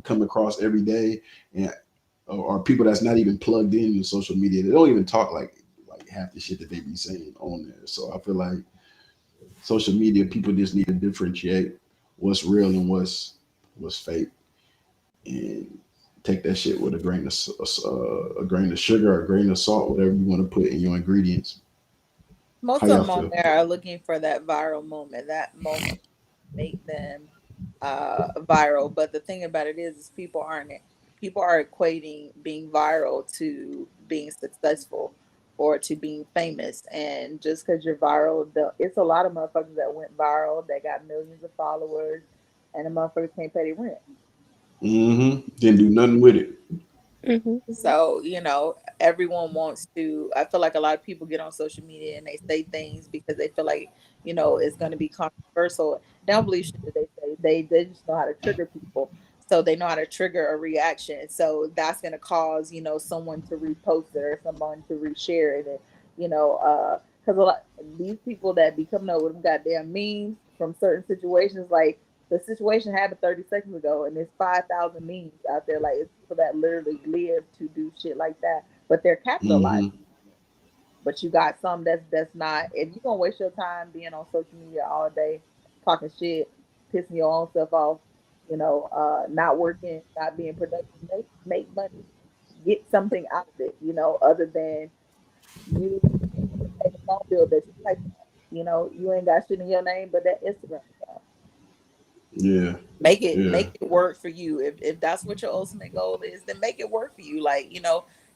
come across every day, and or people that's not even plugged in social media. They don't even talk like half the shit that they be saying on there. So I feel like social media, people just need to differentiate what's real and what's fake, and take that shit with a grain of sugar, or a grain of salt, whatever you want to put in your ingredients. How Most of y'all them on feel? there are looking for that viral moment, that moment make them viral. But the thing about it is people are equating being viral to being successful or to being famous. And just because you're viral, it's a lot of motherfuckers that went viral that got millions of followers, and the motherfuckers can't pay their rent. Mm-hmm. Didn't do nothing with it. Mhm. So, everyone wants to. I feel like a lot of people get on social media and they say things because they feel like, it's going to be controversial. They don't believe shit that they say. They just know how to trigger people. So they know how to trigger a reaction. So that's going to cause, someone to repost it or someone to reshare it. And, because a lot these people that be coming up with them goddamn memes from certain situations, like the situation happened 30 seconds ago, and there's 5,000 memes out there. Like, it's people that literally live to do shit like that, but they're capitalized. Mm-hmm. But you got some that's not. If you're gonna waste your time being on social media all day, talking shit, pissing your own self off, not working, not being productive, make money, get something out of it, other than you pay the phone bill that you like that. You ain't got shit in your name but that Instagram account. Yeah. Make Yeah. it work for you. If that's what your ultimate goal is, then make it work for you. Like,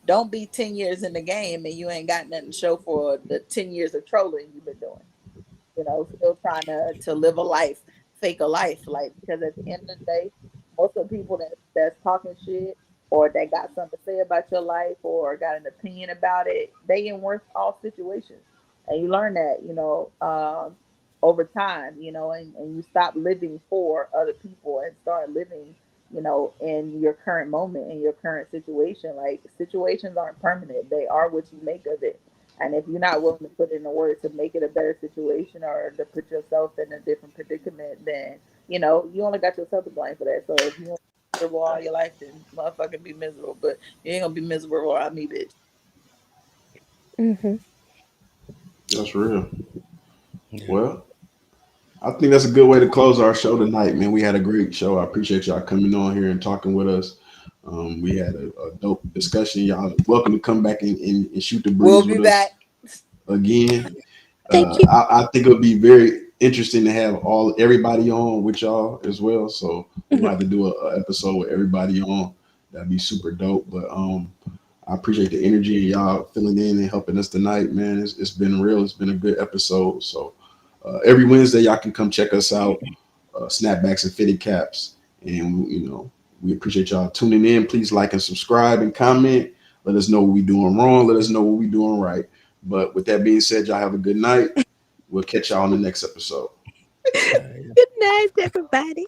don't be 10 years in the game and you ain't got nothing to show for the 10 years of trolling you've been doing. Still trying to live a life, fake a life. Like, because at the end of the day, most of the people that's talking shit or that got something to say about your life or got an opinion about it, they in worse all situations. And you learn that, over time, and you stop living for other people and start living, in your current moment, in your current situation. Like, situations aren't permanent. They are what you make of it. And if you're not willing to put in the work to make it a better situation or to put yourself in a different predicament, then you only got yourself to blame for that. So if you want to be miserable all your life, then motherfucking be miserable. But you ain't gonna be miserable around me, bitch. Mhm. That's real. Yeah. Well, I think that's a good way to close our show tonight, man. We had a great show. I appreciate y'all coming on here and talking with us. We had a dope discussion. Y'all welcome to come back and shoot the We'll breeze be with back. us again. Thank you. I think it'll be very interesting to have everybody on with y'all as well. So we're gonna Mhm. have to do a episode with everybody on. That'd be super dope. But I appreciate the energy and y'all filling in and helping us tonight, man. It's been real. It's been a good episode. So every Wednesday, y'all can come check us out. Snapbacks and fitted caps, and we appreciate y'all tuning in. Please like and subscribe and comment. Let us know what we doing wrong. Let us know what we doing right. But with that being said, y'all have a good night. We'll catch y'all on the next episode. All right. Good night, everybody.